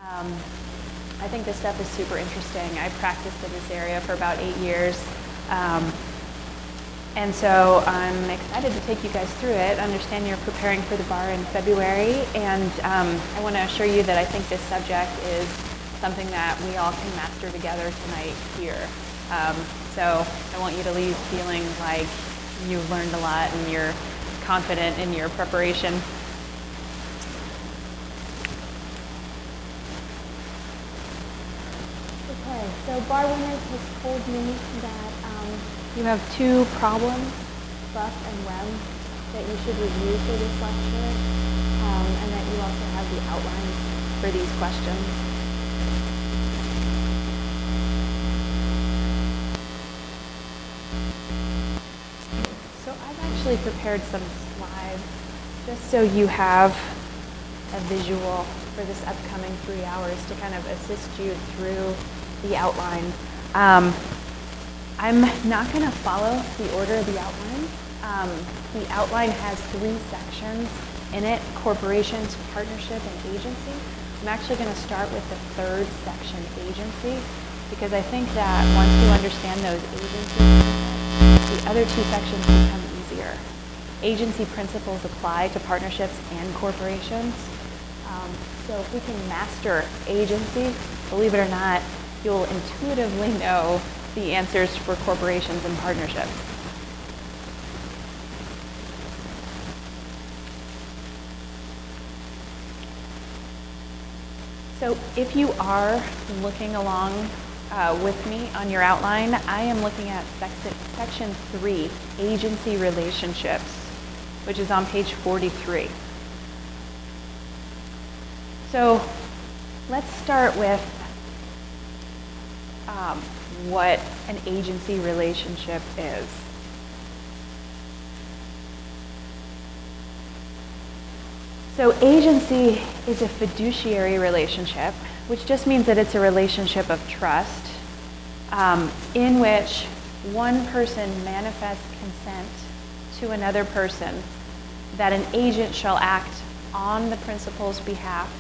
I think this stuff is super interesting. I practiced in this area for about 8 years. And so I'm excited to take you guys through it. I understand you're preparing for the bar in February, and I want to assure you that I think this subject is something that we all can master together tonight here. So I want you to leave feeling like you've learned a lot and you're confident in your preparation. Okay, so BarWinners has told me that you have 2 problems, buff and rem, that you should review for this lecture, and that you also have the outlines for these questions. So I've actually prepared some slides just so you have a visual for this upcoming 3 hours to kind of assist you through the outline. I'm not going to follow the order of the outline. The outline has 3 sections in it: corporations, partnership, and agency. I'm actually going to start with the 3rd section, agency, because I think that once you understand those agency principles, the other 2 sections become easier. Agency principles apply to partnerships and corporations. So if we can master agency, believe it or not, you'll intuitively know the answers for corporations and partnerships. So if you are looking along with me on your outline, I am looking at section 3, agency relationships, which is on page 43. So let's start with what an agency relationship is. So agency is a fiduciary relationship, which just means that it's a relationship of trust in which one person manifests consent to another person that an agent shall act on the principal's behalf,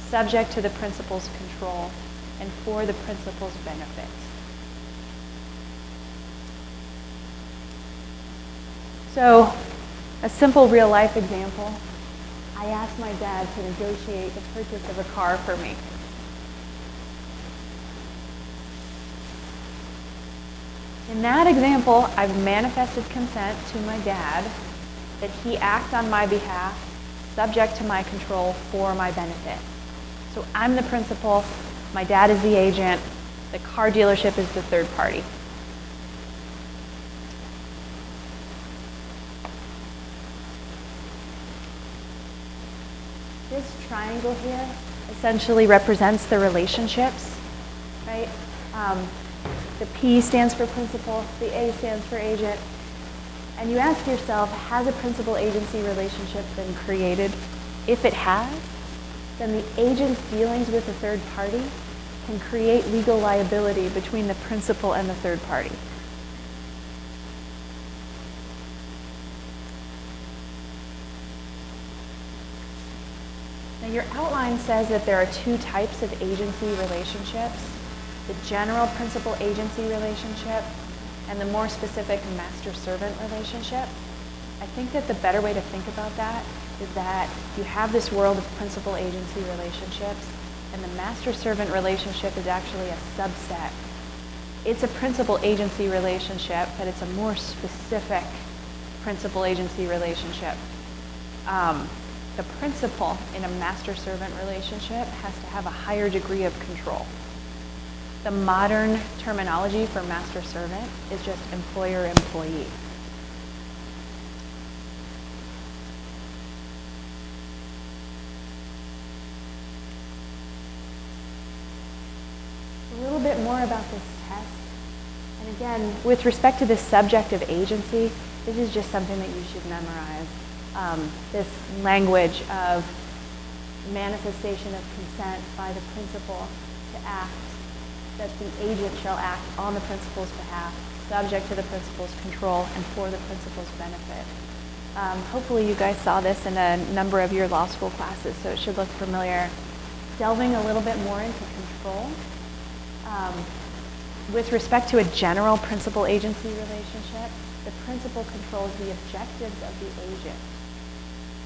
subject to the principal's control, and for the principal's benefit. So, a simple real-life example. I asked my dad to negotiate the purchase of a car for me. In that example, I've manifested consent to my dad that he act on my behalf, subject to my control, for my benefit. So I'm the principal, my dad is the agent, the car dealership is the third party. This triangle here essentially represents the relationships, right? The P stands for principal, the A stands for agent. And you ask yourself, has a principal-agency relationship been created? If it has, then the agent's dealings with the third party can create legal liability between the principal and the third party. Now your outline says that there are 2 types of agency relationships: the general principal-agency relationship and the more specific master-servant relationship. I think that the better way to think about that is that you have this world of principal-agency relationships, and the master-servant relationship is actually a subset. It's a principal-agency relationship, but it's a more specific principal-agency relationship. The principal in a master-servant relationship has to have a higher degree of control. The modern terminology for master-servant is just employer-employee. A little bit more about this test. And again, with respect to this subject of agency, this is just something that you should memorize. This language of manifestation of consent by the principal to act, that the agent shall act on the principal's behalf, subject to the principal's control, and for the principal's benefit. Hopefully you guys saw this in a number of your law school classes, so it should look familiar. delving a little bit more into control, with respect to a general principal-agency relationship, the principal controls the objectives of the agent.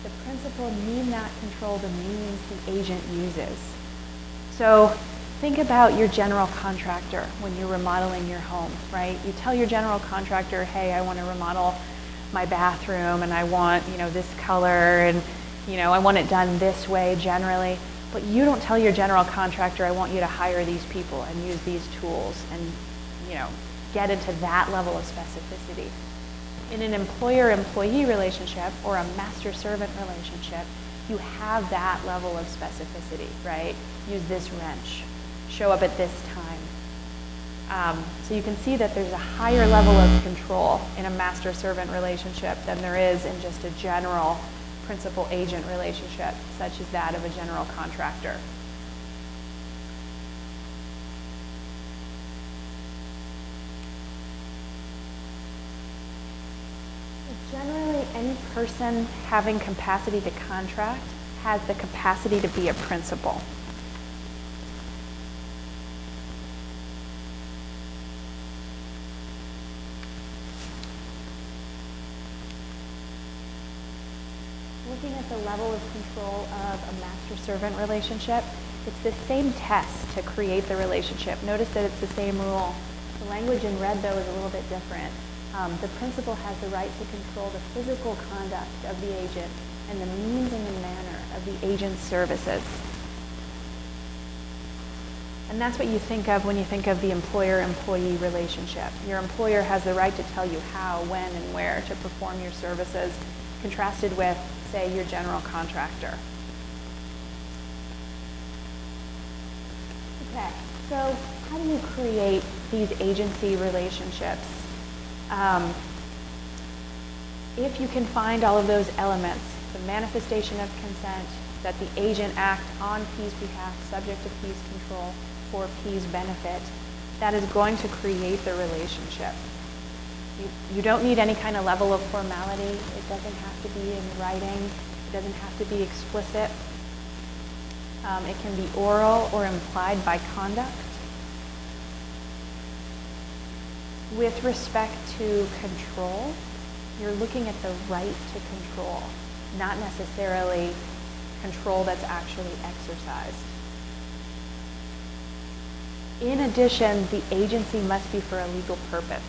The principal need not control the means the agent uses. So think about your general contractor when you're remodeling your home, right? You tell your general contractor, hey, I want to remodel my bathroom and I want, this color and, I want it done this way generally. But you don't tell your general contractor, I want you to hire these people and use these tools and, get into that level of specificity. In an employer-employee relationship or a master-servant relationship, you have that level of specificity, right? Use this wrench, show up at this time. So you can see that there's a higher level of control in a master-servant relationship than there is in just a general principal-agent relationship, such as that of a general contractor. Generally, any person having capacity to contract has the capacity to be a principal. Looking at the level of control of a master-servant relationship, it's the same test to create the relationship. Notice that it's the same rule. The language in red, though, is a little bit different. The principal has the right to control the physical conduct of the agent and the means and the manner of the agent's services. And that's what you think of when you think of the employer-employee relationship. Your employer has the right to tell you how, when, and where to perform your services, contrasted with, say, your general contractor. Okay, so how do you create these agency relationships? If you can find all of those elements, the manifestation of consent, that the agent act on P's behalf, subject to P's control, for P's benefit, that is going to create the relationship. You don't need any kind of level of formality. It doesn't have to be in writing. It doesn't have to be explicit. It can be oral or implied by conduct. With respect to control, you're looking at the right to control, not necessarily control that's actually exercised. In addition, the agency must be for a legal purpose.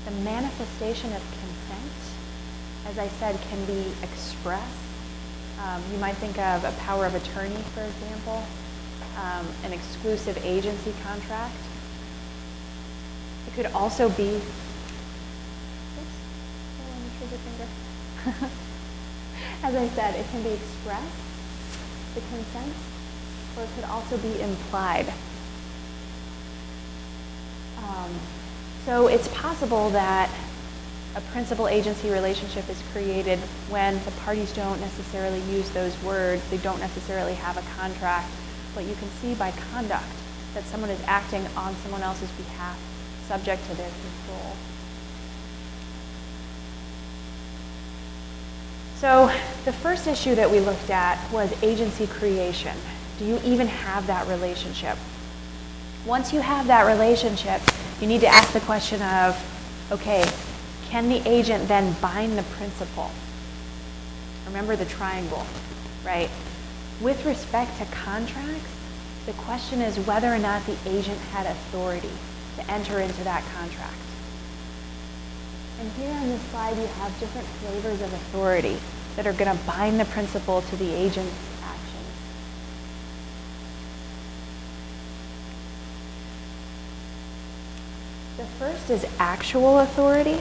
The manifestation of consent, as I said, can be expressed. You might think of a power of attorney, for example, an exclusive agency contract. It could also be, as I said, it can be expressed, the consent, or it could also be implied. So it's possible that a principal-agency relationship is created when the parties don't necessarily use those words, they don't necessarily have a contract, but you can see by conduct that someone is acting on someone else's behalf, subject to their control. So the first issue that we looked at was agency creation. Do you even have that relationship? Once you have that relationship, you need to ask the question of, okay, can the agent then bind the principal? Remember the triangle, right? With respect to contracts, the question is whether or not the agent had authority to enter into that contract. And here on this slide, you have different flavors of authority that are going to bind the principal to the agent's actions. The first is actual authority.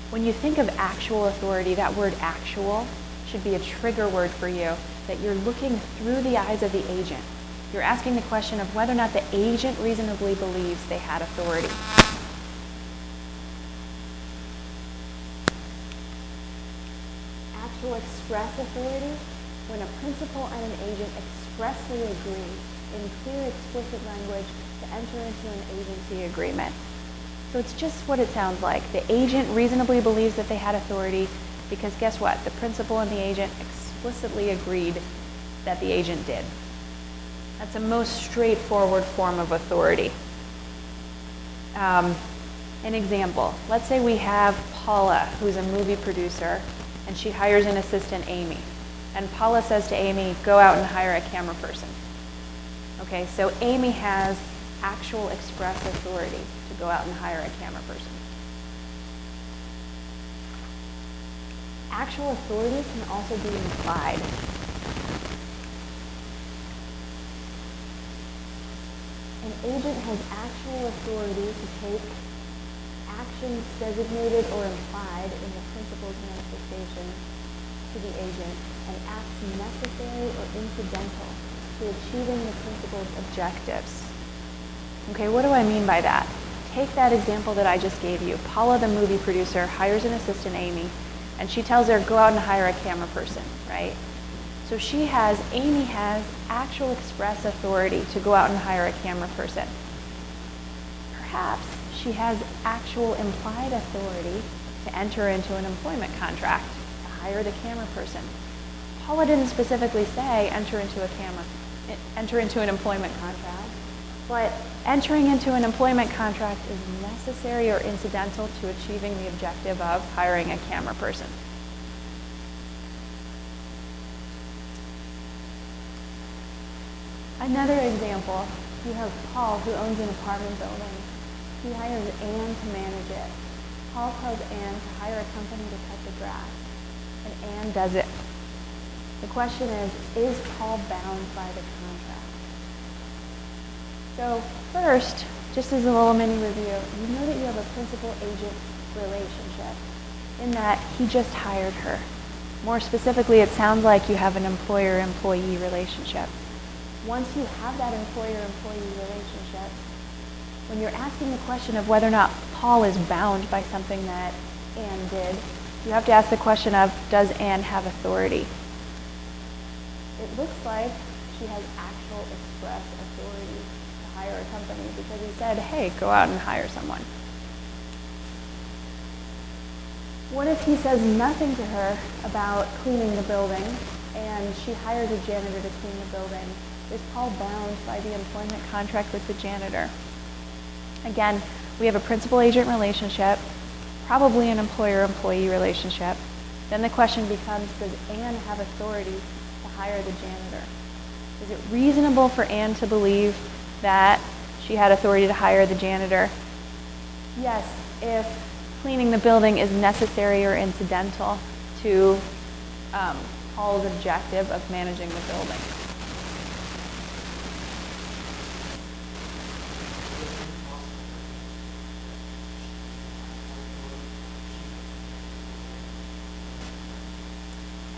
When you think of actual authority, that word actual should be a trigger word for you, that you're looking through the eyes of the agent. You're asking the question of whether or not the agent reasonably believes they had authority. Actual express authority, when a principal and an agent expressly agree in clear, explicit language to enter into an agency agreement. So it's just what it sounds like. The agent reasonably believes that they had authority because guess what? The principal and the agent explicitly agreed that the agent did. That's a most straightforward form of authority. An example, let's say we have Paula, who's a movie producer, and she hires an assistant, Amy. And Paula says to Amy, go out and hire a camera person. Okay, so Amy has actual express authority to go out and hire a camera person. Actual authority can also be implied. An agent has actual authority to take actions designated or implied in the principal's manifestation to the agent and acts necessary or incidental to achieving the principal's objectives. Okay, what do I mean by that? Take that example that I just gave you. Paula, the movie producer, hires an assistant, Amy, and she tells her, go out and hire a camera person, right? So Amy has actual express authority to go out and hire a camera person. Perhaps she has actual implied authority to enter into an employment contract to hire the camera person. Paula didn't specifically say enter into an employment contract, but entering into an employment contract is necessary or incidental to achieving the objective of hiring a camera person. Another example, you have Paul, who owns an apartment building. He hires Anne to manage it. Paul tells Anne to hire a company to cut the grass, and Anne does it. The question is Paul bound by the contract? So first, just as a little mini review, you know that you have a principal-agent relationship in that he just hired her. More specifically, it sounds like you have an employer-employee relationship. Once you have that employer-employee relationship, when you're asking the question of whether or not Paul is bound by something that Anne did, you have to ask the question of, does Anne have authority? It looks like she has actual express authority to hire a company because he said, hey, go out and hire someone. What if he says nothing to her about cleaning the building and she hires a janitor to clean the building? Is Paul bound by the employment contract with the janitor? Again, we have a principal-agent relationship, probably an employer-employee relationship. Then the question becomes, does Anne have authority to hire the janitor? Is it reasonable for Anne to believe that she had authority to hire the janitor? Yes, if cleaning the building is necessary or incidental to Paul's objective of managing the building.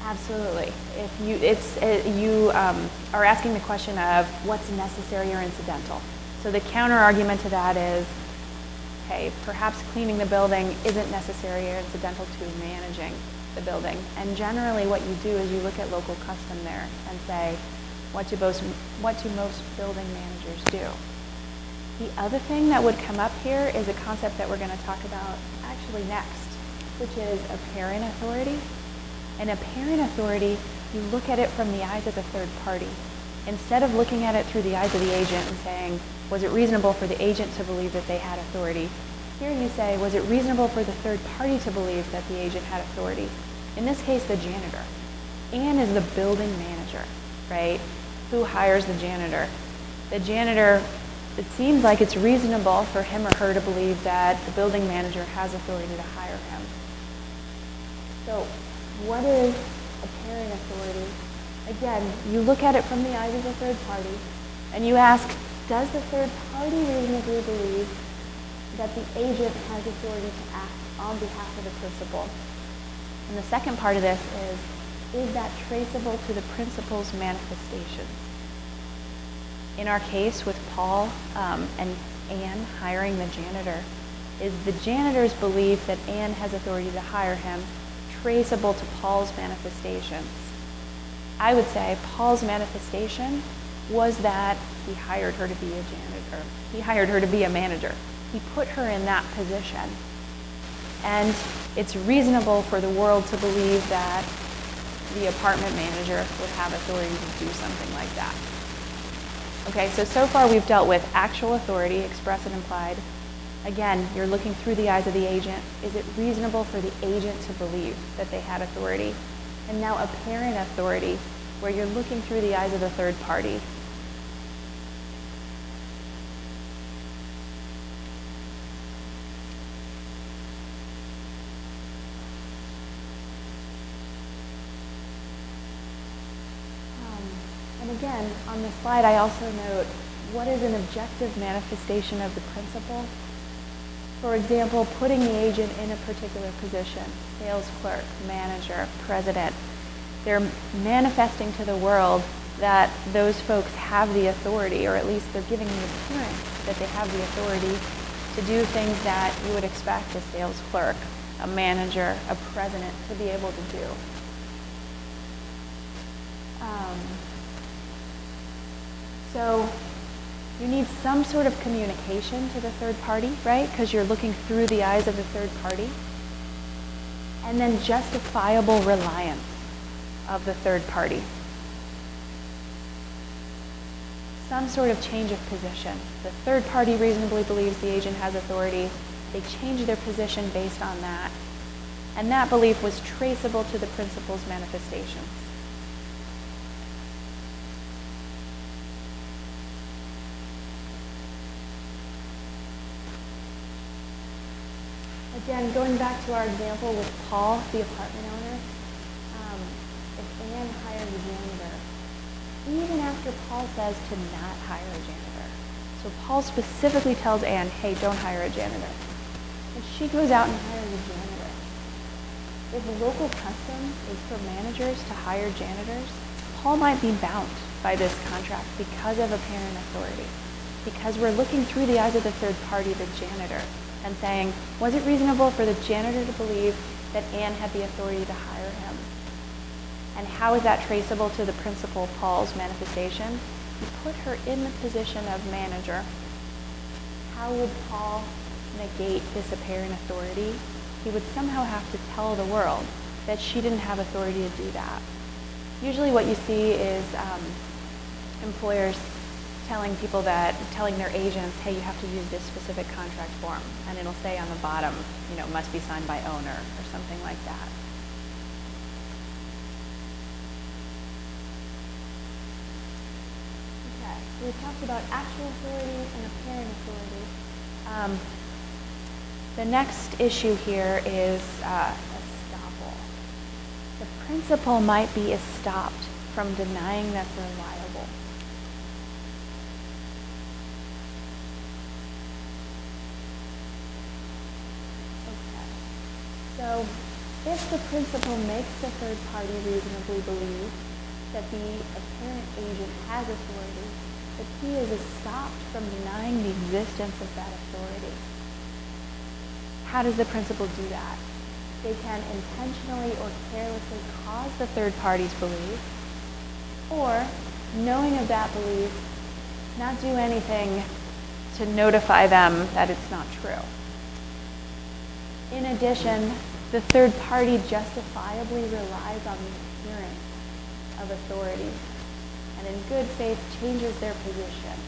Absolutely. If you are asking the question of what's necessary or incidental. So the counter argument to that is, hey, perhaps cleaning the building isn't necessary or incidental to managing the building. And generally what you do is you look at local custom there and say, what do most building managers do? The other thing that would come up here is a concept that we're going to talk about actually next, which is apparent authority. And apparent authority, you look at it from the eyes of the third party. Instead of looking at it through the eyes of the agent and saying, was it reasonable for the agent to believe that they had authority? Here you say, was it reasonable for the third party to believe that the agent had authority? In this case, the janitor. Anne is the building manager, right? Who hires the janitor? The janitor, it seems like it's reasonable for him or her to believe that the building manager has authority to hire him. So, what is apparent authority? Again, you look at it from the eyes of the third party, and you ask, does the third party reasonably believe that the agent has authority to act on behalf of the principal? And the second part of this is that traceable to the principal's manifestations? In our case with Paul and Anne hiring the janitor, is the janitor's belief that Anne has authority to hire him traceable to Paul's manifestations? I would say Paul's manifestation was that he hired her to be a janitor. He hired her to be a manager. He put her in that position. And it's reasonable for the world to believe that the apartment manager would have authority to do something like that. Okay, so far we've dealt with actual authority, express and implied. Again, you're looking through the eyes of the agent. Is it reasonable for the agent to believe that they had authority? And now apparent authority, where you're looking through the eyes of the third party. And again, on the slide, I also note, what is an objective manifestation of the principle? For example, putting the agent in a particular position, sales clerk, manager, president. They're manifesting to the world that those folks have the authority, or at least they're giving the appearance that they have the authority to do things that you would expect a sales clerk, a manager, a president to be able to do. So you need some sort of communication to the third party, right? Because you're looking through the eyes of the third party. And then justifiable reliance of the third party. Some sort of change of position. The third party reasonably believes the agent has authority. They change their position based on that. And that belief was traceable to the principle's manifestations. Again, going back to our example with Paul, the apartment owner, if Anne hired a janitor, even after Paul says to not hire a janitor, so Paul specifically tells Anne, hey, don't hire a janitor. And she goes out and hires a janitor. If local custom is for managers to hire janitors, Paul might be bound by this contract because of apparent authority, because we're looking through the eyes of the third party, the janitor, and saying, was it reasonable for the janitor to believe that Anne had the authority to hire him? And how is that traceable to the principle Paul's manifestation? You put her in the position of manager. How would Paul negate this apparent authority? He would somehow have to tell the world that she didn't have authority to do that. Usually what you see is employers telling their agents, hey, you have to use this specific contract form. And it'll say on the bottom, must be signed by owner or something like that. Okay, so we talked about actual authority and apparent authority. The next issue here is estoppel. The principal might be estopped from denying that they're liable. So if the principal makes the third party reasonably believe that the apparent agent has authority, that he is estopped from denying the existence of that authority. How does the principal do that? They can intentionally or carelessly cause the third party's belief, or, knowing of that belief, not do anything to notify them that it's not true. In addition, the third party justifiably relies on the appearance of authority and in good faith changes their position.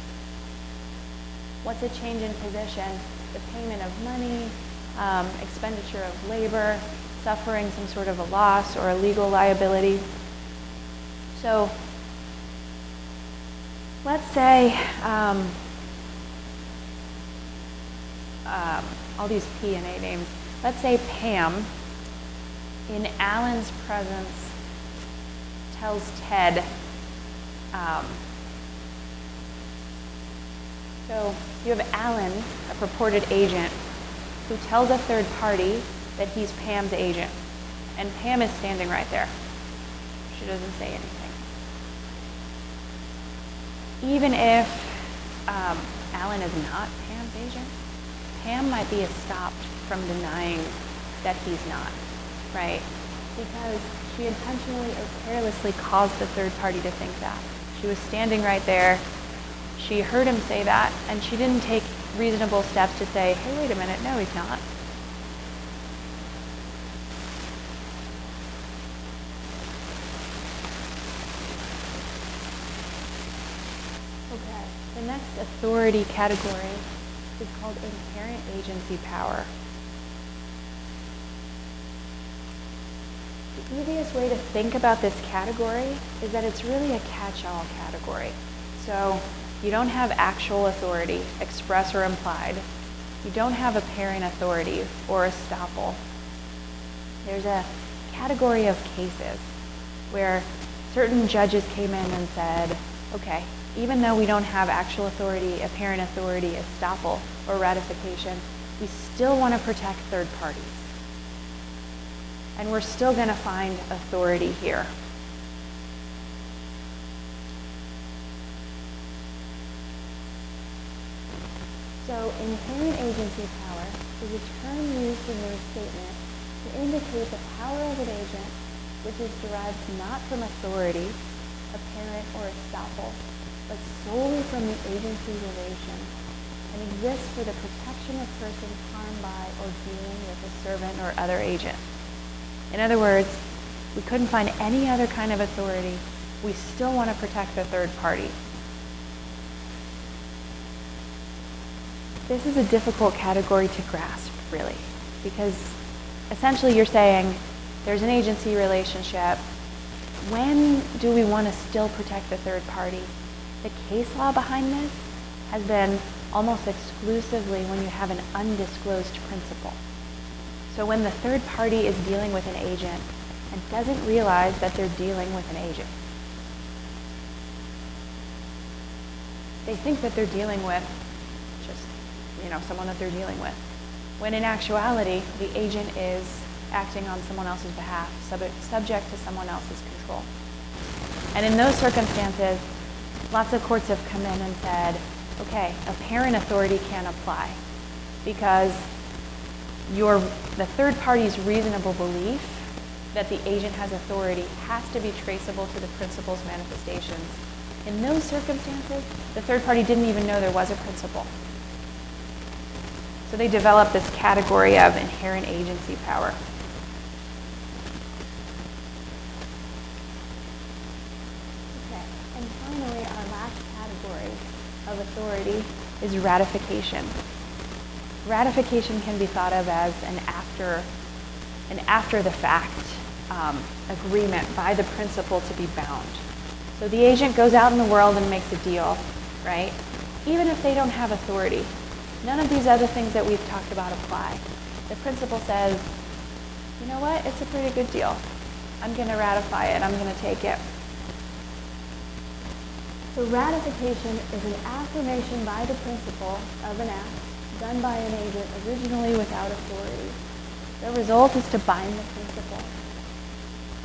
What's a change in position? The payment of money, expenditure of labor, suffering some sort of a loss or a legal liability. So let's say I'll use P and A names. Let's say Pam, in Alan's presence, tells Ted, so you have Alan, a purported agent, who tells a third party that he's Pam's agent. And Pam is standing right there. She doesn't say anything. Even if Alan is not Pam's agent, Pam might be estopped from denying that he's not, right? Because she intentionally or carelessly caused the third party to think that. She was standing right there. She heard him say that, and she didn't take reasonable steps to say, hey, wait a minute, no, he's not. Okay, the next authority category is called inherent agency power. The easiest way to think about this category is that it's really a catch-all category. So you don't have actual authority, express or implied. You don't have apparent authority or estoppel. There's a category of cases where certain judges came in and said, okay, even though we don't have actual authority, apparent authority, estoppel, or ratification, we still want to protect third parties. And we're still going to find authority here. So inherent agency power is a term used in the restatement to indicate the power of an agent which is derived not from authority, apparent or estoppel, but solely from the agency relation, and exists for the protection of persons harmed by or dealing with a servant or other agent. In other words, we couldn't find any other kind of authority. We still want to protect the third party. This is a difficult category to grasp, really, because essentially you're saying there's an agency relationship. When do we want to still protect the third party? The case law behind this has been almost exclusively when you have an undisclosed principal. So when the third party is dealing with an agent and doesn't realize that they're dealing with an agent. They think that they're dealing with just, someone that they're dealing with. When in actuality, the agent is acting on someone else's behalf, subject to someone else's control. And in those circumstances, lots of courts have come in and said, okay, apparent authority can apply because the third party's reasonable belief that the agent has authority has to be traceable to the principal's manifestations. In those circumstances, the third party didn't even know there was a principal. So they developed this category of inherent agency power. Okay, and finally, our last category of authority is ratification. Ratification can be thought of as an after-the-fact agreement by the principal to be bound. So the agent goes out in the world and makes a deal, right? Even if they don't have authority, none of these other things that we've talked about apply. The principal says, you know what, it's a pretty good deal. I'm going to ratify it. I'm going to take it. So ratification is an affirmation by the principal of an act done by an agent originally without authority. The result is to bind the principal.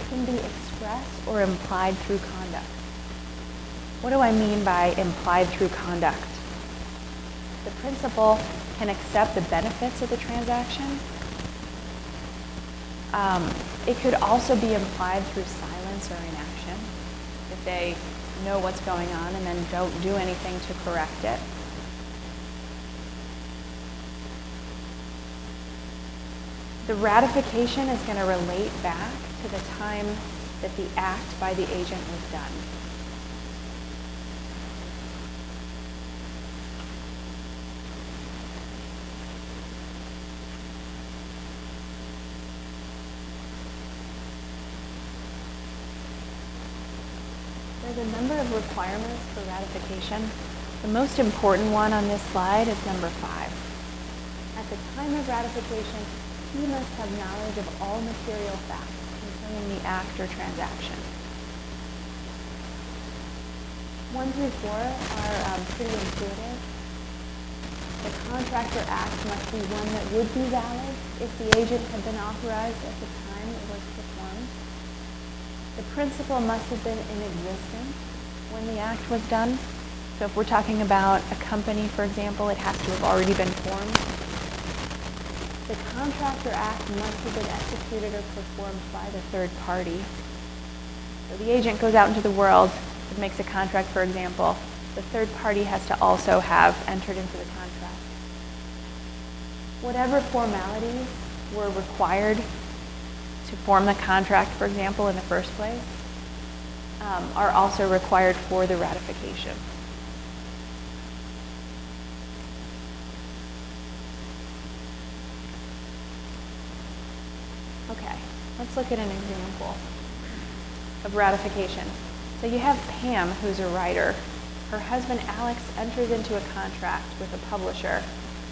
It can be expressed or implied through conduct. What do I mean by implied through conduct? The principal can accept the benefits of the transaction. It could also be implied through silence or inaction, if they know what's going on and then don't do anything to correct it. The ratification is going to relate back to the time that the act by the agent was done. There's a number of requirements for ratification. The most important one on this slide is number 5. At the time of ratification, he must have knowledge of all material facts concerning the act or transaction. 1 through 4 are pretty intuitive. The contract or act must be one that would be valid if the agent had been authorized at the time it was performed. The principal must have been in existence when the act was done. So if we're talking about a company, for example, it has to have already been formed. The contract or act must have been executed or performed by the third party. So the agent goes out into the world and makes a contract, for example. The third party has to also have entered into the contract. whatever formalities were required to form the contract, for example, in the first place, are also required for the ratification. Okay, let's look at an example of ratification. So you have Pam, who's a writer. Her husband, Alex, enters into a contract with a publisher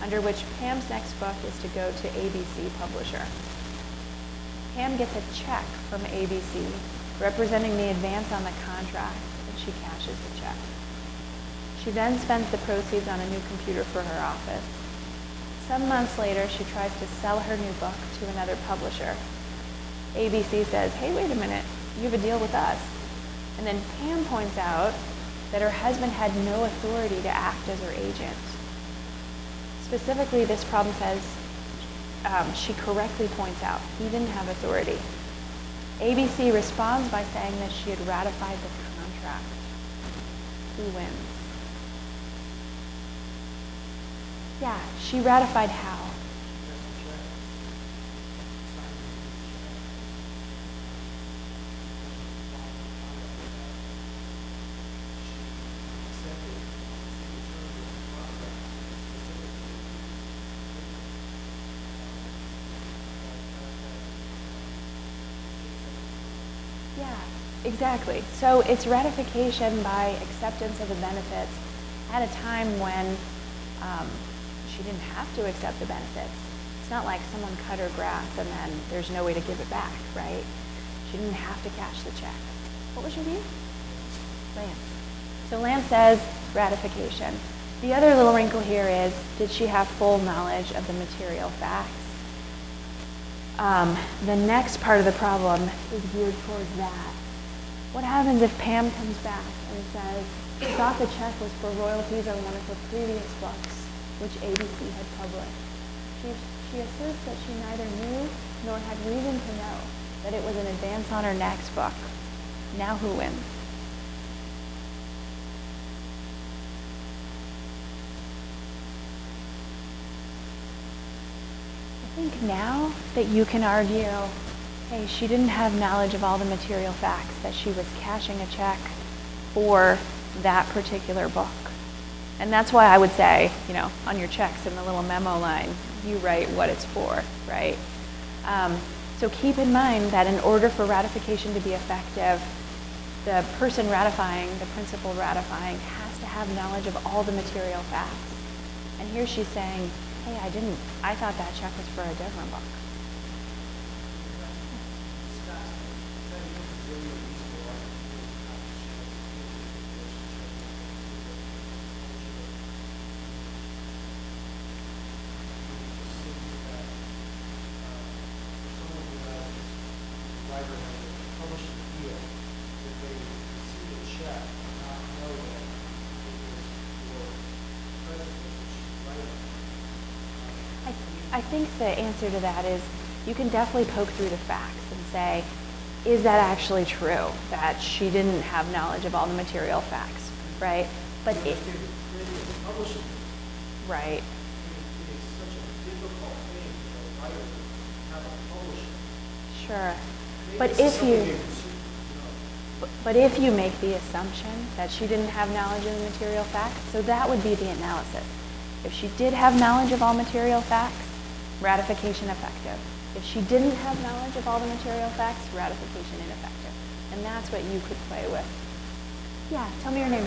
under which Pam's next book is to go to ABC Publisher. Pam gets a check from ABC representing the advance on the contract, and she cashes the check. She then spends the proceeds on a new computer for her office. Some months later, she tries to sell her new book to another publisher. ABC says, hey, wait a minute, you have a deal with us. And then Pam points out that her husband had no authority to act as her agent. Specifically, this problem says, she correctly points out, he didn't have authority. ABC responds by saying that she had ratified the contract. Who wins? Yeah, she ratified how? Yeah, exactly. So it's ratification by acceptance of the benefits at a time when she didn't have to accept the benefits. It's not like someone cut her grass and then there's no way to give it back, right? She didn't have to cash the check. What was your name? Lance. So Lance says ratification. The other little wrinkle here is, did she have full knowledge of the material facts? The next part of the problem is geared towards that. What happens if Pam comes back and says, she thought the check was for royalties on one of her previous books, which ABC had published. She asserts that she neither knew nor had reason to know that it was an advance on her next book. Now who wins? I think now that you can argue, hey, she didn't have knowledge of all the material facts, that she was cashing a check for that particular book. And that's why I would say, on your checks in the little memo line, you write what it's for, right? So keep in mind that in order for ratification to be effective, the person ratifying, the principal ratifying, has to have knowledge of all the material facts. And here she's saying, hey, I thought that check was for a different book. I think the answer to that is you can definitely poke through the facts and say, is that actually true, that she didn't have knowledge of all the material facts, right? But it, right. Sure. But if you make the assumption that she didn't have knowledge of the material facts, so that would be the analysis. If she did have knowledge of all material facts, ratification effective. If she didn't have knowledge of all the material facts, ratification ineffective. And that's what you could play with. Yeah, tell me your name.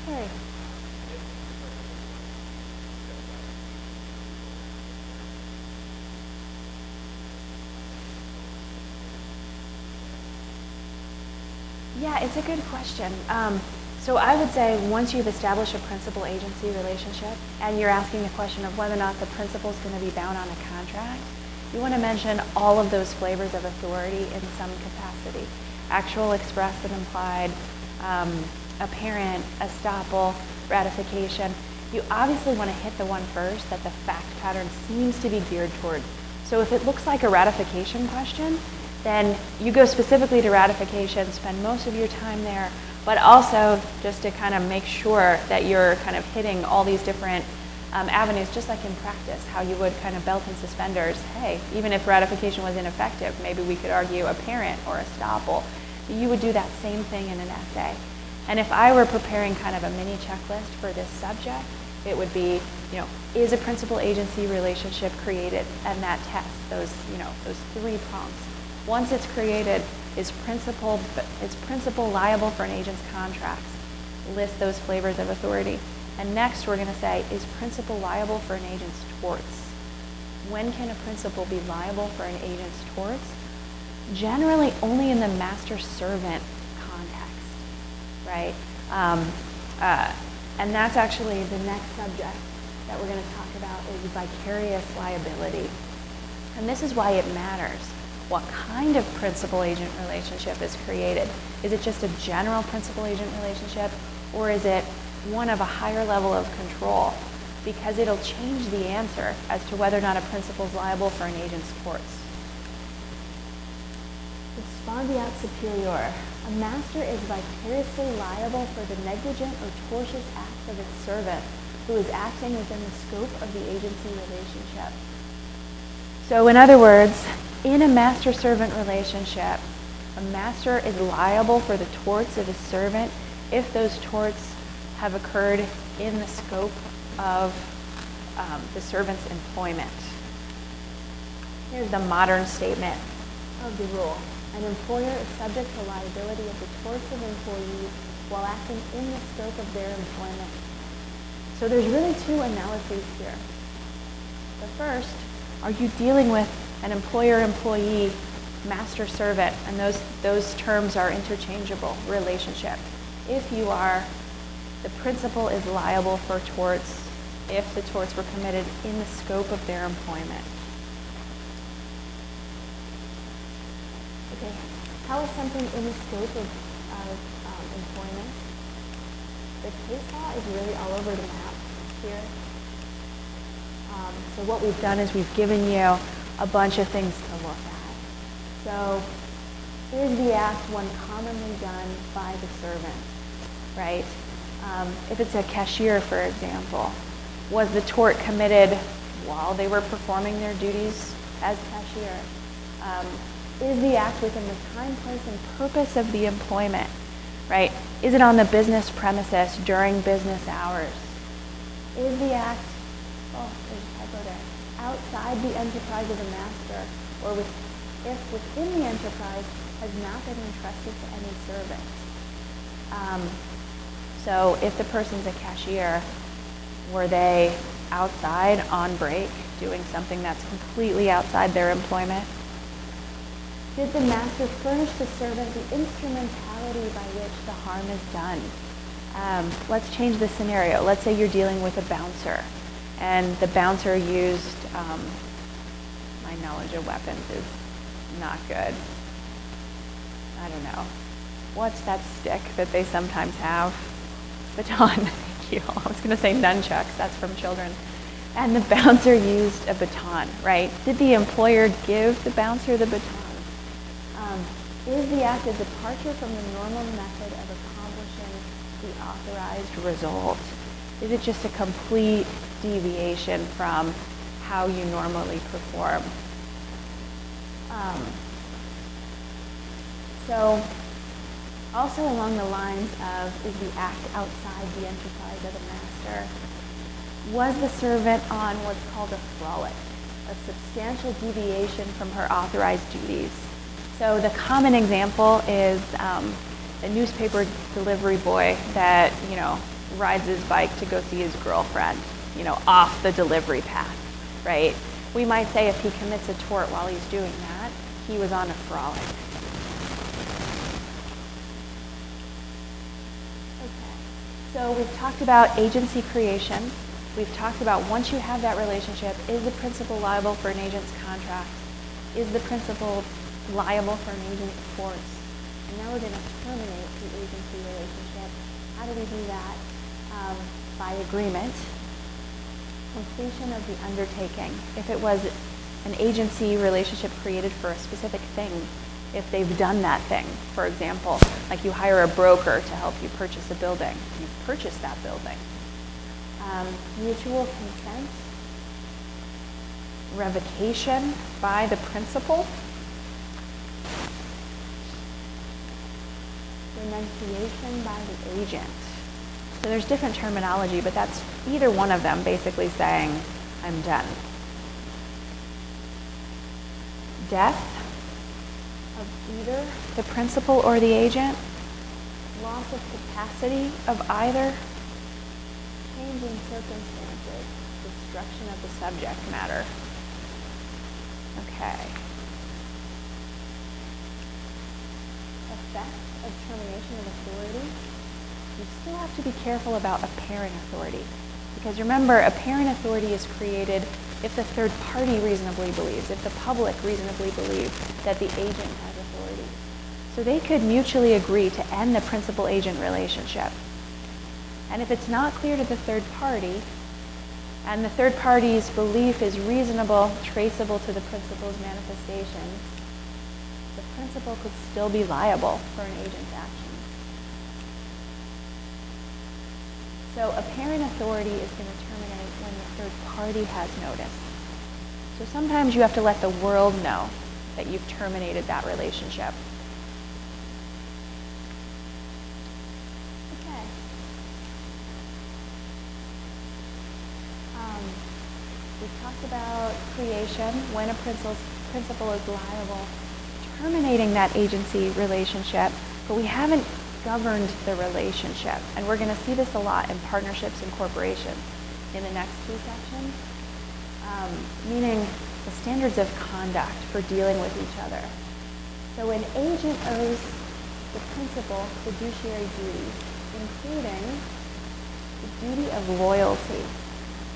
Harry. Yeah, it's a good question. So I would say once you've established a principal-agency relationship and you're asking the question of whether or not the principal is going to be bound on a contract, you want to mention all of those flavors of authority in some capacity. Actual, express, and implied, apparent, estoppel, ratification. You obviously want to hit the one first that the fact pattern seems to be geared toward. So if it looks like a ratification question, then you go specifically to ratification, spend most of your time there, but also just to kind of make sure that you're kind of hitting all these different avenues, just like in practice, how you would kind of belt and suspenders. Hey, even if ratification was ineffective, maybe we could argue apparent or estoppel. You would do that same thing in an essay. And if I were preparing kind of a mini checklist for this subject, it would be, is a principal-agency relationship created? And that test, those 3 prompts. Once it's created, is principal liable for an agent's contracts? List those flavors of authority. And next we're going to say, is principal liable for an agent's torts? When can a principal be liable for an agent's torts? Generally only in the master-servant context, right? And that's actually the next subject that we're going to talk about is vicarious liability. And this is why it matters. What kind of principal-agent relationship is created? Is it just a general principal-agent relationship, or is it one of a higher level of control? Because it'll change the answer as to whether or not a principal is liable for an agent's torts. Respondeat superior. A master is vicariously liable for the negligent or tortious acts of its servant who is acting within the scope of the agency relationship. So in other words, in a master-servant relationship, a master is liable for the torts of his servant if those torts have occurred in the scope of the servant's employment. Here's the modern statement of the rule. An employer is subject to liability of the torts of employees while acting in the scope of their employment. So there's really 2 analyses here. The first, are you dealing with an employer-employee, master-servant, and those terms are interchangeable, relationship. If you are, the principal is liable for torts if the torts were committed in the scope of their employment. Okay, how is something in the scope of employment? The case law is really all over the map here. So what we've done is we've given you a bunch of things to look at. So is the act one commonly done by the servant, right? If it's a cashier, for example, was the tort committed while they were performing their duties as cashier? Is the act within the time, place, and purpose of the employment, right? Is it on the business premises during business hours? Is the act, there's a typo there, outside the enterprise of the master, or if within the enterprise has not been entrusted to any servant? So if the person's a cashier, were they outside on break doing something that's completely outside their employment? Did the master furnish the servant the instrumentality by which the harm is done? Let's change the scenario. Let's say you're dealing with a bouncer, and the bouncer used, my knowledge of weapons is not good. I don't know. What's that stick that they sometimes have? Baton. Thank you. I was going to say nunchucks. That's from children. And the bouncer used a baton, right? Did the employer give the bouncer the baton? Is the act a departure from the normal method of accomplishing the authorized result? Is it just a complete deviation from how you normally perform? So also along the lines of, is the act outside the enterprise of the master? Was the servant on what's called a frolic, a substantial deviation from her authorized duties? So the common example is a newspaper delivery boy that, rides his bike to go see his girlfriend, off the delivery path, right? We might say if he commits a tort while he's doing that, he was on a frolic. Okay, so we've talked about agency creation. We've talked about once you have that relationship, is the principal liable for an agent's contract? Is the principal liable for an agent's torts? And now we're going to terminate the agency relationship. How do we do that? By agreement. Completion of the undertaking. If it was an agency relationship created for a specific thing, if they've done that thing, for example, like you hire a broker to help you purchase a building, you've purchased that building. Mutual consent, revocation by the principal, renunciation by the agent. So there's different terminology, but that's either one of them basically saying, I'm done. Death of either the principal or the agent, loss of capacity of either, change in circumstances, destruction of the subject matter. Okay. Effect of termination of authority. You still have to be careful about apparent authority. Because remember, apparent authority is created if the third party reasonably believes, if the public reasonably believes that the agent has authority. So they could mutually agree to end the principal-agent relationship. And if it's not clear to the third party, and the third party's belief is reasonable, traceable to the principal's manifestations, the principal could still be liable for an agent's actions. So apparent authority is going to terminate when the third party has notice. So sometimes you have to let the world know that you've terminated that relationship. Okay. We talked about creation, when a principal is liable, terminating that agency relationship, but we haven't governed the relationship. And we're going to see this a lot in partnerships and corporations in the next two sections, meaning the standards of conduct for dealing with each other. So an agent owes the principal fiduciary duties, including the duty of loyalty,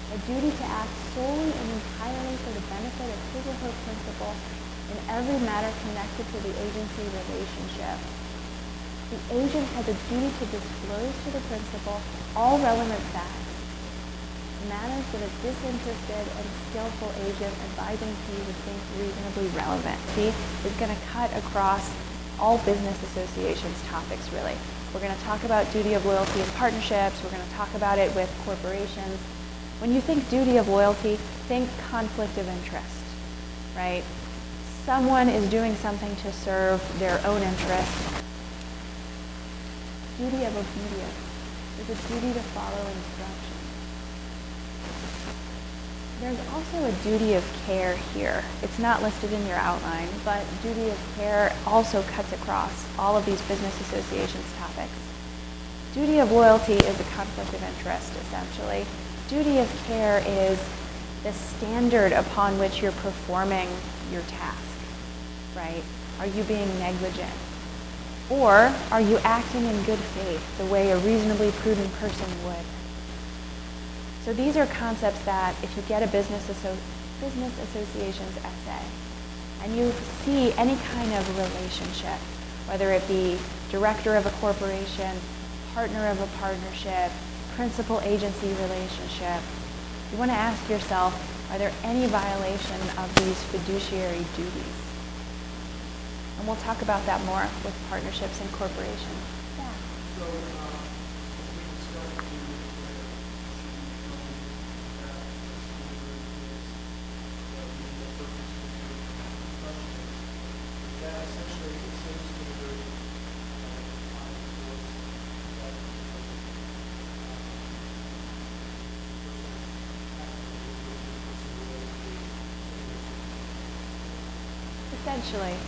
a duty to act solely and entirely for the benefit of his or her principal in every matter connected to the agency relationship. The agent has a duty to disclose to the principal all relevant facts, matters that a disinterested and skillful agent advising to you would think reasonably relevant. See, is going to cut across all business associations topics, really. We're going to talk about duty of loyalty in partnerships. We're going to talk about it with corporations. When you think duty of loyalty, think conflict of interest, right? Someone is doing something to serve their own interest. Duty of obedience is a duty to follow instructions. There's also a duty of care here. It's not listed in your outline, but duty of care also cuts across all of these business associations topics. Duty of loyalty is a conflict of interest, essentially. Duty of care is the standard upon which you're performing your task, right? Are you being negligent? Or are you acting in good faith the way a reasonably prudent person would? So these are concepts that if you get a business associations essay and you see any kind of relationship, whether it be director of a corporation, partner of a partnership, principal agency relationship, you want to ask yourself, are there any violation of these fiduciary duties? And we'll talk about that more with partnerships and corporations. Yeah. So, if we discuss the that essentially it seems to be very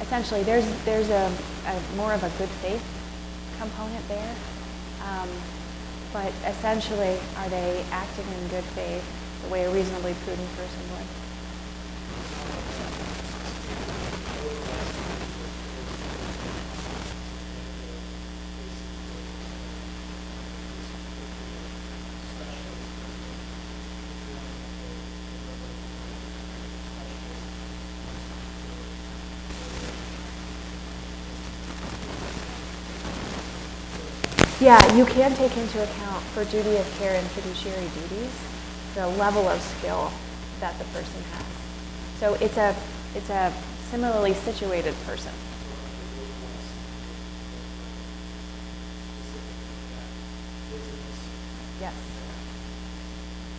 Essentially, there's a more of a good faith component there, but essentially, are they acting in good faith the way a reasonably prudent person would? Yeah, you can take into account for duty of care and fiduciary duties the level of skill that the person has. So it's a similarly situated person. Yes.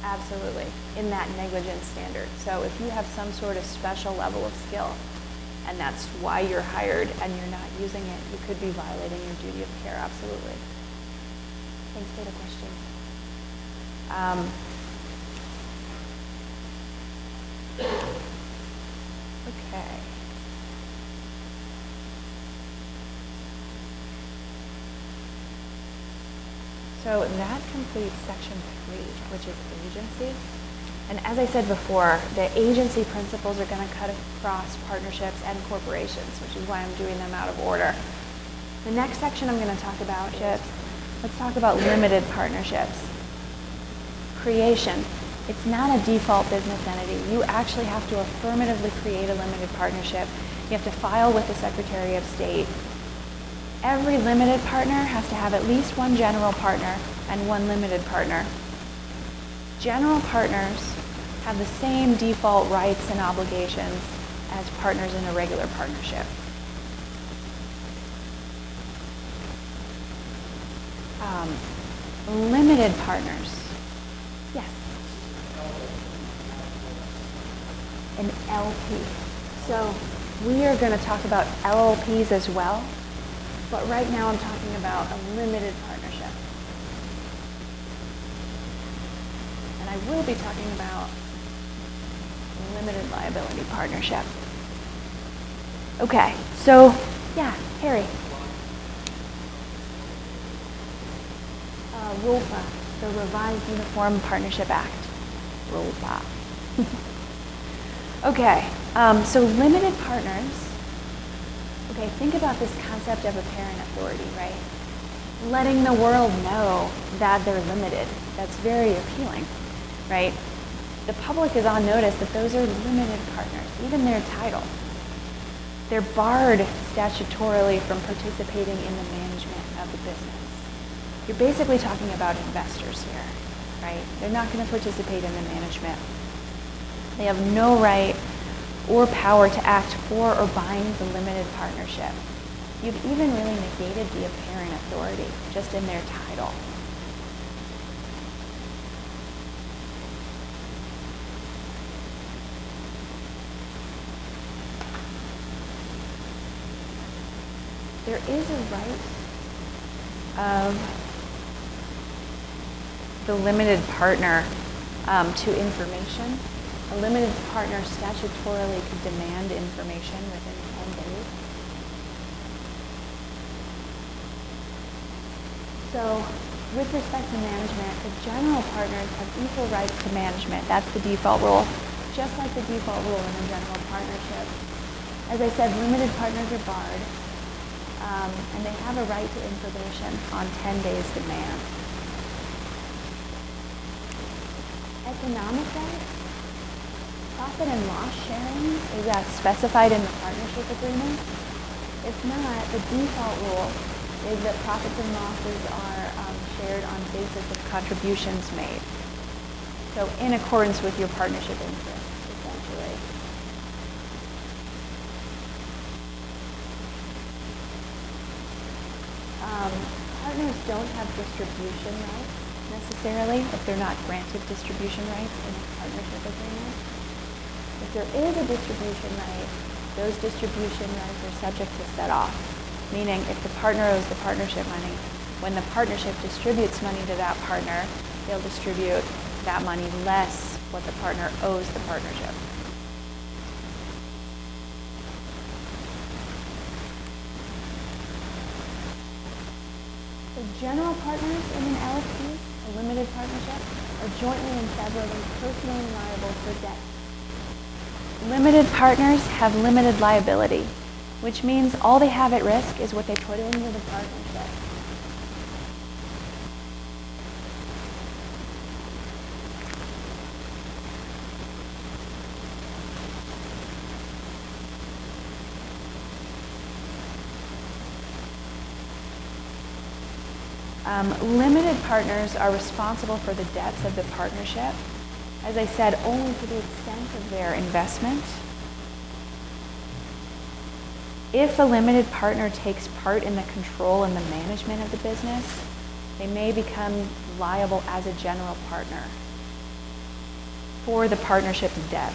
Absolutely, in that negligence standard. So if you have some sort of special level of skill, and that's why you're hired and you're not using it, you could be violating your duty of care, absolutely. Thanks for the question. Okay. So that completes section 3, which is agency. And as I said before, the agency principles are going to cut across partnerships and corporations, which is why I'm doing them out of order. The next section I'm going to talk about is, let's talk about limited partnerships. Creation. It's not a default business entity. You actually have to affirmatively create a limited partnership. You have to file with the Secretary of State. Every limited partner has to have at least one general partner and one limited partner. General partners have the same default rights and obligations as partners in a regular partnership. Limited partners. Yes. An LP. So we are going to talk about LLPs as well, but right now I'm talking about a limited partnership. And I will be talking about limited liability partnership. Okay, so yeah, Harry. RULPA, the Revised Uniform Partnership Act. RULPA. Okay, so limited partners. Okay, think about this concept of apparent authority, right? Letting the world know that they're limited. That's very appealing, right? The public is on notice that those are limited partners, even their title. They're barred statutorily from participating in the management of the business. You're basically talking about investors here, right? They're not going to participate in the management. They have no right or power to act for or bind the limited partnership. You've even really negated the apparent authority just in their title. There is a right of the limited partner to information. A limited partner statutorily could demand information within 10 days. So with respect to management, the general partners have equal rights to management. That's the default rule, just like the default rule in a general partnership. As I said, limited partners are barred, and they have a right to information on 10 days demand. Economic rights. Profit and loss sharing is as specified in the partnership agreement. If not, the default rule is that profits and losses are shared on basis of contributions made. So in accordance with your partnership interests, essentially. Partners don't have distribution rights necessarily if they're not granted distribution rights in a partnership agreement. If there is a distribution right, those distribution rights are subject to set off, meaning if the partner owes the partnership money, when the partnership distributes money to that partner, they'll distribute that money less what the partner owes the partnership. The general partners in an LLP, a limited partnership, are jointly and severally personally liable for debts. Limited partners have limited liability, which means all they have at risk is what they put into the partnership. Limited partners are responsible for the debts of the partnership, as I said, only to the extent of their investment. If a limited partner takes part in the control and the management of the business, they may become liable as a general partner. for the partnership's debts.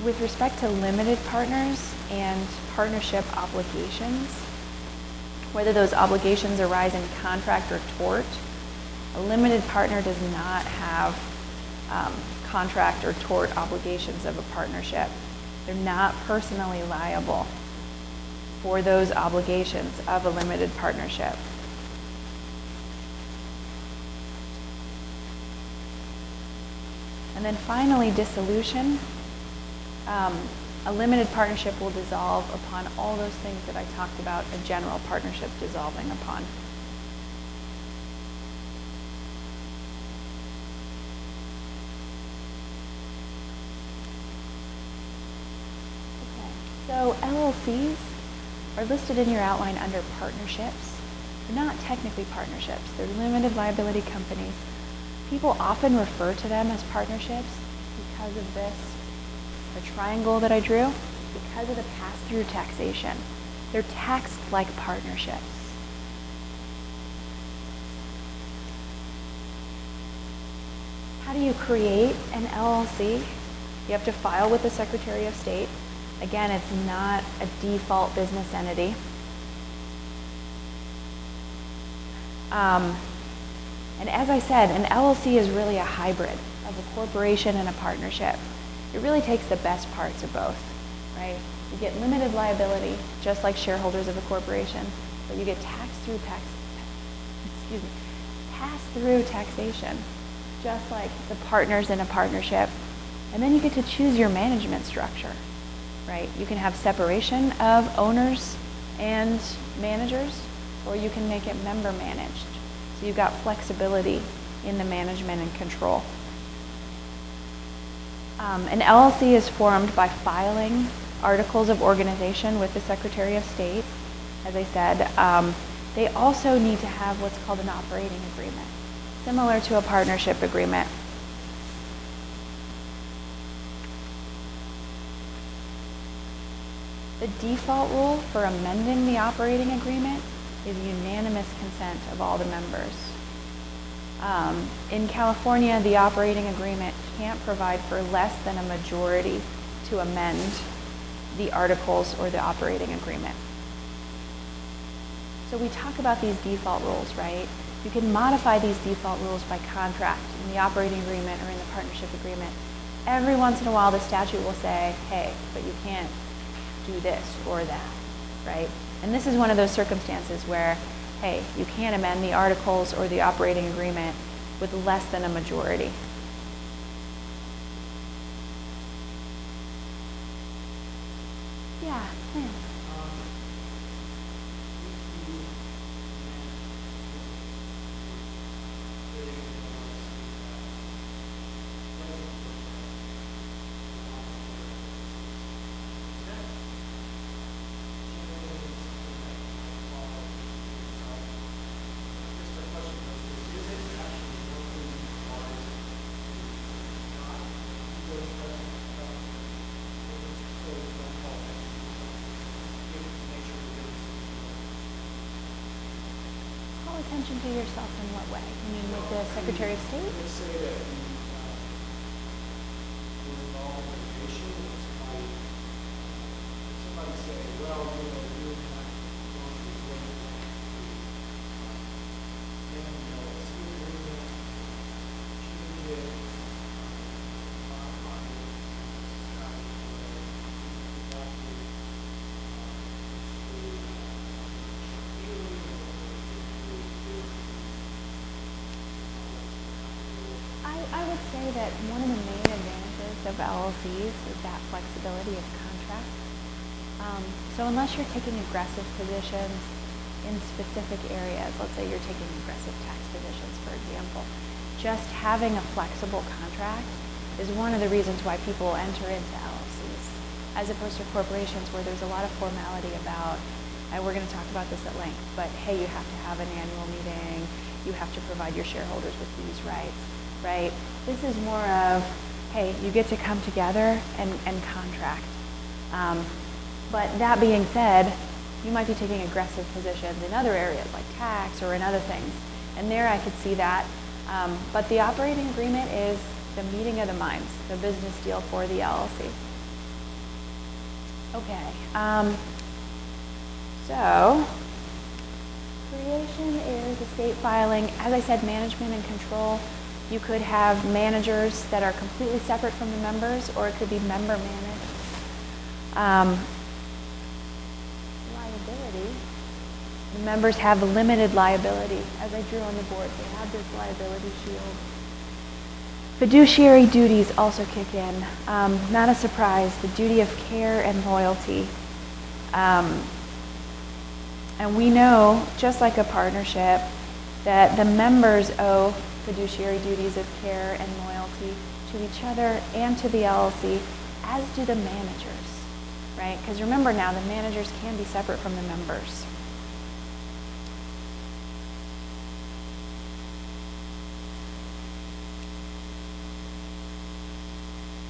With respect to limited partners and partnership obligations, whether those obligations arise in contract or tort, a limited partner does not have contract or tort obligations of a partnership. They're not personally liable for those obligations of a limited partnership. And then finally, dissolution. A limited partnership will dissolve upon all those things that I talked about a general partnership dissolving upon. Okay. So LLCs are listed in your outline under partnerships. They're not technically partnerships. They're limited liability companies. People often refer to them as partnerships because of this. The triangle that I drew, because of the pass-through taxation. They're taxed like partnerships. How do you create an LLC? You have to file with the Secretary of State. Again, it's not a default business entity. And as I said, an LLC is really a hybrid of a corporation and a partnership. It really takes the best parts of both, right? You get limited liability, just like shareholders of a corporation, but you get pass-through taxation, just like the partners in a partnership. And then you get to choose your management structure, right? You can have separation of owners and managers, or you can make it member managed. So you've got flexibility in the management and control. An LLC is formed by filing articles of organization with the Secretary of State. As I said, they also need to have what's called an operating agreement, similar to a partnership agreement. The default rule for amending the operating agreement is unanimous consent of all the members. In California, the operating agreement can't provide for less than a majority to amend the articles or the operating agreement. So we talk about these default rules, right? You can modify these default rules by contract in the operating agreement or in the partnership agreement. Every once in a while, the statute will say, hey, but you can't do this or that, right? And this is one of those circumstances where, hey, you can't amend the articles or the operating agreement with less than a majority. Yeah, Lance. Attention to yourself in what way? You mean with the Secretary of State? Let's say that you involve litigation, somebody say, well, you're not going to do it, and it's the agreement, change it, modify it, I would say that one of the main advantages of LLCs is that flexibility of contract. So unless you're taking aggressive positions in specific areas, let's say you're taking aggressive tax positions, for example, just having a flexible contract is one of the reasons why people enter into LLCs, as opposed to corporations where there's a lot of formality about, and we're going to talk about this at length, but hey, you have to have an annual meeting, you have to provide your shareholders with these rights. Right? This is more of, hey, you get to come together and contract. But that being said, you might be taking aggressive positions in other areas like tax or in other things. And there I could see that. But the operating agreement is the meeting of the minds, the business deal for the LLC. Okay. So creation is estate filing. As I said, management and control. You could have managers that are completely separate from the members, or it could be member managed. Liability. The members have limited liability. As I drew on the board, they have this liability shield. Fiduciary duties also kick in. Not a surprise, the duty of care and loyalty. And we know, just like a partnership, that the members owe fiduciary duties of care and loyalty to each other and to the LLC, as do the managers, right? Because remember now, the managers can be separate from the members.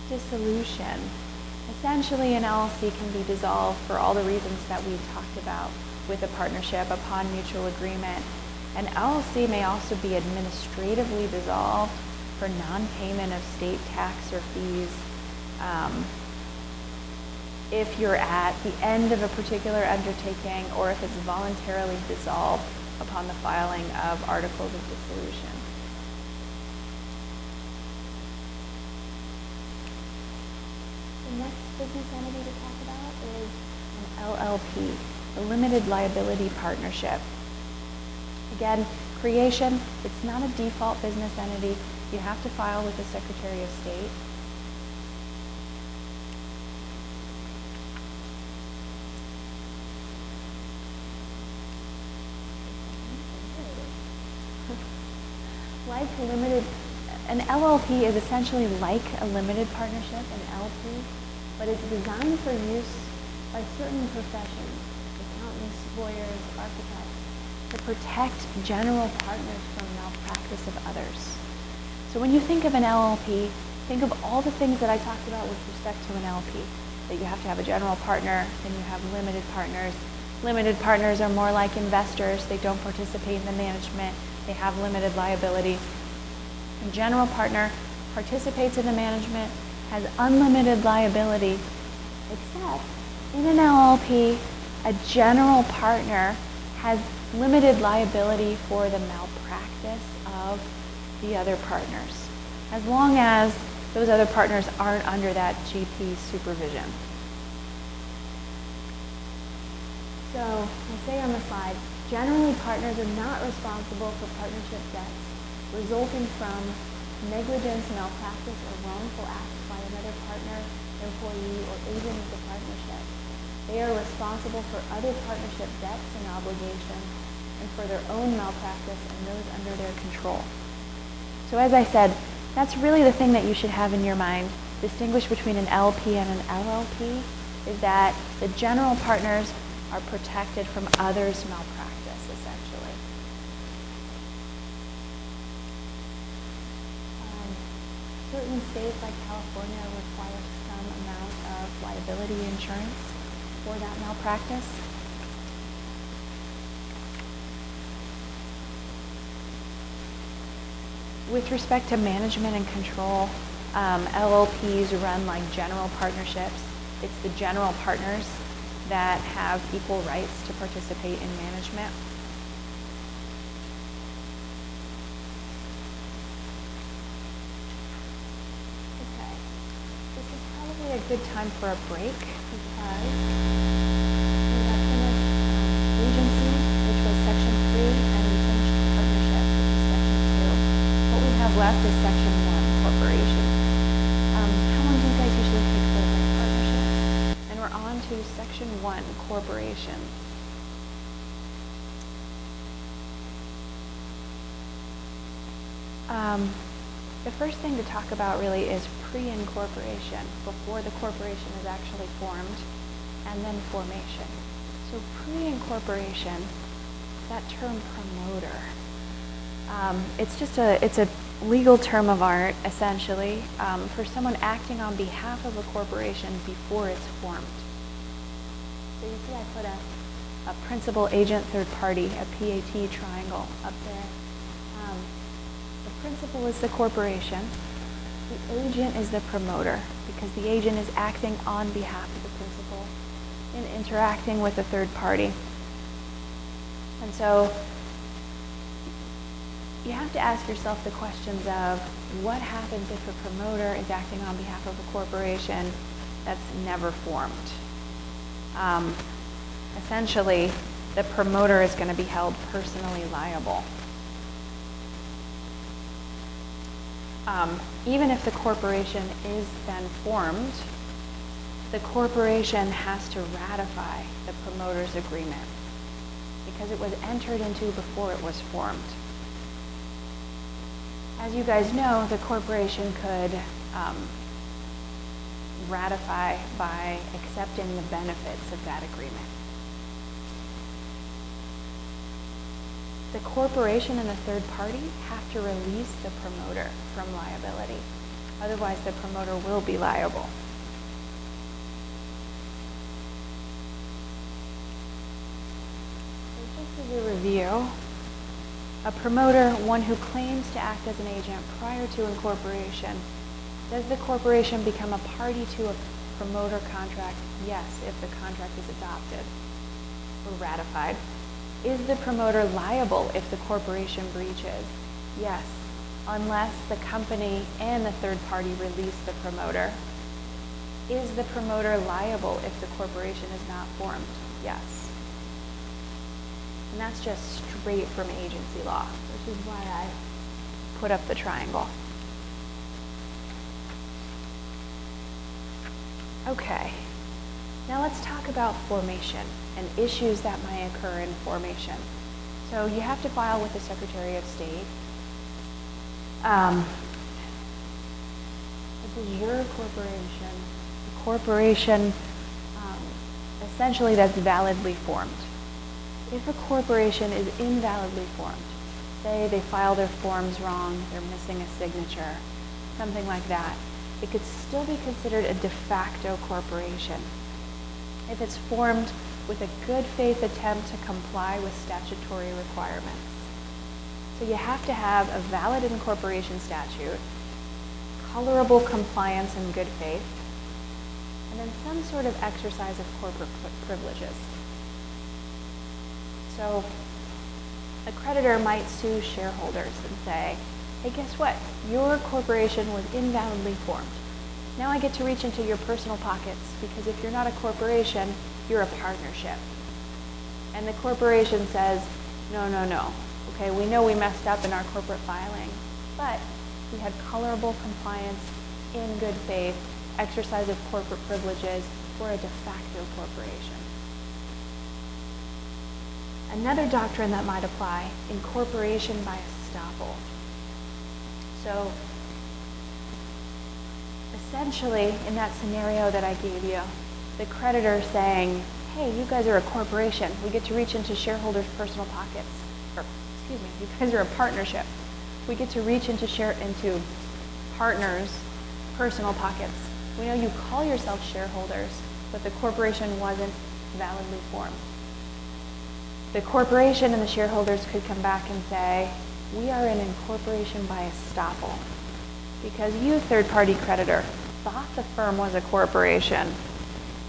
Dissolution. Essentially, an LLC can be dissolved for all the reasons that we talked about with a partnership upon mutual agreement. An LLC may also be administratively dissolved for non-payment of state tax or fees if you're at the end of a particular undertaking, or if it's voluntarily dissolved upon the filing of articles of dissolution. The next business entity to talk about is an LLP, a limited liability partnership. Again, creation, it's not a default business entity. You have to file with the Secretary of State. Like a limited, an LLP is essentially like a limited partnership, an LP, but it's designed for use by certain professions, accountants, lawyers, architects, to protect general partners from malpractice of others. So when you think of an LLP, think of all the things that I talked about with respect to an LP, that you have to have a general partner, then you have limited partners. Limited partners are more like investors. They don't participate in the management. They have limited liability. A general partner participates in the management, has unlimited liability, except in an LLP, a general partner has limited liability for the malpractice of the other partners, as long as those other partners aren't under that GP supervision. So I say on the slide, generally partners are not responsible for partnership debts resulting from negligence, malpractice, or wrongful acts by another partner, employee, or agent of the partnership. They are responsible for other partnership debts and obligations, and for their own malpractice and those under their control. So as I said, that's really the thing that you should have in your mind. Distinguish between an LP and an LLP is that the general partners are protected from others' malpractice, essentially. Certain states like California require some amount of liability insurance for that malpractice. With respect to management and control, LLPs run like general partnerships. It's the general partners that have equal rights to participate in management. Okay, this is probably a good time for a break because we have finished agency, which was section 3, and we finished partnership, which is section 2. What we have left is section 1, corporations. How long do you guys usually take for partnerships? And we're on to section 1, corporations. The first thing to talk about really is pre-incorporation, before the corporation is actually formed, and then formation. So pre-incorporation, that term promoter, it's legal term of art, essentially, for someone acting on behalf of a corporation before it's formed. So you see I put a principal, agent, third party, a PAT triangle up there. The principal is the corporation. The agent is the promoter, because the agent is acting on behalf of the principal in interacting with a third party. And so you have to ask yourself the questions of what happens if a promoter is acting on behalf of a corporation that's never formed. Essentially, the promoter is going to be held personally liable. Even if the corporation is then formed, the corporation has to ratify the promoter's agreement because it was entered into before it was formed. As you guys know, the corporation could ratify by accepting the benefits of that agreement. The corporation and the third party have to release the promoter from liability. Otherwise, the promoter will be liable. So just as a review, a promoter, one who claims to act as an agent prior to incorporation. Does the corporation become a party to a promoter contract? Yes, if the contract is adopted or ratified. Is the promoter liable if the corporation breaches? Yes, unless the company and the third party release the promoter. Is the promoter liable if the corporation is not formed? Yes. And that's just straight from agency law, which is why I put up the triangle. Okay, now let's talk about formation and issues that might occur in formation. So you have to file with the Secretary of State. This is your corporation. The corporation, essentially, that's validly formed. If a corporation is invalidly formed, say they file their forms wrong, they're missing a signature, something like that, it could still be considered a de facto corporation if it's formed with a good faith attempt to comply with statutory requirements. So you have to have a valid incorporation statute, colorable compliance and good faith, and then some sort of exercise of corporate privileges. So a creditor might sue shareholders and say, hey, guess what? Your corporation was invalidly formed. Now I get to reach into your personal pockets because if you're not a corporation, you're a partnership. And the corporation says, no, no, no. Okay, we know we messed up in our corporate filing, but we had colorable compliance in good faith, exercise of corporate privileges, or a de facto corporation. Another doctrine that might apply, incorporation by estoppel. So essentially, in that scenario that I gave you, the creditor saying, hey, you guys are a corporation. We get to reach into shareholders' personal pockets. Or, excuse me, you guys are a partnership. We get to reach into partners' personal pockets. We know you call yourself shareholders, but the corporation wasn't validly formed. The corporation and the shareholders could come back and say, we are an incorporation by estoppel because you, third-party creditor, thought the firm was a corporation,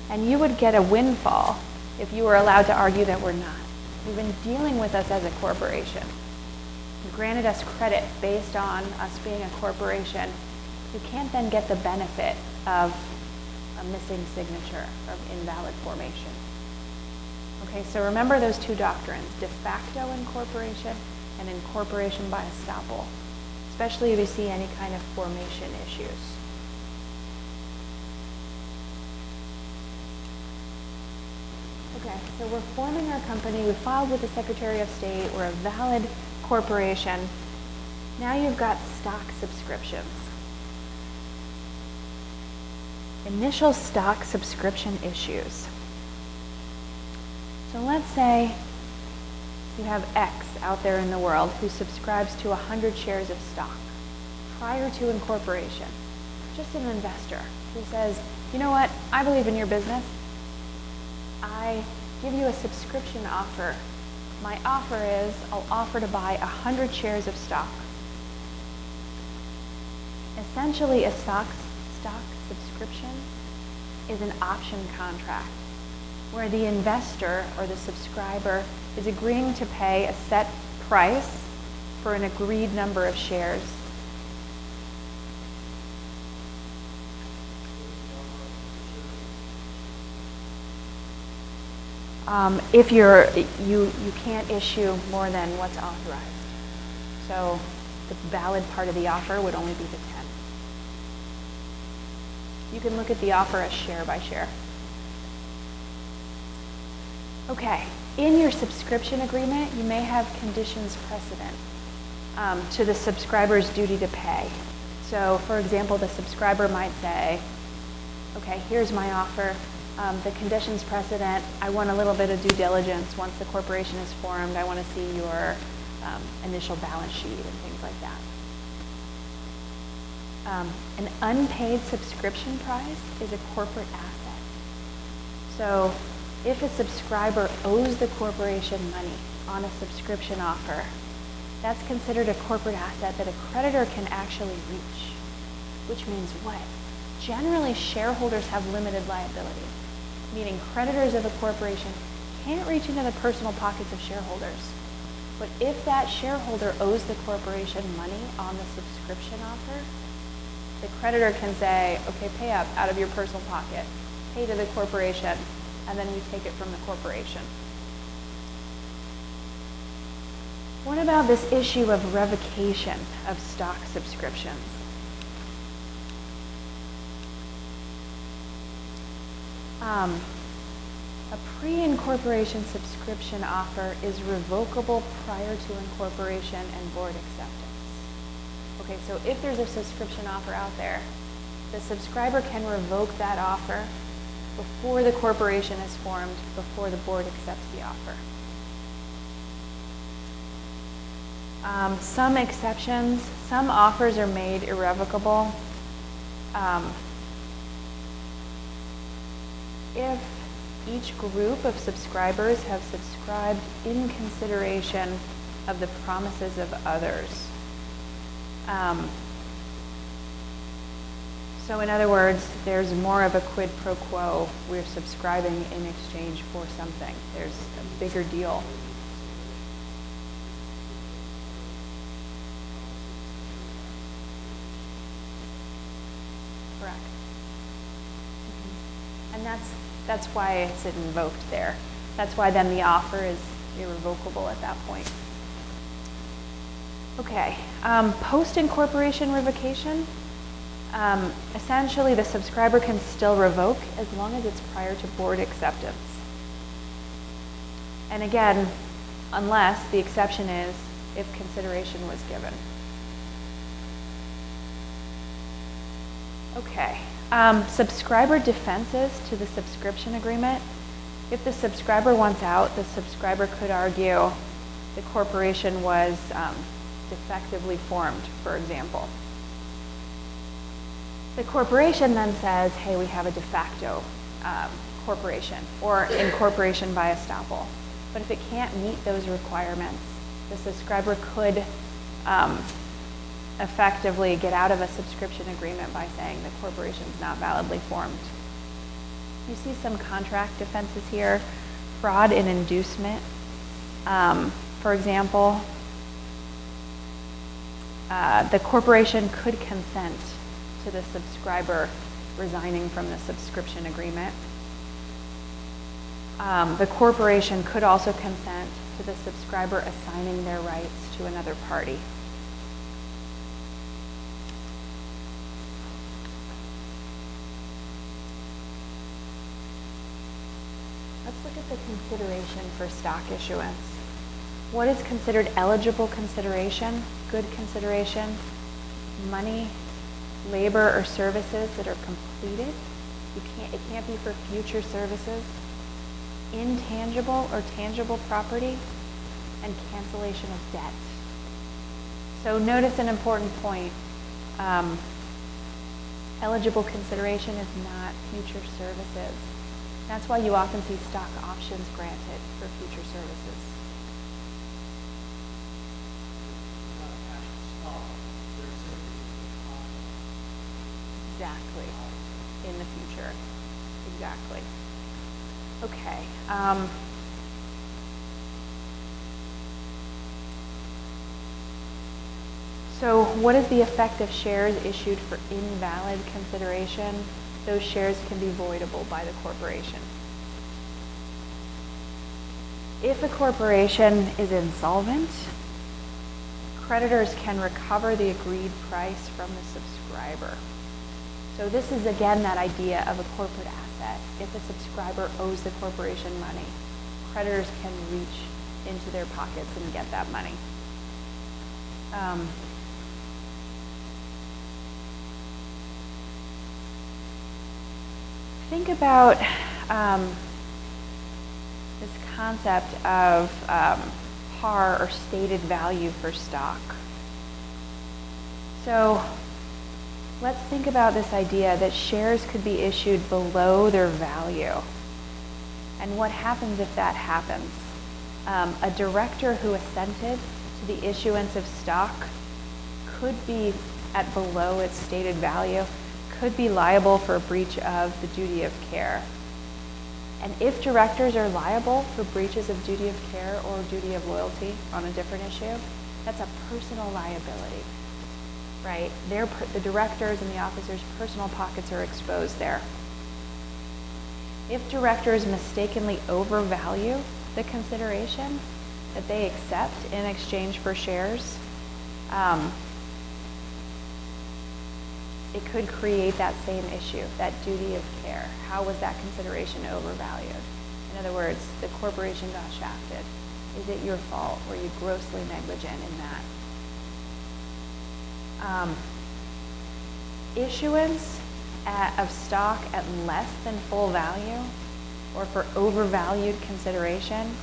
and you would get a windfall if you were allowed to argue that we're not. You've been dealing with us as a corporation. You granted us credit based on us being a corporation. You can't then get the benefit of a missing signature of invalid formation. Okay, so remember those two doctrines, de facto incorporation and incorporation by estoppel, especially if you see any kind of formation issues. Okay, so we're forming our company, we filed with the Secretary of State, we're a valid corporation. Now you've got stock subscriptions. Initial stock subscription issues. So let's say you have X out there in the world who subscribes to 100 shares of stock. prior to incorporation, just an investor who says, you know what, I believe in your business. I give you a subscription offer. My offer is I'll offer to buy 100 shares of stock. Essentially, a stock subscription is an option contract where the investor or the subscriber is agreeing to pay a set price for an agreed number of shares. If you can't issue more than what's authorized. So the valid part of the offer would only be the 10. You can look at the offer as share by share. Okay, in your subscription agreement, you may have conditions precedent to the subscriber's duty to pay. So for example, the subscriber might say, okay, here's my offer. The conditions precedent, I want a little bit of due diligence. Once the corporation is formed, I want to see your initial balance sheet and things like that. An unpaid subscription price is a corporate asset. So if a subscriber owes the corporation money on a subscription offer, that's considered a corporate asset that a creditor can actually reach, which means what? Generally, shareholders have limited liability, meaning creditors of a corporation can't reach into the personal pockets of shareholders. But if that shareholder owes the corporation money on the subscription offer, the creditor can say, okay, pay up out of your personal pocket, pay to the corporation, and then we take it from the corporation. What about this issue of revocation of stock subscriptions? A pre-incorporation subscription offer is revocable prior to incorporation and board acceptance. Okay, so if there's a subscription offer out there, the subscriber can revoke that offer before the corporation is formed, before the board accepts the offer. Some exceptions, some offers are made irrevocable. If each group of subscribers have subscribed in consideration of the promises of others. So in other words, there's more of a quid pro quo. We're subscribing in exchange for something. There's a bigger deal. Correct. And that's why it's invoked there. That's why then the offer is irrevocable at that point. Okay, post-incorporation revocation. Essentially, the subscriber can still revoke as long as it's prior to board acceptance. And again, unless the exception is if consideration was given. Okay, subscriber defenses to the subscription agreement. If the subscriber wants out, the subscriber could argue the corporation was defectively formed, for example. The corporation then says, hey, we have a de facto corporation or incorporation by estoppel. But if it can't meet those requirements, the subscriber could effectively get out of a subscription agreement by saying the corporation is not validly formed. You see some contract defenses here, fraud and inducement. For example, the corporation could consent to the subscriber resigning from the subscription agreement. The corporation could also consent to the subscriber assigning their rights to another party. Let's look at the consideration for stock issuance. What is considered eligible consideration, good consideration? Money, labor, or services that are completed. It can't be for future services. Intangible or tangible property, and cancellation of debt. So notice an important point. Eligible consideration is not future services. That's why you often see stock options granted for future services. Not actual stock, they're simply Exactly. In the future. Exactly. Okay. So what is the effect of shares issued for invalid consideration? Those shares can be voidable by the corporation. If a corporation is insolvent, creditors can recover the agreed price from the subscriber. So this is again that idea of a corporate asset. If a subscriber owes the corporation money, creditors can reach into their pockets and get that money. Think about this concept of par or stated value for stock. So let's think about this idea that shares could be issued below their value. And what happens if that happens? A director who assented to the issuance of stock could be at below its stated value, could be liable for a breach of the duty of care. And if directors are liable for breaches of duty of care or duty of loyalty on a different issue, that's a personal liability, right? The directors and the officers' personal pockets are exposed there. If directors mistakenly overvalue the consideration that they accept in exchange for shares, it could create that same issue, that duty of care. How was that consideration overvalued? In other words, the corporation got shafted. Is it your fault? Were you grossly negligent in that? Issuance of stock at less than full value or for overvalued consideration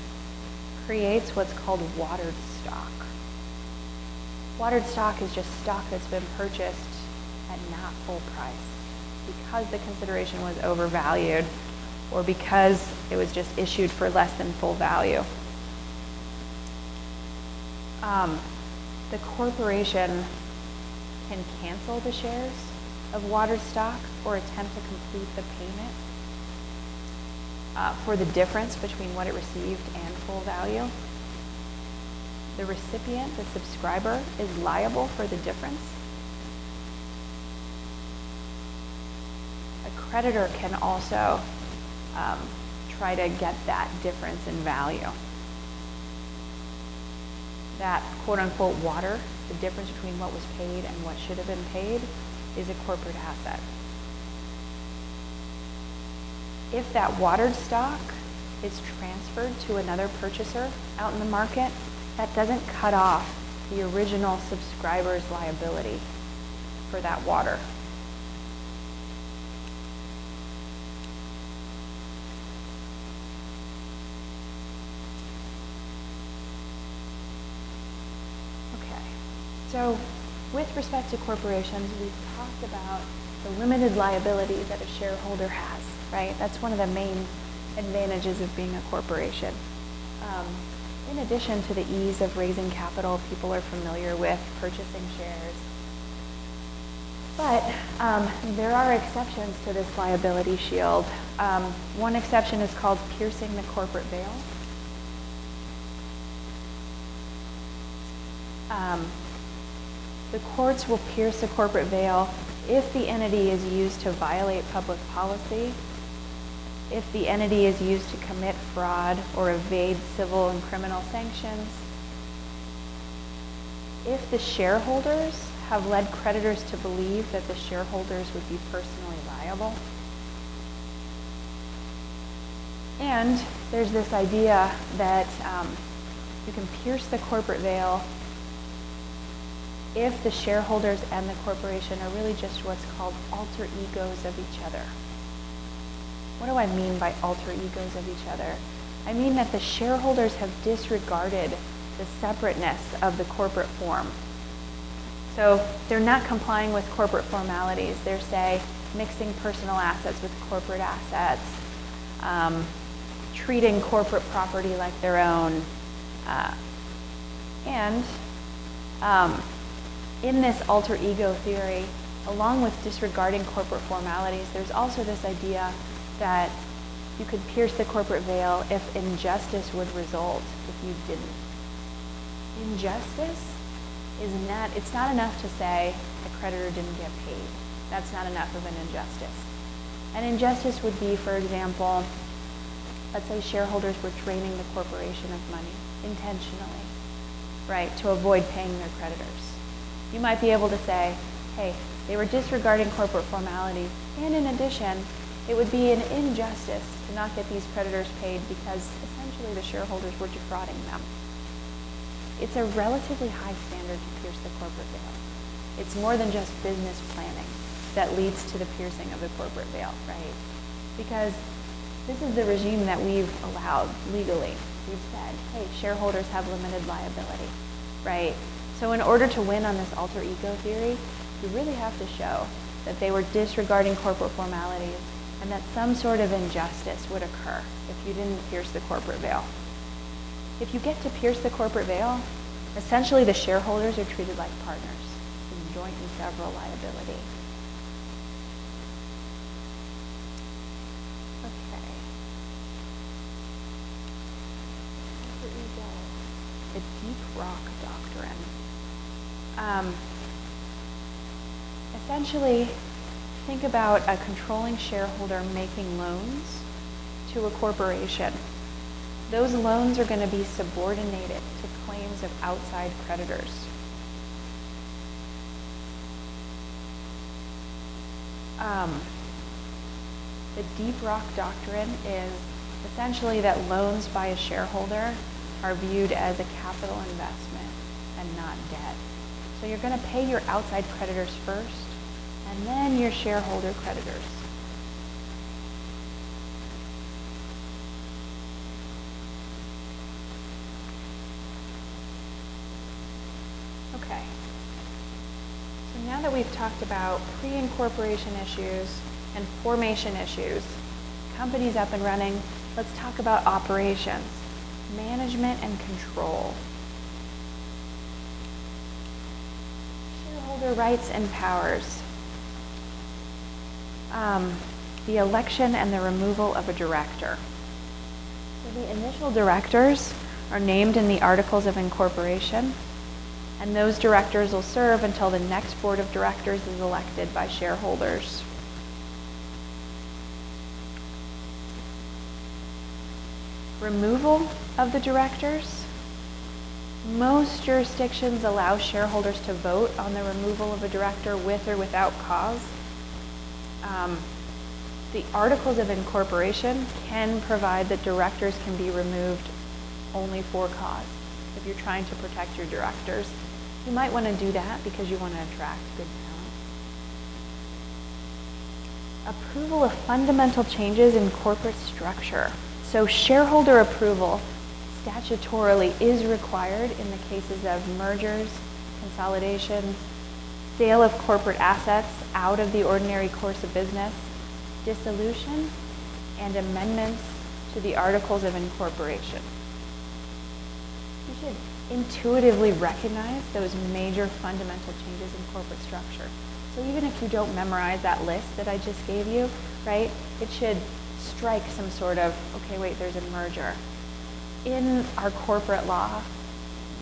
creates what's called watered stock. Watered stock is just stock that's been purchased at not full price because the consideration was overvalued or because it was just issued for less than full value. The corporation can cancel the shares of watered stock or attempt to complete the payment for the difference between what it received and full value. The recipient, the subscriber, is liable for the difference. A creditor can also try to get that difference in value. That quote-unquote water, the difference between what was paid and what should have been paid, is a corporate asset. If that watered stock is transferred to another purchaser out in the market, that doesn't cut off the original subscriber's liability for that water. So with respect to corporations, we've talked about the limited liability that a shareholder has, right? That's one of the main advantages of being a corporation. In addition to the ease of raising capital, people are familiar with purchasing shares. But there are exceptions to this liability shield. One exception is called piercing the corporate veil. The courts will pierce the corporate veil if the entity is used to violate public policy, if the entity is used to commit fraud or evade civil and criminal sanctions, if the shareholders have led creditors to believe that the shareholders would be personally liable. And there's this idea that you can pierce the corporate veil if the shareholders and the corporation are really just what's called alter egos of each other. What do I mean by alter egos of each other? I mean that the shareholders have disregarded the separateness of the corporate form. So they're not complying with corporate formalities. They're, say, mixing personal assets with corporate assets, treating corporate property like their own, and in this alter ego theory, along with disregarding corporate formalities, there's also this idea that you could pierce the corporate veil if injustice would result if you didn't. Injustice is not, it's not enough to say a creditor didn't get paid. That's not enough of an injustice. An injustice would be, for example, let's say shareholders were draining the corporation of money intentionally, right, to avoid paying their creditors. You might be able to say, hey, they were disregarding corporate formalities, and in addition, it would be an injustice to not get these creditors paid because essentially the shareholders were defrauding them. It's a relatively high standard to pierce the corporate veil. It's more than just business planning that leads to the piercing of the corporate veil, right? Because this is the regime that we've allowed legally. We've said, hey, shareholders have limited liability, right? So in order to win on this alter ego theory, you really have to show that they were disregarding corporate formalities and that some sort of injustice would occur if you didn't pierce the corporate veil. If you get to pierce the corporate veil, essentially the shareholders are treated like partners in joint and several liability. Okay. The deep rock doctrine. Essentially, think about a controlling shareholder making loans to a corporation. Those loans are going to be subordinated to claims of outside creditors. The deep rock doctrine is essentially that loans by a shareholder are viewed as a capital investment and not debt. So you're going to pay your outside creditors first, and then your shareholder creditors. Okay. So now that we've talked about pre-incorporation issues and formation issues, companies up and running, let's talk about operations, management and control. Shareholder rights and powers. The election and the removal of a director. So the initial directors are named in the Articles of Incorporation, and those directors will serve until the next board of directors is elected by shareholders. Removal of the directors. Most jurisdictions allow shareholders to vote on the removal of a director with or without cause. The Articles of Incorporation can provide that directors can be removed only for cause. If you're trying to protect your directors, you might want to do that because you want to attract good talent. Approval of fundamental changes in corporate structure. So shareholder approval statutorily is required in the cases of mergers, consolidations, sale of corporate assets out of the ordinary course of business, dissolution, and amendments to the Articles of Incorporation. You should intuitively recognize those major fundamental changes in corporate structure. So even if you don't memorize that list that I just gave you, right, it should strike some sort of, okay, wait, there's a merger. In our corporate law,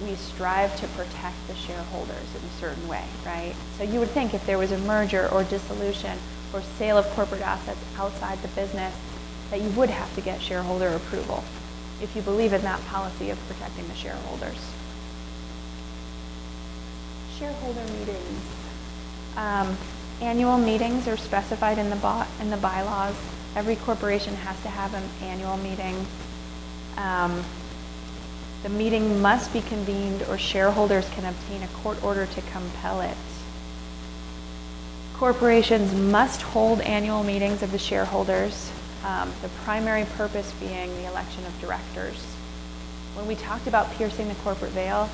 we strive to protect the shareholders in a certain way, right? So you would think if there was a merger or dissolution or sale of corporate assets outside the business, that you would have to get shareholder approval if you believe in that policy of protecting the shareholders. Shareholder meetings. Annual meetings are specified in the bylaws. Every corporation has to have an annual meeting. The meeting must be convened or shareholders can obtain a court order to compel it. Corporations must hold annual meetings of the shareholders, the primary purpose being the election of directors. When we talked about piercing the corporate veil,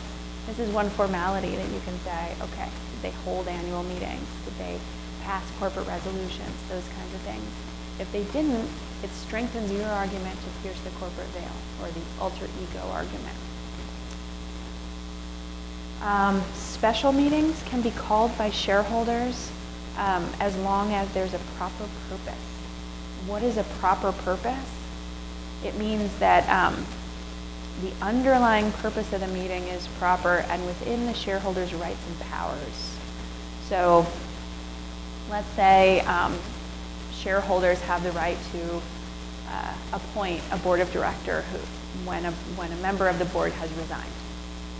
this is one formality that you can say, okay, they hold annual meetings? Did they pass corporate resolutions? Those kinds of things. If they didn't, it strengthens your argument to pierce the corporate veil, or the alter ego argument. Special meetings can be called by shareholders as long as there's a proper purpose. What is a proper purpose? It means that the underlying purpose of the meeting is proper and within the shareholders' rights and powers. So let's say shareholders have the right to appoint a board of director when a member of the board has resigned.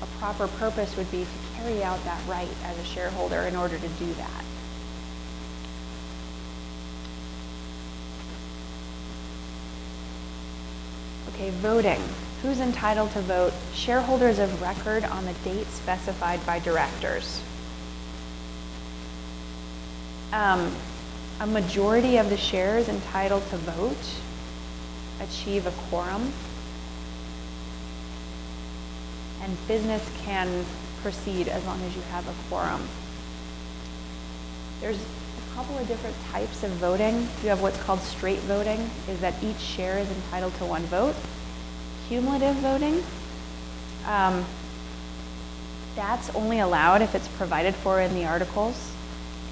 A proper purpose would be to carry out that right as a shareholder in order to do that. Okay, voting. Who's entitled to vote? Shareholders of record on the date specified by directors. A majority of the shares entitled to vote achieve a quorum, and business can proceed as long as you have a quorum. There's a couple of different types of voting. You have what's called straight voting, is that each share is entitled to one vote. Cumulative voting, that's only allowed if it's provided for in the articles.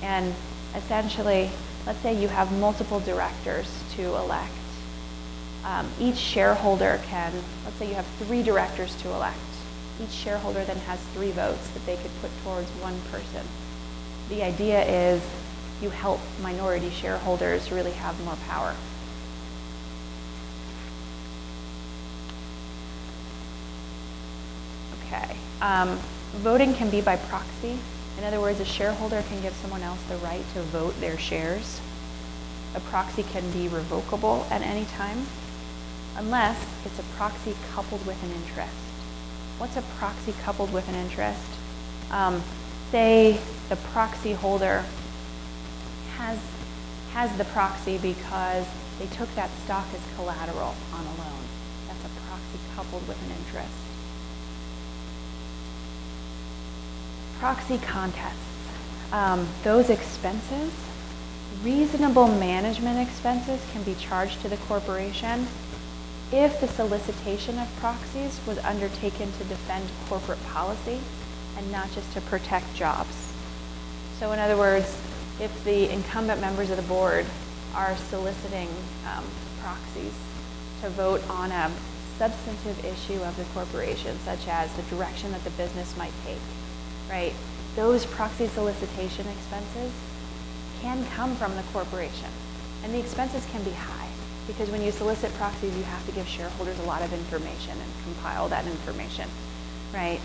And essentially, let's say you have multiple directors to elect. Each shareholder can, let's say you have 3 directors to elect. Each shareholder then has 3 votes that they could put towards one person. The idea is you help minority shareholders really have more power. Okay. Voting can be by proxy. In other words, a shareholder can give someone else the right to vote their shares. A proxy can be revocable at any time, unless it's a proxy coupled with an interest. What's a proxy coupled with an interest? Say the proxy holder has the proxy because they took that stock as collateral on a loan. That's a proxy coupled with an interest. Proxy contests. Those expenses, reasonable management expenses, can be charged to the corporation if the solicitation of proxies was undertaken to defend corporate policy and not just to protect jobs. So in other words, if the incumbent members of the board are soliciting proxies to vote on a substantive issue of the corporation, such as the direction that the business might take, right? Those proxy solicitation expenses can come from the corporation. And the expenses can be high, because when you solicit proxies, you have to give shareholders a lot of information and compile that information, right?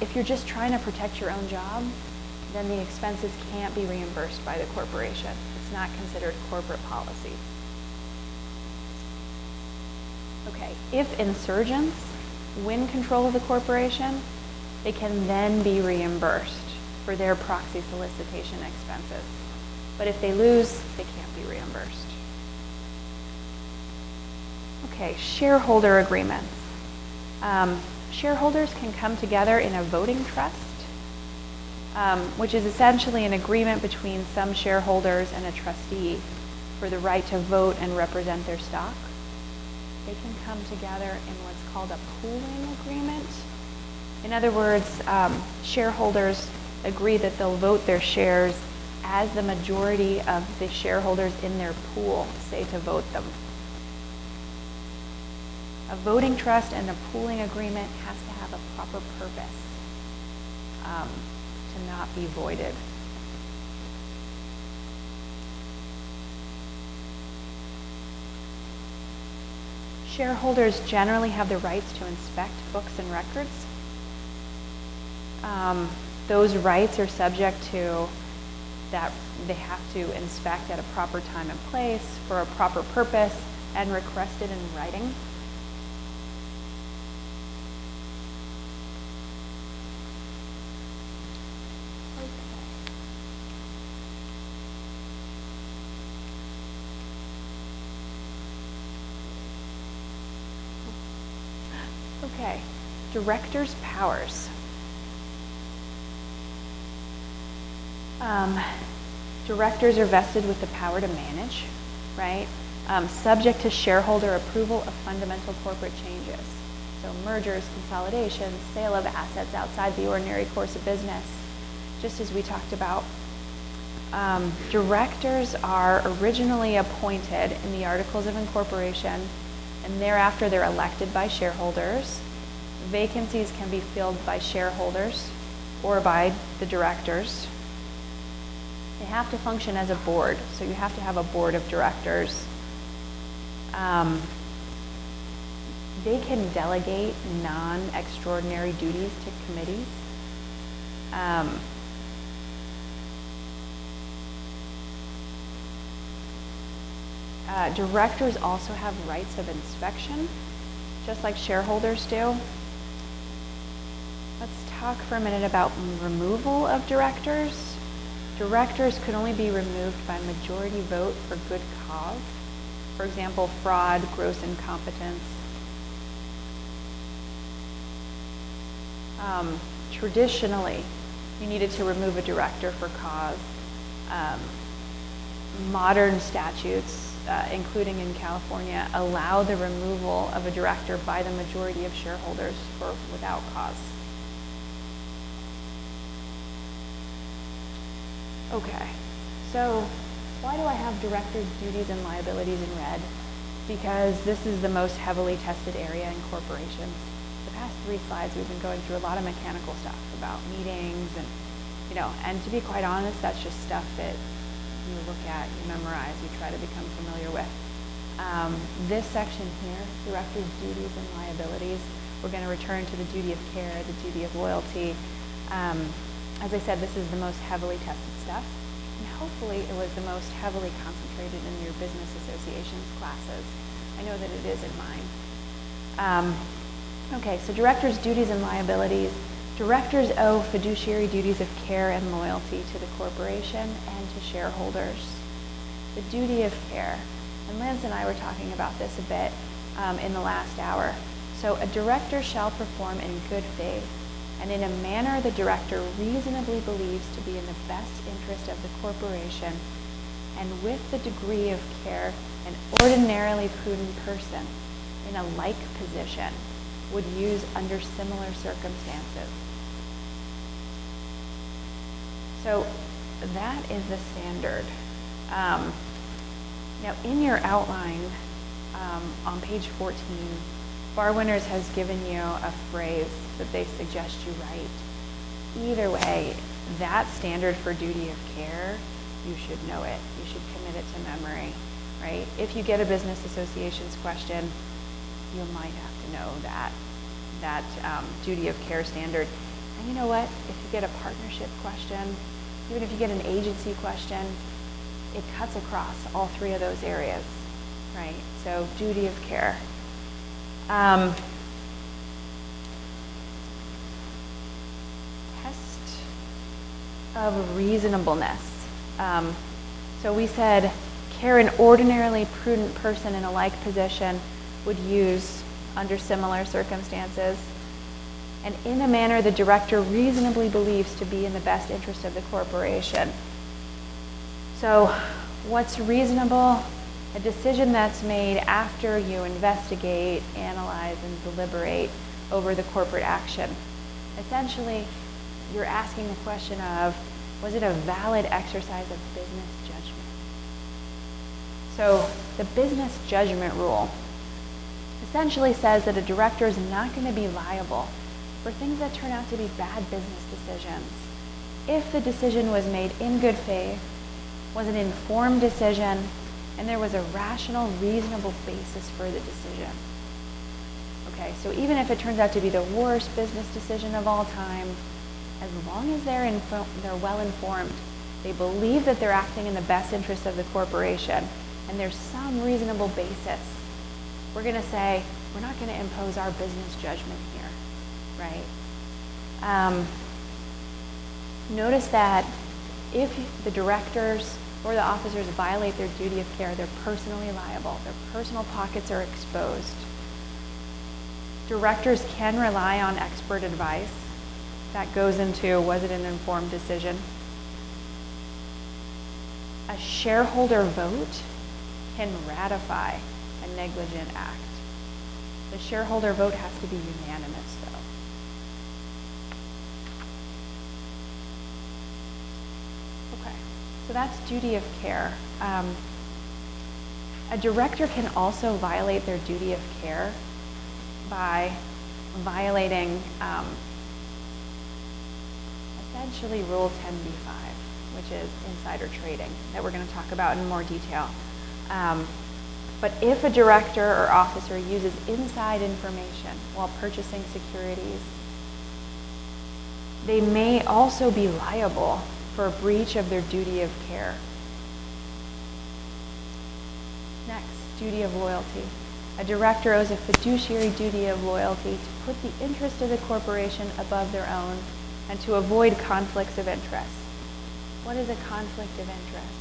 If you're just trying to protect your own job, then the expenses can't be reimbursed by the corporation. It's not considered corporate policy. Okay, if insurgents win control of the corporation, they can then be reimbursed for their proxy solicitation expenses. But if they lose, they can't be reimbursed. Okay, shareholder agreements. Shareholders can come together in a voting trust, which is essentially an agreement between some shareholders and a trustee for the right to vote and represent their stock. They can come together in what's called a pooling agreement. In other words, shareholders agree that they'll vote their shares as the majority of the shareholders in their pool say to vote them. A voting trust and a pooling agreement has to have a proper purpose to not be voided. Shareholders generally have the rights to inspect books and records. Those rights are subject to that they have to inspect at a proper time and place for a proper purpose and requested in writing. Okay, directors' powers. Directors are vested with the power to manage, right? Subject to shareholder approval of fundamental corporate changes. So mergers, consolidations, sale of assets outside the ordinary course of business, just as we talked about. Directors are originally appointed in the Articles of Incorporation, and thereafter they're elected by shareholders. Vacancies can be filled by shareholders or by the directors. They have to function as a board, so you have to have a board of directors. They can delegate non-extraordinary duties to committees. Directors also have rights of inspection, just like shareholders do. Let's talk for a minute about removal of directors. Directors could only be removed by majority vote for good cause. For example, fraud, gross incompetence. Traditionally, you needed to remove a director for cause. Modern statutes, including in California, allow the removal of a director by the majority of shareholders for without cause. Okay, so why do I have directors' duties and liabilities in red? Because this is the most heavily tested area in corporations. The past 3 slides, we've been going through a lot of mechanical stuff about meetings and, and to be quite honest, that's just stuff that you look at, you memorize, you try to become familiar with. This section here, directors' duties and liabilities, we're going to return to the duty of care, the duty of loyalty. As I said, this is the most heavily tested stuff, and hopefully it was the most heavily concentrated in your business associations classes. I know that it is in mine. Okay, so directors' duties and liabilities. Directors owe fiduciary duties of care and loyalty to the corporation and to shareholders. The duty of care, and Lance and I were talking about this a bit in the last hour. So a director shall perform in good faith and in a manner the director reasonably believes to be in the best interest of the corporation, and with the degree of care an ordinarily prudent person in a like position would use under similar circumstances. So that is the standard. Now in your outline on page 14, BarWinners has given you a phrase that they suggest you write. Either way, that standard for duty of care, you should know it. You should commit it to memory, right? If you get a business associations question, you might have to know that duty of care standard. And you know what? If you get a partnership question, even if you get an agency question, it cuts across all 3 of those areas, right? So duty of care. Test of reasonableness. So we said care an ordinarily prudent person in a like position would use under similar circumstances, and in a manner the director reasonably believes to be in the best interest of the corporation. So what's reasonable? A decision that's made after you investigate, analyze, and deliberate over the corporate action. Essentially, you're asking the question of, was it a valid exercise of business judgment? So the business judgment rule essentially says that a director is not going to be liable for things that turn out to be bad business decisions if the decision was made in good faith, was an informed decision, and there was a rational, reasonable basis for the decision. Okay, so even if it turns out to be the worst business decision of all time, as long as they're well informed, they believe that they're acting in the best interest of the corporation, and there's some reasonable basis, we're going to say, we're not going to impose our business judgment here, right? Notice that if the directors or the officers violate their duty of care, they're personally liable. Their personal pockets are exposed. Directors can rely on expert advice. That goes into, was it an informed decision? A shareholder vote can ratify a negligent act. The shareholder vote has to be unanimous, though. Okay, so that's duty of care. A director can also violate their duty of care by violating essentially Rule 10b-5, which is insider trading, that we're going to talk about in more detail. But if a director or officer uses inside information while purchasing securities, they may also be liable for a breach of their duty of care. Next, duty of loyalty. A director owes a fiduciary duty of loyalty to put the interest of the corporation above their own and to avoid conflicts of interest. What is a conflict of interest?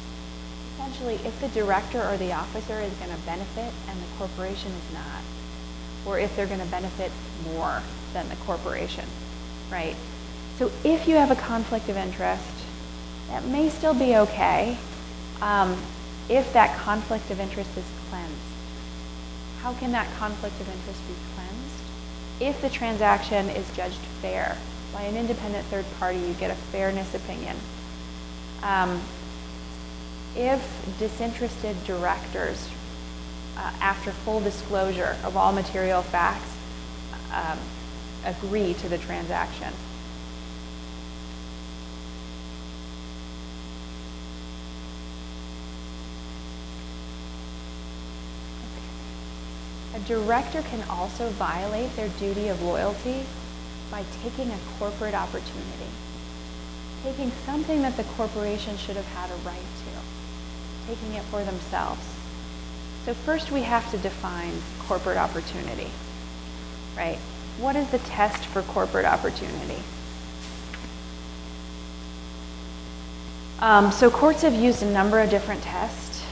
Essentially, if the director or the officer is going to benefit and the corporation is not, or if they're going to benefit more than the corporation, right? So if you have a conflict of interest, that may still be okay if that conflict of interest is cleansed. How can that conflict of interest be cleansed? If the transaction is judged fair by an independent third party, you get a fairness opinion. If disinterested directors, after full disclosure of all material facts, agree to the transaction. A director can also violate their duty of loyalty by taking a corporate opportunity, taking something that the corporation should have had a right to, taking it for themselves. So first we have to define corporate opportunity, right? What is the test for corporate opportunity? So courts have used a number of different tests.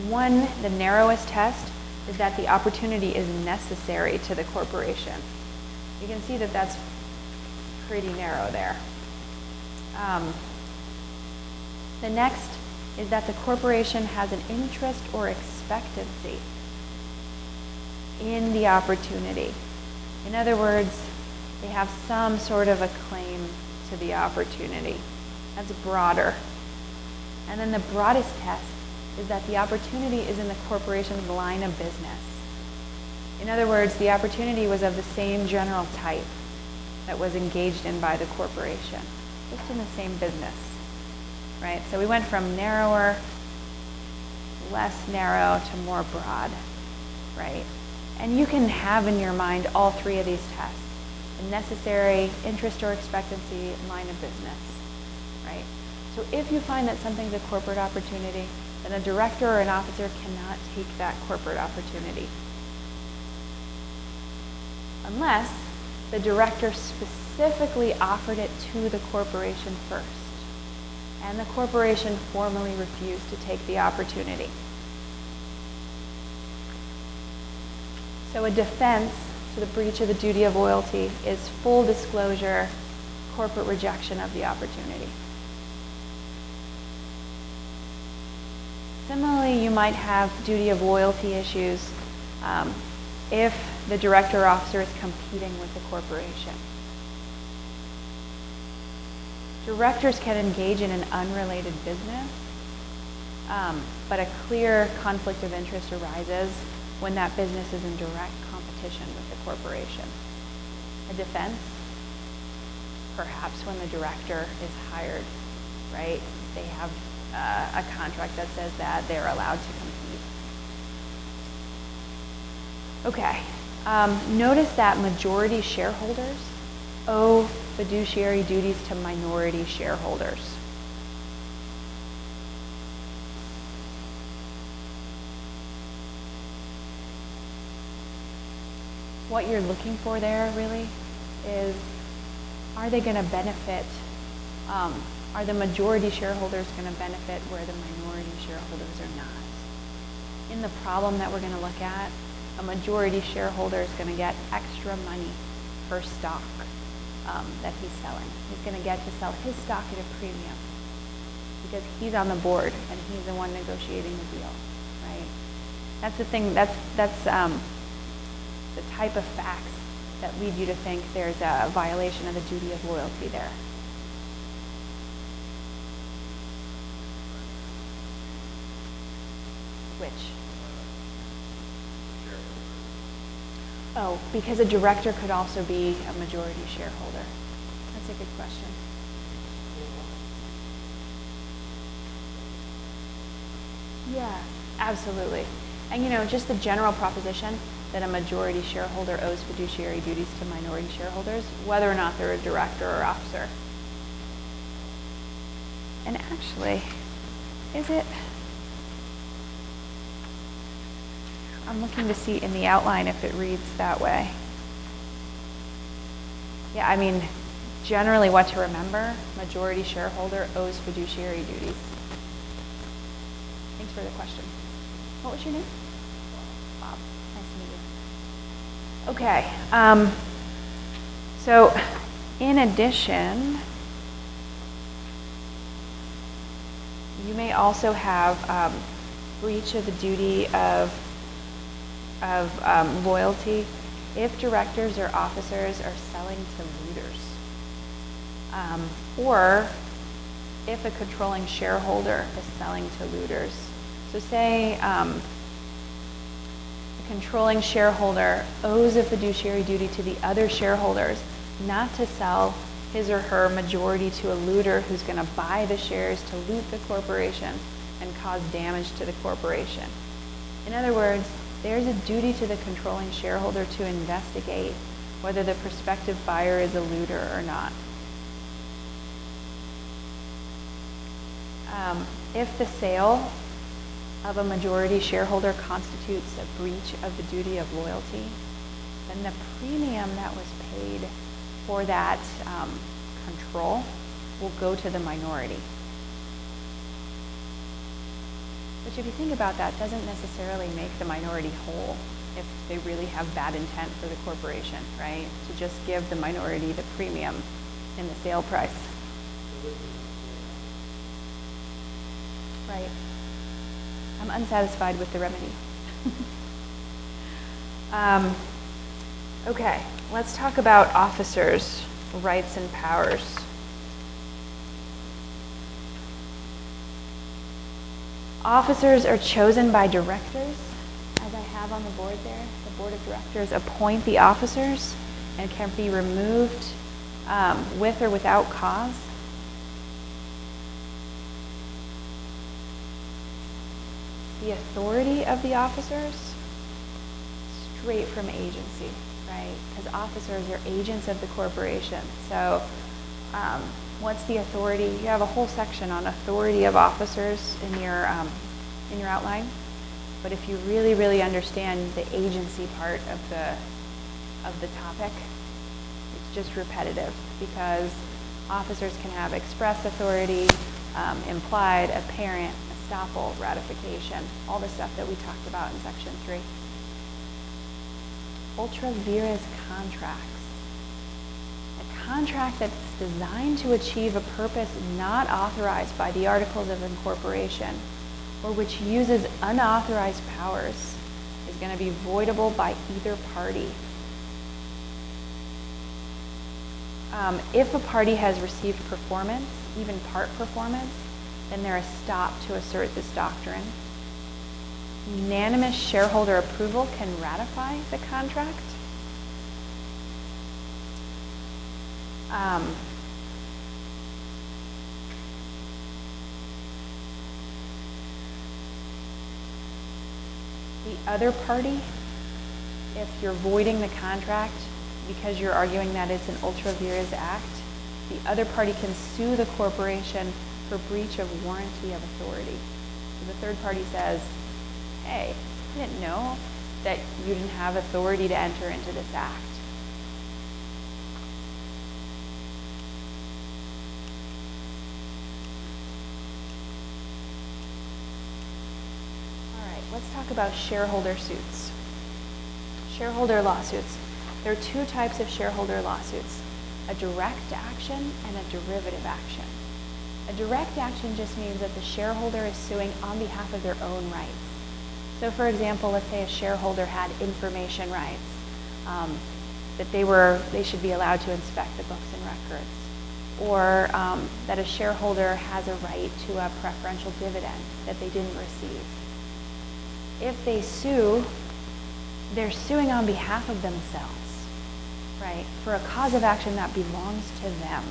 One, the narrowest test, is that the opportunity is necessary to the corporation. You can see that that's pretty narrow there. The next is that the corporation has an interest or expectancy in the opportunity. In other words, they have some sort of a claim to the opportunity. That's broader. And then the broadest test is that the opportunity is in the corporation's line of business. In other words, the opportunity was of the same general type that was engaged in by the corporation, just in the same business, right? So we went from narrower, less narrow, to more broad, right? And you can have in your mind all three of these tests: the necessary, interest or expectancy, line of business, right? So if you find that something's a corporate opportunity, then a director or an officer cannot take that corporate opportunity unless the director specifically offered it to the corporation first and the corporation formally refused to take the opportunity. So a defense to the breach of the duty of loyalty is full disclosure, corporate rejection of the opportunity. Similarly, you might have duty of loyalty issues if the director or officer is competing with the corporation. Directors can engage in an unrelated business, but a clear conflict of interest arises when that business is in direct competition with the corporation. A defense, perhaps when the director is hired, right? They have a contract that says that they're allowed to compete. Okay, notice that majority shareholders owe fiduciary duties to minority shareholders. What you're looking for there really is, are they going to benefit? Are the majority shareholders going to benefit where the minority shareholders are not? In the problem that we're going to look at, a majority shareholder is going to get extra money per stock that he's selling. He's going to get to sell his stock at a premium. because he's on the board and he's the one negotiating the deal, right? That's the thing, that's the type of facts that lead you to think there's a violation of the duty of loyalty there. Which? Oh, because a director could also be a majority shareholder. That's a good question. Yeah, absolutely. And just the general proposition that a majority shareholder owes fiduciary duties to minority shareholders, whether or not they're a director or officer. And actually, is it? I'm looking to see in the outline if it reads that way. Yeah, I mean, generally what to remember, majority shareholder owes fiduciary duties. Thanks for the question. What was your name? Bob. Nice to meet you. Okay. So in addition, you may also have breach of the duty of loyalty if directors or officers are selling to looters, or if a controlling shareholder is selling to looters. So say a controlling shareholder owes a fiduciary duty to the other shareholders not to sell his or her majority to a looter who's going to buy the shares to loot the corporation and cause damage to the corporation. In other words, there's a duty to the controlling shareholder to investigate whether the prospective buyer is a looter or not. If the sale of a majority shareholder constitutes a breach of the duty of loyalty, then the premium that was paid for that control will go to the minority. Which, if you think about that, doesn't necessarily make the minority whole if they really have bad intent for the corporation, right? To just give the minority the premium in the sale price. Right. I'm unsatisfied with the remedy. Okay, let's talk about officers' rights and powers. Officers are chosen by directors, as I have on the board there. The board of directors appoint the officers and can be removed with or without cause. The authority of the officers, straight from agency, right? Because officers are agents of the corporation. So what's the authority? You have a whole section on authority of officers in your outline. But if you really, really understand the agency part of the topic, it's just repetitive because officers can have express authority, implied, apparent, estoppel, ratification, all the stuff that we talked about in section 3. Ultravira's contracts. A contract that's designed to achieve a purpose not authorized by the Articles of Incorporation or which uses unauthorized powers is going to be voidable by either party. If a party has received performance, even part performance, then they're stopped to assert this doctrine. Unanimous shareholder approval can ratify the contract. The other party, if you're voiding the contract because you're arguing that it's an ultra-vires act, the other party can sue the corporation for breach of warranty of authority. So the third party says, hey, I didn't know that you didn't have authority to enter into this act. All right, let's talk about shareholder suits. Shareholder lawsuits. There are two types of shareholder lawsuits, a direct action and a derivative action. A A direct action just means that the shareholder is suing on behalf of their own rights. So for example, let's say a shareholder had information rights, that they should be allowed to inspect the books and records, or that a shareholder has a right to a preferential dividend that they didn't receive. If they sue, they're suing on behalf of themselves, right, for a cause of action that belongs to them.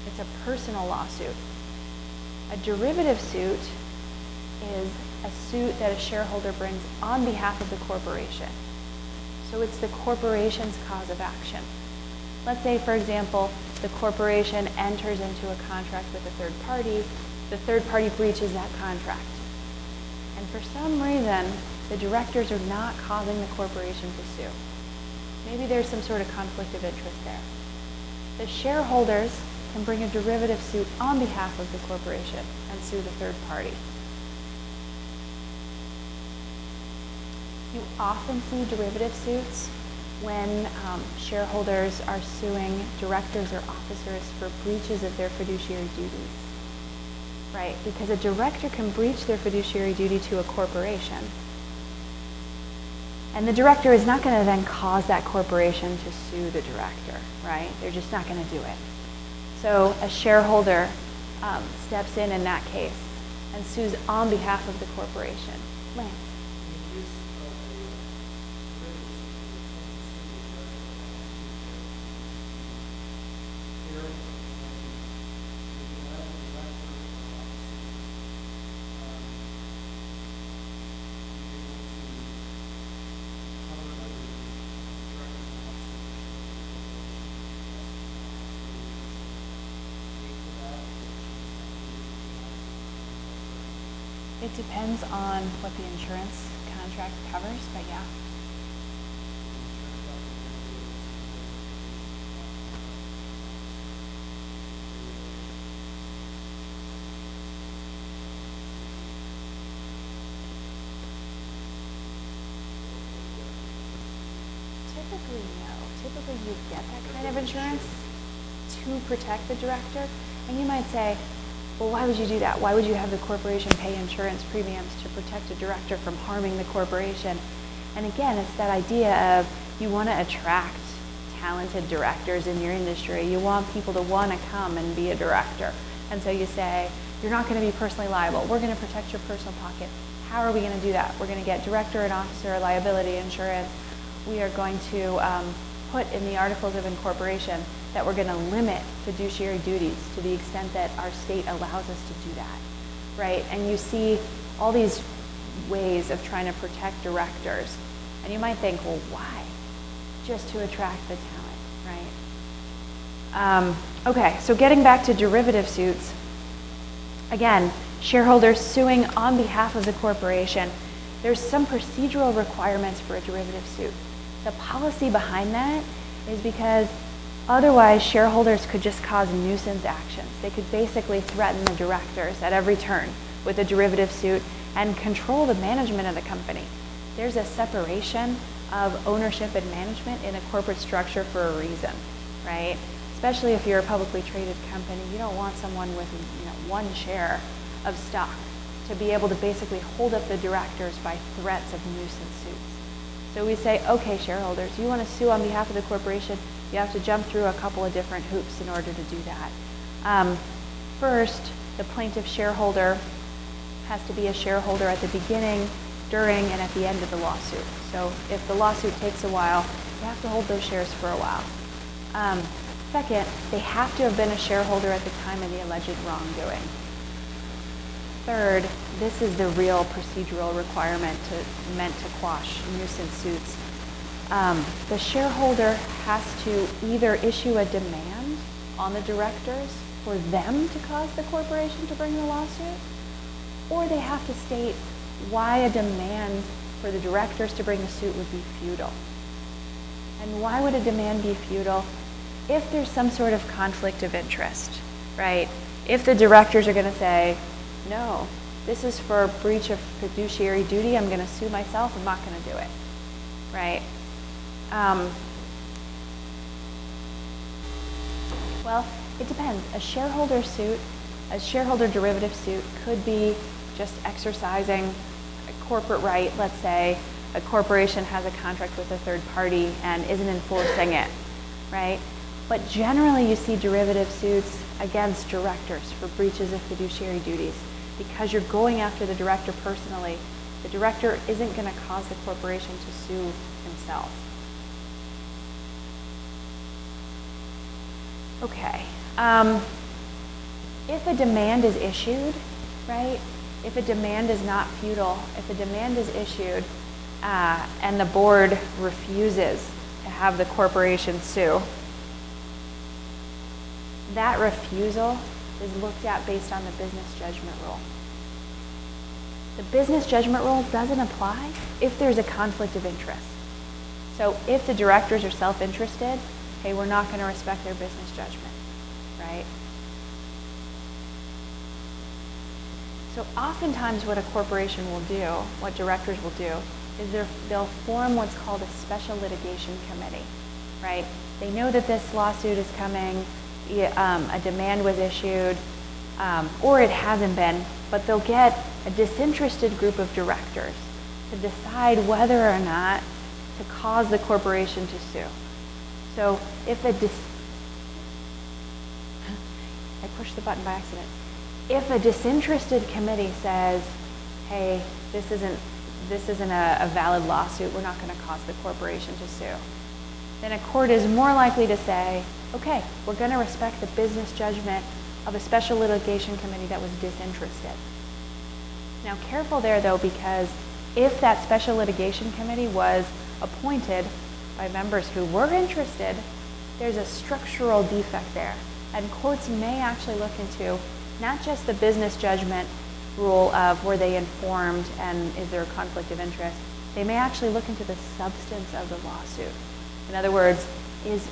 It's a personal lawsuit. A derivative suit is a suit that a shareholder brings on behalf of the corporation. So it's the corporation's cause of action. Let's say, for example, the corporation enters into a contract with a third party. The third party breaches that contract. And for some reason, the directors are not causing the corporation to sue. Maybe there's some sort of conflict of interest there. The shareholders can bring a derivative suit on behalf of the corporation and sue the third party. You often see derivative suits when shareholders are suing directors or officers for breaches of their fiduciary duties, right? Because a director can breach their fiduciary duty to a corporation, and the director is not going to then cause that corporation to sue the director, right? They're just not going to do it. So a shareholder steps in that case and sues on behalf of the corporation. Lance. It depends on what the insurance contract covers, but yeah. Typically, no. Typically, you get that kind of insurance to protect the director. And you might say, well, why would you do that? Why would you have the corporation pay insurance premiums to protect a director from harming the corporation? And again, it's that idea of you want to attract talented directors in your industry. You want people to want to come and be a director. And so you say, you're not going to be personally liable. We're going to protect your personal pocket. How are we going to do that? We're going to get director and officer liability insurance. We are going to put in the Articles of Incorporation that we're going to limit fiduciary duties to the extent that our state allows us to do that, right? And you see all these ways of trying to protect directors. And you might think, well, why? Just to attract the talent, right? Okay, so getting back to derivative suits, again, shareholders suing on behalf of the corporation, there's some procedural requirements for a derivative suit. The policy behind that is because otherwise, shareholders could just cause nuisance actions. They could basically threaten the directors at every turn with a derivative suit and control the management of the company. There's a separation of ownership and management in a corporate structure for a reason, right? Especially if you're a publicly traded company, you don't want someone with one share of stock to be able to basically hold up the directors by threats of nuisance suits. So we say, okay, shareholders, you want to sue on behalf of the corporation, you have to jump through a couple of different hoops in order to do that. First, the plaintiff shareholder has to be a shareholder at the beginning, during, and at the end of the lawsuit. So if the lawsuit takes a while, you have to hold those shares for a while. Second, they have to have been a shareholder at the time of the alleged wrongdoing. Third, this is the real procedural requirement meant to quash nuisance suits. The shareholder has to either issue a demand on the directors for them to cause the corporation to bring the lawsuit, or they have to state why a demand for the directors to bring the suit would be futile. And why would a demand be futile? If there's some sort of conflict of interest, right? If the directors are going to say, no, this is for breach of fiduciary duty, I'm going to sue myself, I'm not going to do it, right? Well, it depends. A shareholder suit, A shareholder derivative suit could be just exercising a corporate right. Let's say a corporation has a contract with a third party and isn't enforcing it, right? But generally you see derivative suits against directors for breaches of fiduciary duties because you're going after the director personally. The director isn't going to cause the corporation to sue himself. Okay. If a demand is issued, right? If a demand is not futile, if a demand is issued and the board refuses to have the corporation sue, that refusal is looked at based on the business judgment rule. The business judgment rule doesn't apply if there's a conflict of interest. So if the directors are self-interested, hey, we're not going to respect their business judgment, right? So oftentimes what a corporation will do, what directors will do, is they'll form what's called a special litigation committee, right? They know that this lawsuit is coming, a demand was issued, or it hasn't been, but they'll get a disinterested group of directors to decide whether or not to cause the corporation to sue. So if I pushed the button by accident. If a disinterested committee says, hey, this isn't a valid lawsuit, we're not going to cause the corporation to sue, then a court is more likely to say, okay, we're going to respect the business judgment of a special litigation committee that was disinterested. Now careful there though, because if that special litigation committee was appointed by members who were interested, there's a structural defect there. And courts may actually look into not just the business judgment rule of were they informed and is there a conflict of interest, they may actually look into the substance of the lawsuit. In other words,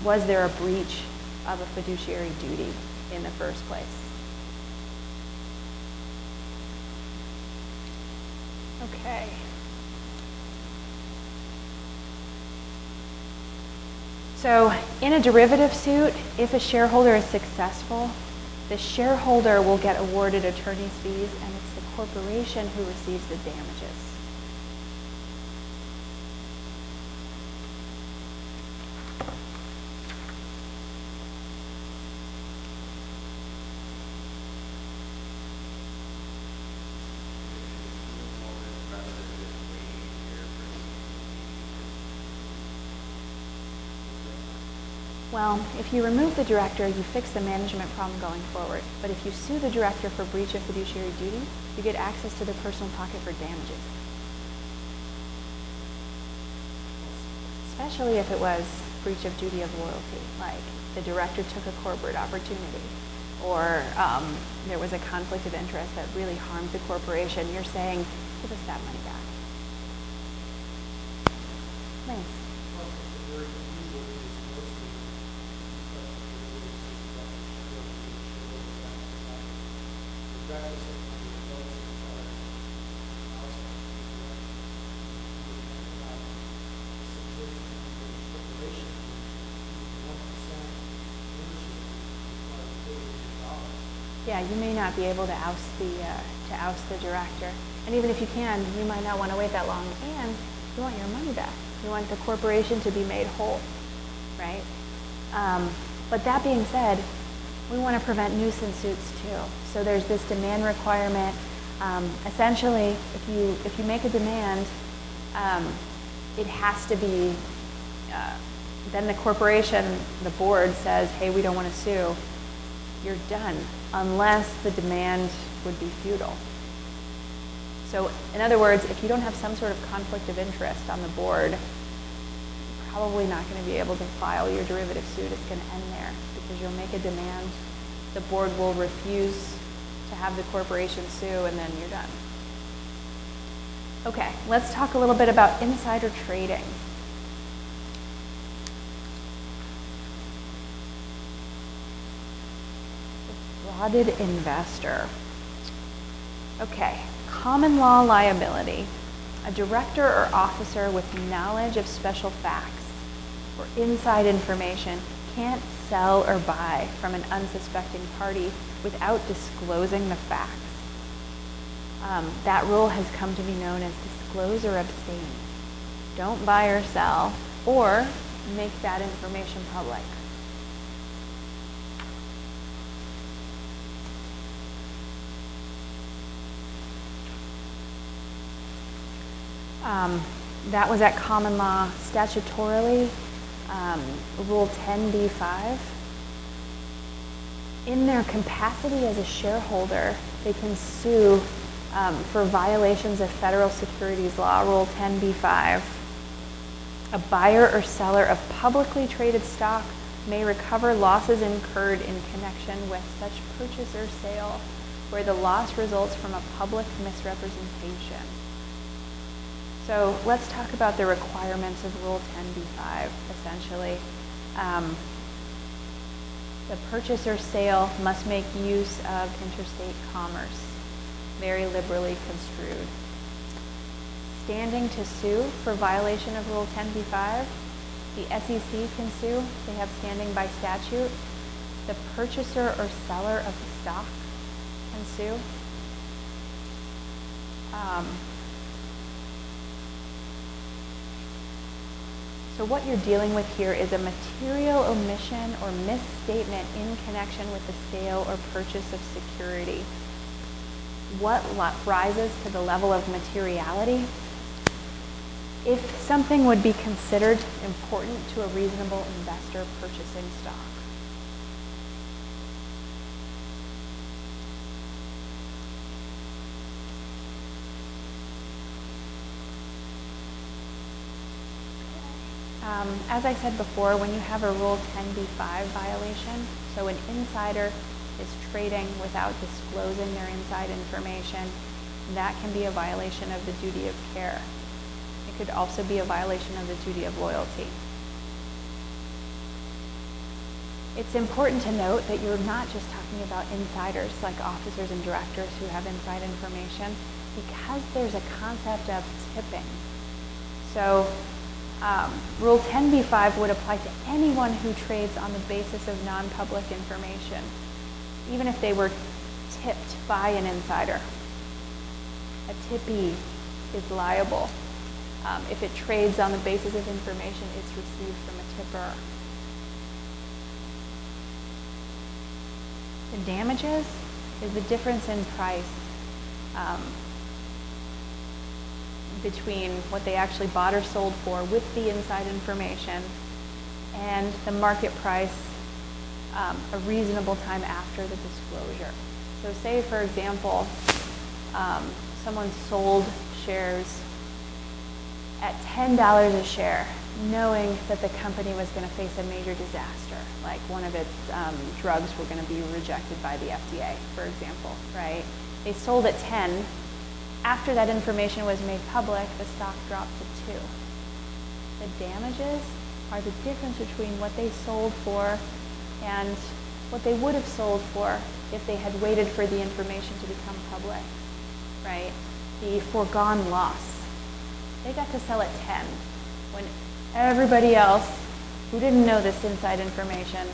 was there a breach of a fiduciary duty in the first place? Okay. So in a derivative suit, if a shareholder is successful, the shareholder will get awarded attorney's fees, and it's the corporation who receives the damages. Well, if you remove the director, you fix the management problem going forward. But if you sue the director for breach of fiduciary duty, you get access to the personal pocket for damages. Especially if it was breach of duty of loyalty, like the director took a corporate opportunity, or there was a conflict of interest that really harmed the corporation. You're saying, give us that money back. Thanks. Yeah, you may not be able to oust the director, and even if you can, you might not want to wait that long. And you want your money back. You want the corporation to be made whole, right? But that being said, we want to prevent nuisance suits too. So there's this demand requirement. Essentially, if you make a demand, it has to be. Then the corporation, the board says, "Hey, we don't want to sue." You're done, unless the demand would be futile. So, in other words, if you don't have some sort of conflict of interest on the board, you're probably not going to be able to file your derivative suit. It's going to end there because you'll make a demand. The board will refuse to have the corporation sue, and then you're done. Okay, let's talk a little bit about insider trading. Defrauded investor. Okay, common law liability. A director or officer with knowledge of special facts or inside information can't sell or buy from an unsuspecting party without disclosing the facts. That rule has come to be known as disclose or abstain. Don't buy or sell or make that information public. That was at common law statutorily, Rule 10b-5. In their capacity as a shareholder, they can sue for violations of federal securities law, Rule 10b-5. A buyer or seller of publicly traded stock may recover losses incurred in connection with such purchase or sale where the loss results from a public misrepresentation. So let's talk about the requirements of Rule 10b-5, essentially. The purchase or sale must make use of interstate commerce, very liberally construed. Standing to sue for violation of Rule 10b-5, the SEC can sue. They have standing by statute. The purchaser or seller of the stock can sue. So what you're dealing with here is a material omission or misstatement in connection with the sale or purchase of security. What rises to the level of materiality? If something would be considered important to a reasonable investor purchasing stock. As I said before, when you have a Rule 10b-5 violation, so an insider is trading without disclosing their inside information, that can be a violation of the duty of care. It could also be a violation of the duty of loyalty. It's important to note that you're not just talking about insiders like officers and directors who have inside information, because there's a concept of tipping. So Rule 10b-5 would apply to anyone who trades on the basis of non-public information, even if they were tipped by an insider. A tippee is liable if it trades on the basis of information it's received from a tipper. The damages is the difference in price between what they actually bought or sold for with the inside information and the market price a reasonable time after the disclosure. So say, for example, someone sold shares at $10 a share, knowing that the company was going to face a major disaster, like one of its drugs were going to be rejected by the FDA, for example, right? They sold at 10. After that information was made public, the stock dropped to 2. The damages are the difference between what they sold for and what they would have sold for if they had waited for the information to become public, right? The foregone loss. They got to sell at 10 when everybody else who didn't know this inside information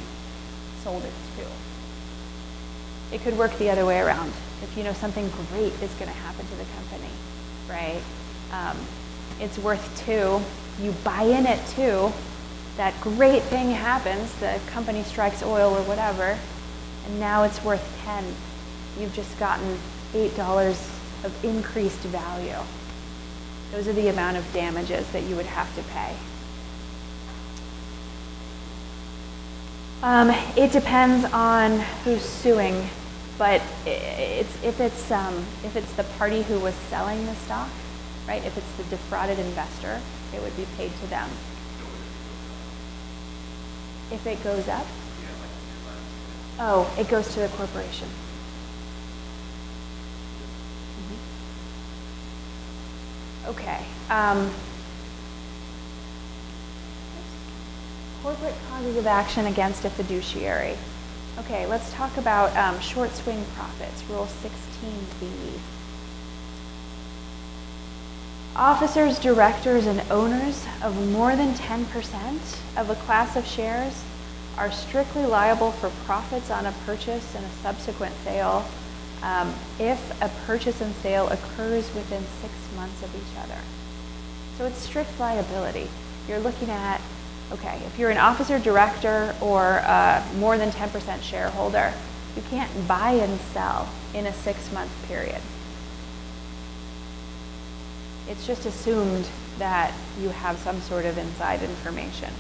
sold it at 2. It could work the other way around. If you know something great is going to happen to the company, right? It's worth 2. You buy in at 2. That great thing happens. The company strikes oil or whatever, and now it's worth 10. You've just gotten $8 of increased value. Those are the amount of damages that you would have to pay. It depends on who's suing, but if it's the party who was selling the stock, right? If it's the defrauded investor, it would be paid to them. If it goes up, it goes to the corporation. Okay. Corporate causes of action against a fiduciary. Okay, let's talk about short swing profits, Rule 16b. Officers, directors, and owners of more than 10% of a class of shares are strictly liable for profits on a purchase and a subsequent sale if a purchase and sale occurs within 6 months of each other. So it's strict liability. You're looking at, okay, if you're an officer, director, or more than 10% shareholder, you can't buy and sell in a 6-month period. It's just assumed that you have some sort of inside information.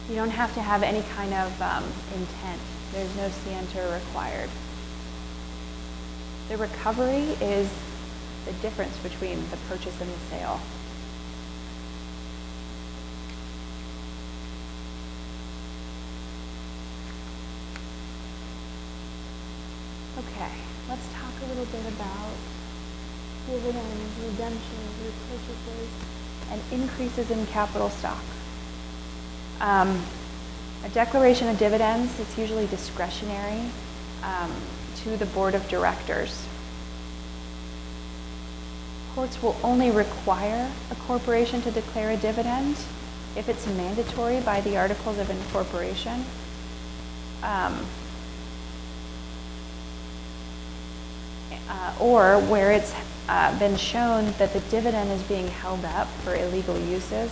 You don't have to have any kind of intent. There's no scienter required. The recovery is the difference between the purchase and the sale. Okay, let's talk a little bit about dividends, redemptions, repurchases, and increases in capital stock. A declaration of dividends is usually discretionary to the board of directors. Courts will only require a corporation to declare a dividend if it's mandatory by the Articles of Incorporation. Or where it's been shown that the dividend is being held up for illegal uses,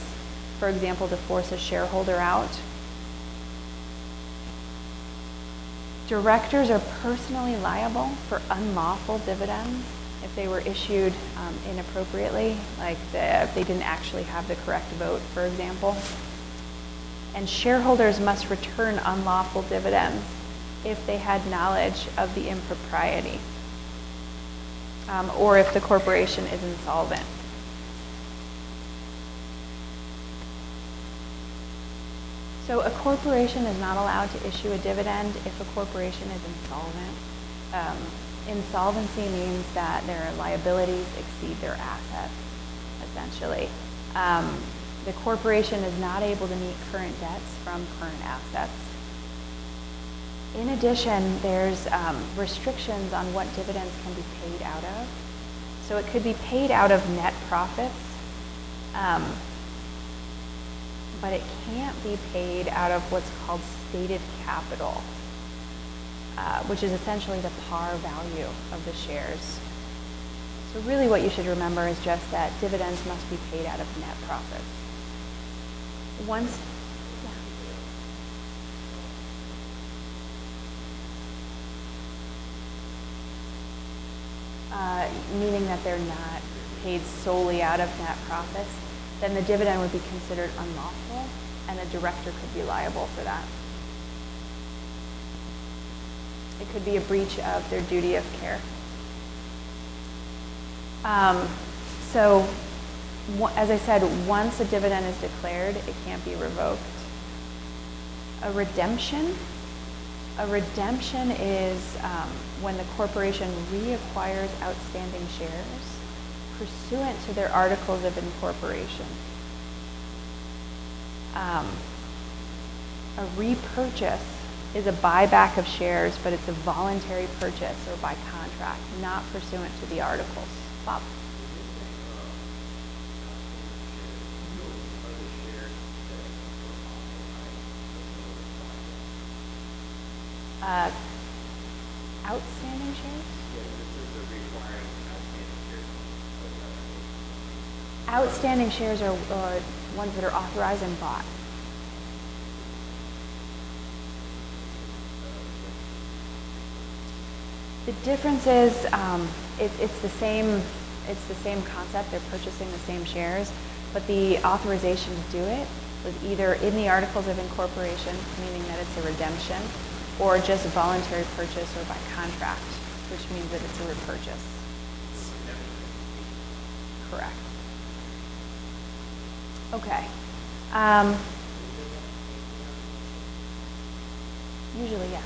for example, to force a shareholder out. Directors are personally liable for unlawful dividends if they were issued inappropriately, like if they didn't actually have the correct vote, for example. And shareholders must return unlawful dividends if they had knowledge of the impropriety, or if the corporation is insolvent. So a corporation is not allowed to issue a dividend if a corporation is insolvent. Insolvency means that their liabilities exceed their assets, essentially. The corporation is not able to meet current debts from current assets. In addition, there's restrictions on what dividends can be paid out of. So it could be paid out of net profits, but it can't be paid out of what's called stated capital, which is essentially the par value of the shares. So really what you should remember is just that dividends must be paid out of net profits. Once, meaning that they're not paid solely out of net profits, then the dividend would be considered unlawful, and a director could be liable for that. It could be a breach of their duty of care. So, as I said, once a dividend is declared, it can't be revoked. A redemption is when the corporation reacquires outstanding shares pursuant to their Articles of Incorporation. A repurchase is a buyback of shares, but it's a voluntary purchase or by contract, not pursuant to the Articles. Bob? Outstanding shares? Outstanding shares are ones that are authorized and bought. The difference is it's the same concept. They're purchasing the same shares, but the authorization to do it was either in the Articles of Incorporation, meaning that it's a redemption, or just a voluntary purchase or by contract, which means that it's a repurchase. Correct. Okay. Usually, yes.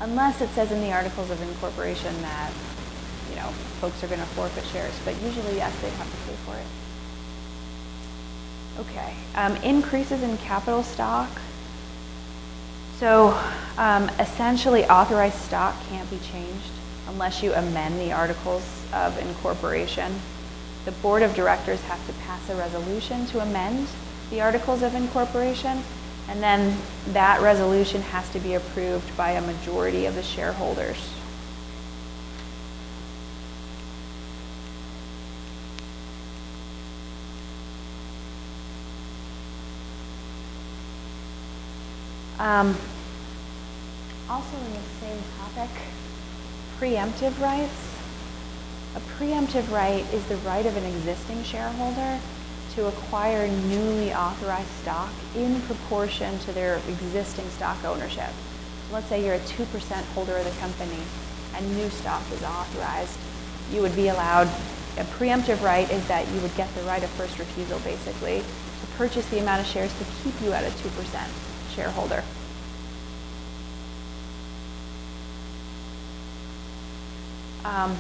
Unless it says in the Articles of Incorporation that, folks are going to forfeit shares, but usually, yes, they have to pay for it. Okay. Increases in capital stock. So, essentially, authorized stock can't be changed unless you amend the Articles of Incorporation. the board of directors have to pass a resolution to amend the articles of incorporation, and then that resolution has to be approved by a majority of the shareholders. Also in the same topic, preemptive rights. A preemptive right is the right of an existing shareholder to acquire newly authorized stock in proportion to their existing stock ownership. So let's say you're a 2% holder of the company and new stock is authorized. You would be allowed, a preemptive right is that you would get the right of first refusal basically to purchase the amount of shares to keep you at a 2% shareholder.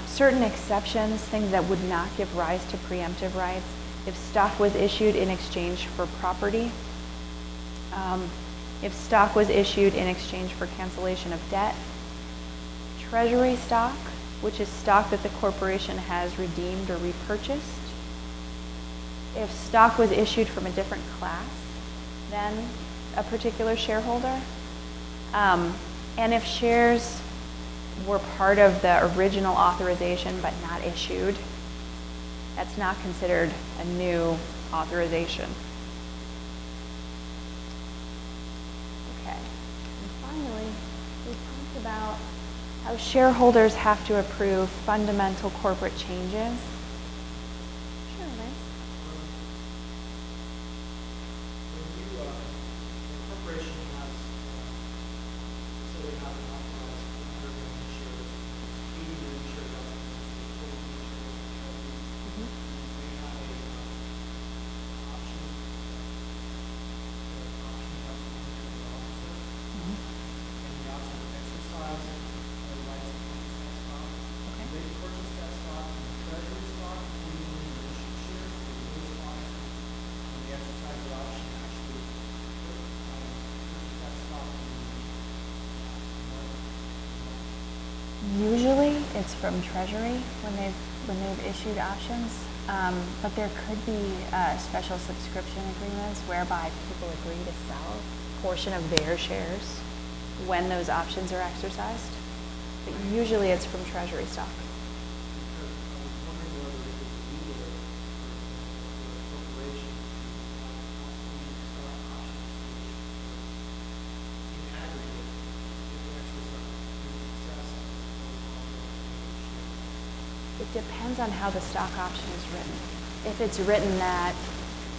Certain exceptions, things that would not give rise to preemptive rights, if stock was issued in exchange for property, if stock was issued in exchange for cancellation of debt, treasury stock, which is stock that the corporation has redeemed or repurchased, if stock was issued from a different class than a particular shareholder, and if shares were part of the original authorization but not issued, that's not considered a new authorization. Okay, and finally, we talked about how shareholders have to approve fundamental corporate changes. Sure, Liz. When a corporation has, so they have an authorized 100 million shares, 80 million shares outstanding, 40 million shares in treasury, they have a option, the option has to be to the officer, and the officer would exercise their rights to purchase that stock. Okay. They purchase that stock in treasury stock, 40 million issued shares, or those officers, when they exercise their option, actually purchase that stock in the market. Usually it's from Treasury when they've issued options, but there could be special subscription agreements whereby people agree to sell a portion of their shares when those options are exercised. But usually it's from Treasury stock. Because I was wondering whether it was legal for a corporation to constantly sell options in aggregate if they exercise in excess of those authorized shares. It depends on how the stock option is written. If it's written that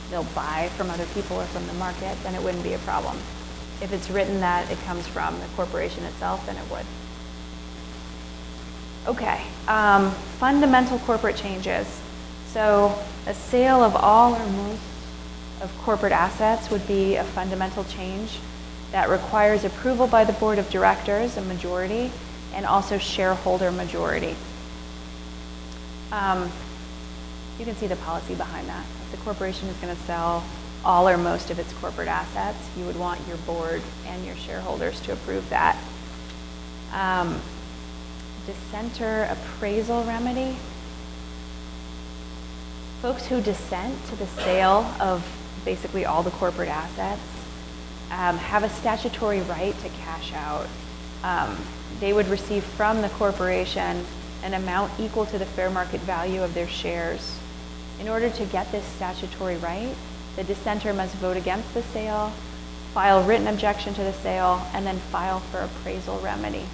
they'll buy from other people or from the market, then it wouldn't be a problem. If it's written that it comes from the corporation itself, then it would. Okay, fundamental corporate changes. So a sale of all or most of corporate assets would be a fundamental change that requires approval by the board of directors, a majority, and also shareholder majority. You can see the policy behind that. If the corporation is going to sell all or most of its corporate assets, you would want your board and your shareholders to approve that. Dissenter appraisal remedy. Folks who dissent to the sale of basically all the corporate assets have a statutory right to cash out. They would receive from the corporation an amount equal to the fair market value of their shares. In order to get this statutory right, the dissenter must vote against the sale, file written objection to the sale, and then file for appraisal remedy.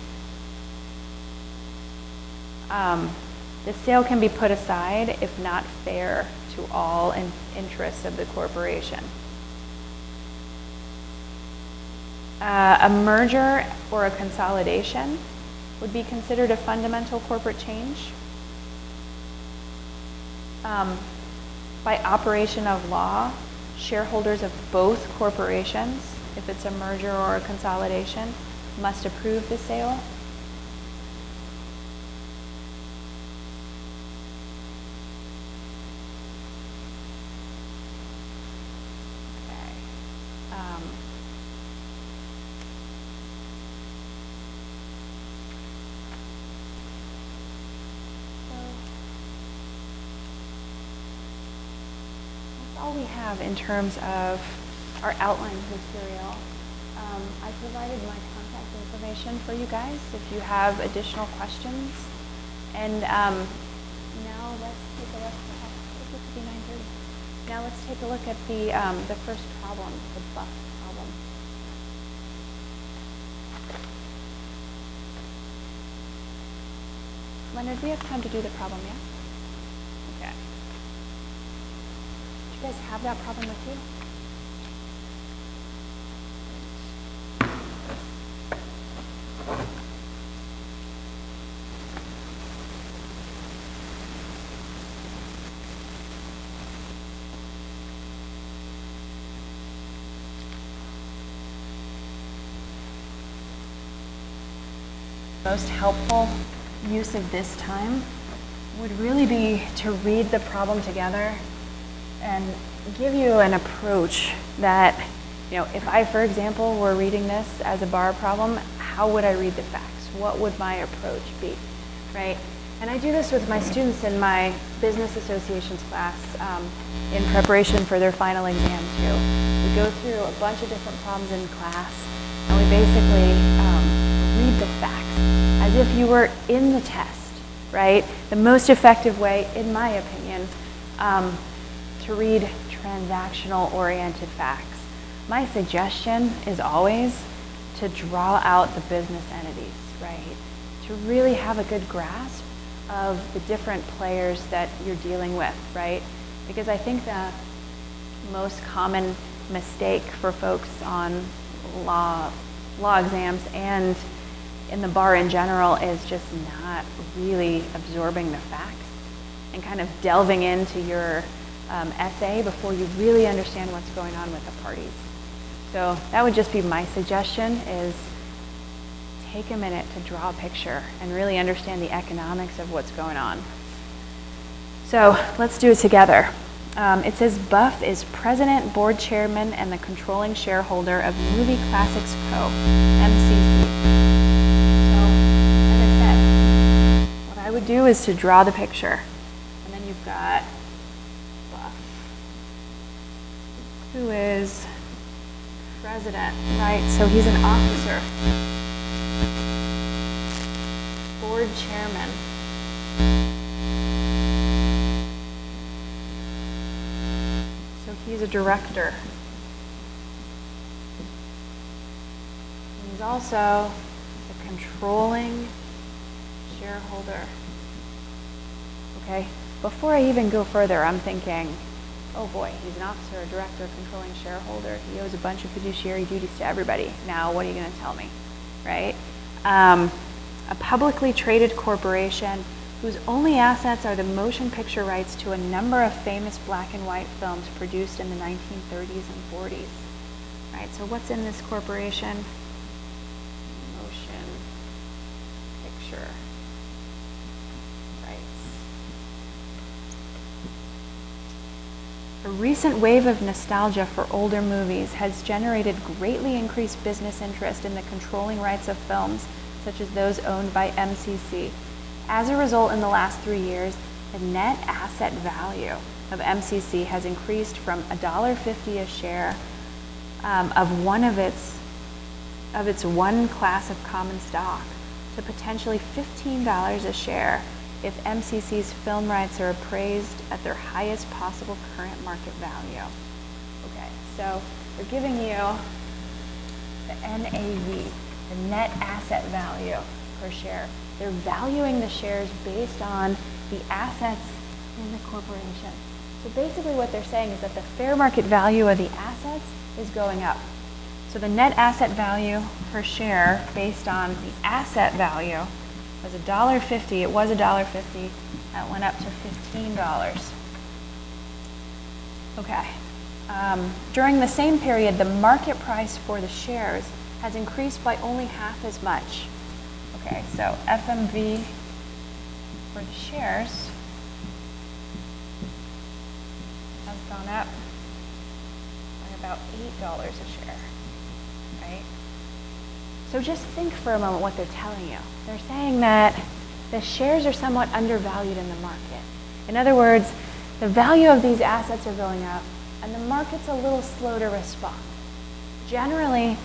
The sale can be put aside if not fair to all interests of the corporation. A merger or a consolidation would be considered a fundamental corporate change. By operation of law, shareholders of both corporations, if it's a merger or a consolidation, must approve the sale. we have in terms of our outline material. I provided my contact information for you guys if you have additional questions. And now let's take a look. It could be 9:30. Now let's take a look at the first problem, the buff problem. Leonard, do you have time to do the problem yet? Okay. Do you guys have that problem with you? Most helpful use of this time would really be to read the problem together and give you an approach that, if I, for example, were reading this as a bar problem, how would I read the facts? What would my approach be, right? And I do this with my students in my business associations class in preparation for their final exam too. We go through a bunch of different problems in class, and we basically read the facts as if you were in the test, right? The most effective way, in my opinion, to read transactional-oriented facts. My suggestion is always to draw out the business entities, right? To really have a good grasp of the different players that you're dealing with, right? Because I think the most common mistake for folks on law exams and in the bar in general is just not really absorbing the facts and kind of delving into your essay before you really understand what's going on with the parties. So that would just be my suggestion, is take a minute to draw a picture and really understand the economics of what's going on. So let's do it together. It says Buff is president, board chairman, and the controlling shareholder of Movie Classics Co., MCC. So, as I said, what I would do is to draw the picture. And then you've got Buff, who is president, right? So he's an officer. Board chairman. So he's a director. He's also the controlling shareholder. Okay, before I even go further, I'm thinking, oh boy, he's an officer, a director, controlling shareholder. He owes a bunch of fiduciary duties to everybody. Now, what are you going to tell me, right? A publicly traded corporation whose only assets are the motion picture rights to a number of famous black and white films produced in the 1930s and 40s. Right, so what's in this corporation? Motion picture rights. A recent wave of nostalgia for older movies has generated greatly increased business interest in the controlling rights of films, such as those owned by MCC. As a result, in the last 3 years, the net asset value of MCC has increased from $1.50 a share of its one class of common stock to potentially $15 a share if MCC's film rights are appraised at their highest possible current market value. Okay, so we're giving you the NAV, the net asset value per share. They're valuing the shares based on the assets in the corporation. So basically what they're saying is that the fair market value of the assets is going up. So the net asset value per share based on the asset value was $1.50. It was $1.50. That went up to $15. Okay. During the same period, the market price for the shares has increased by only half as much. Okay, so FMV for the shares has gone up by about $8 a share, right? So just think for a moment what they're telling you. They're saying that the shares are somewhat undervalued in the market. In other words, the value of these assets are going up, and the market's a little slow to respond. Generally,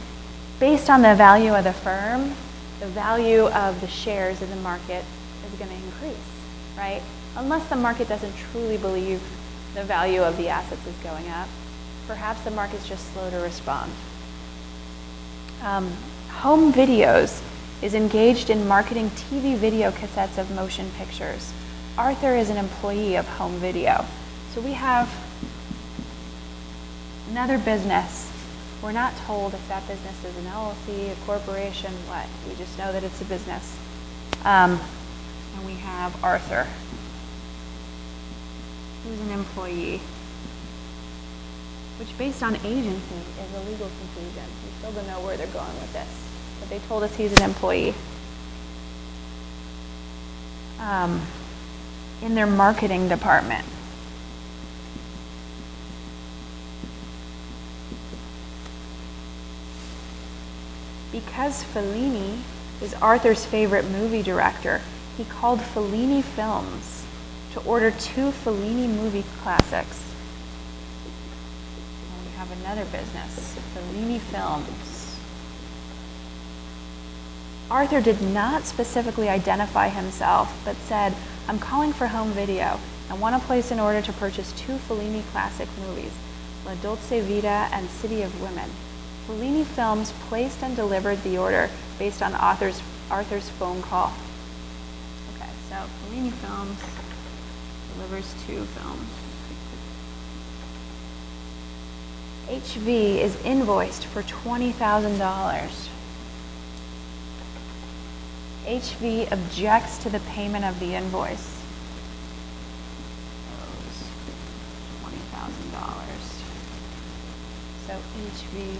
based on the value of the firm, the value of the shares in the market is going to increase, right? Unless the market doesn't truly believe the value of the assets is going up, perhaps the market's just slow to respond. Home Videos is engaged in marketing TV video cassettes of motion pictures. Arthur is an employee of Home Video. So we have another business. We're not told if that business is an LLC, a corporation, what. We just know that it's a business. And we have Arthur, who's an employee, which based on agency is a legal conclusion. We still don't know where they're going with this, but they told us he's an employee. In their marketing department. Because Fellini is Arthur's favorite movie director, he called Fellini Films to order 2 Fellini movie classics. And we have another business, Fellini Films. Arthur did not specifically identify himself, but said, I'm calling for Home Video. I want to place an order to purchase 2 Fellini classic movies, La Dolce Vita and City of Women. Fellini Films placed and delivered the order based on Arthur's phone call. Okay, so Fellini Films delivers 2 films. HV is invoiced for $20,000. HV objects to the payment of the invoice. $20,000. So HV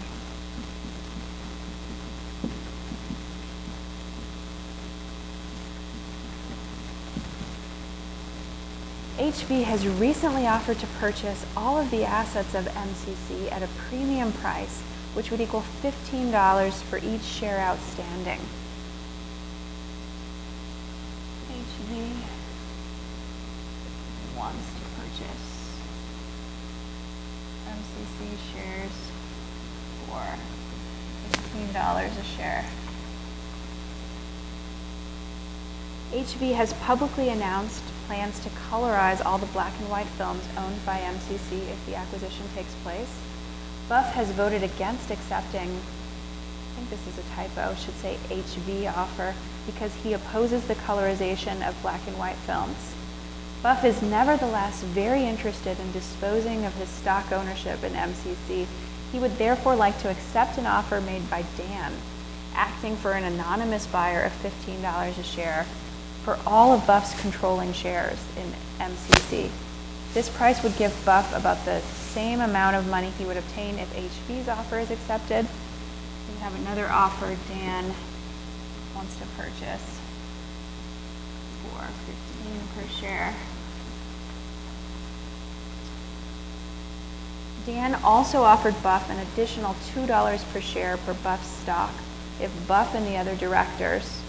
HV has recently offered to purchase all of the assets of MCC at a premium price, which would equal $15 for each share outstanding. HV wants to purchase MCC shares for $15 a share. HV has publicly announced plans to colorize all the black and white films owned by MCC if the acquisition takes place. Buff has voted against accepting, I think this is a typo, should say HV offer, because he opposes the colorization of black and white films. Buff is nevertheless very interested in disposing of his stock ownership in MCC. He would therefore like to accept an offer made by Dan, acting for an anonymous buyer of $15 a share for all of Buff's controlling shares in MCC. This price would give Buff about the same amount of money he would obtain if HV's offer is accepted. We have another offer Dan wants to purchase for $15 per share. Dan also offered Buff an additional $2 per share per Buff's stock if Buff and the other directors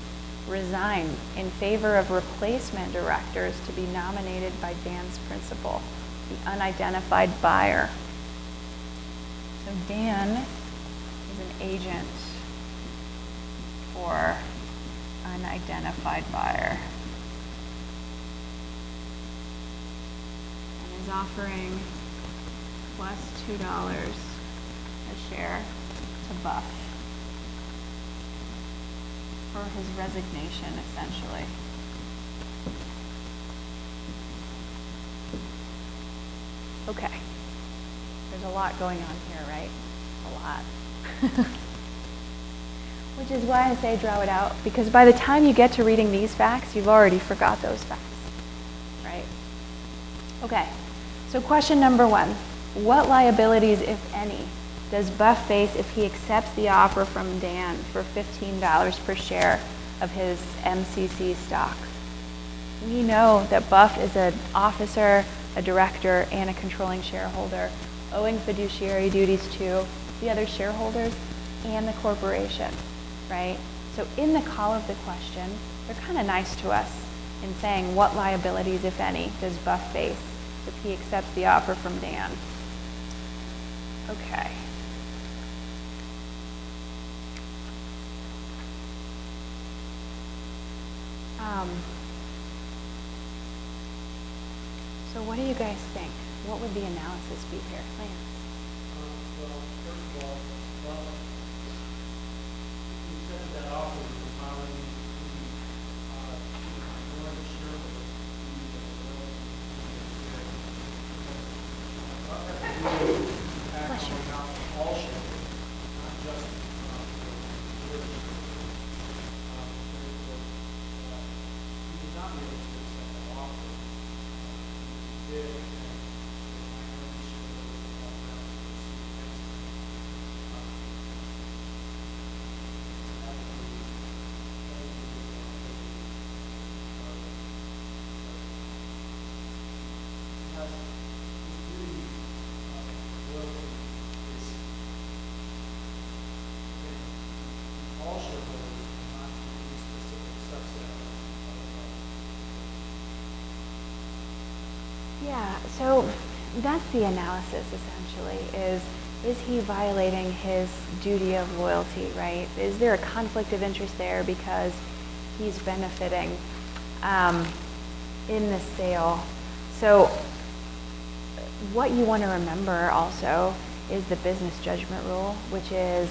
resign in favor of replacement directors to be nominated by Dan's principal, the unidentified buyer. So Dan is an agent for unidentified buyer and is offering plus $2 a share to Buff for his resignation, essentially. Okay. There's a lot going on here, right? A lot. Which is why I say draw it out, because by the time you get to reading these facts, you've already forgot those facts, right? Okay. So question number 1. What liabilities, if any, does Buff face if he accepts the offer from Dan for $15 per share of his MCC stock? We know that Buff is an officer, a director, and a controlling shareholder, owing fiduciary duties to the other shareholders and the corporation, right? So in the call of the question, they're kind of nice to us in saying what liabilities, if any, does Buff face if he accepts the offer from Dan. Okay. So what do you guys think? What would the analysis be here, Lance? Well, first of all, you accepted that offer of allowing the shareholder Bless you. all shareholders, not just you did not be able to accept that offer. You did, all shareholders, not any specific subset of Yeah, so that's the analysis essentially, is he violating his duty of loyalty, right? Is there a conflict of interest there because he's benefiting in the sale? So what you want to remember also is the business judgment rule, which is,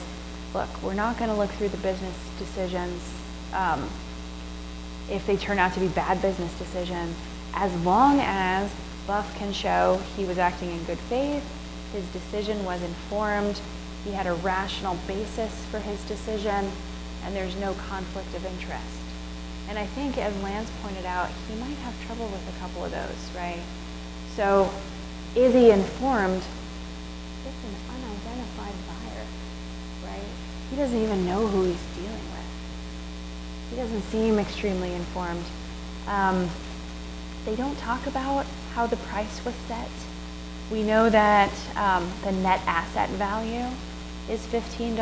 look, we're not going to look through the business decisions if they turn out to be bad business decisions, as long as Buff can show he was acting in good faith, his decision was informed, he had a rational basis for his decision, and there's no conflict of interest. And I think, as Lance pointed out, he might have trouble with a couple of those, right? So, is he informed? It's an unidentified buyer, right? He doesn't even know who he's dealing with. He doesn't seem extremely informed. They don't talk about how the price was set. We know that the net asset value is $15,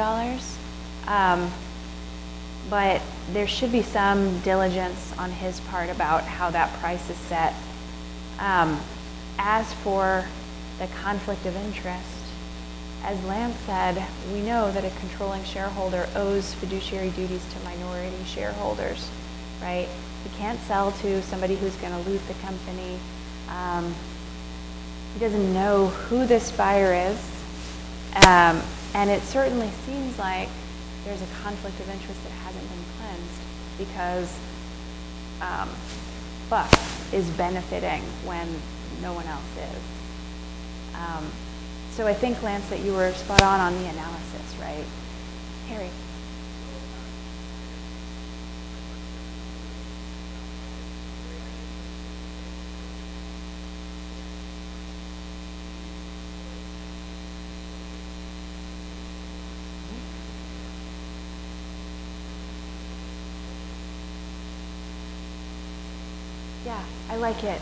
but there should be some diligence on his part about how that price is set. As for the conflict of interest, as Lance said, we know that a controlling shareholder owes fiduciary duties to minority shareholders, right? He can't sell to somebody who's going to loot the company. He doesn't know who this buyer is. And it certainly seems like there's a conflict of interest that hasn't been cleansed because Buff is benefiting when no one else is. So I think, Lance, that you were spot on the analysis, right? Harry. Yeah, I like it.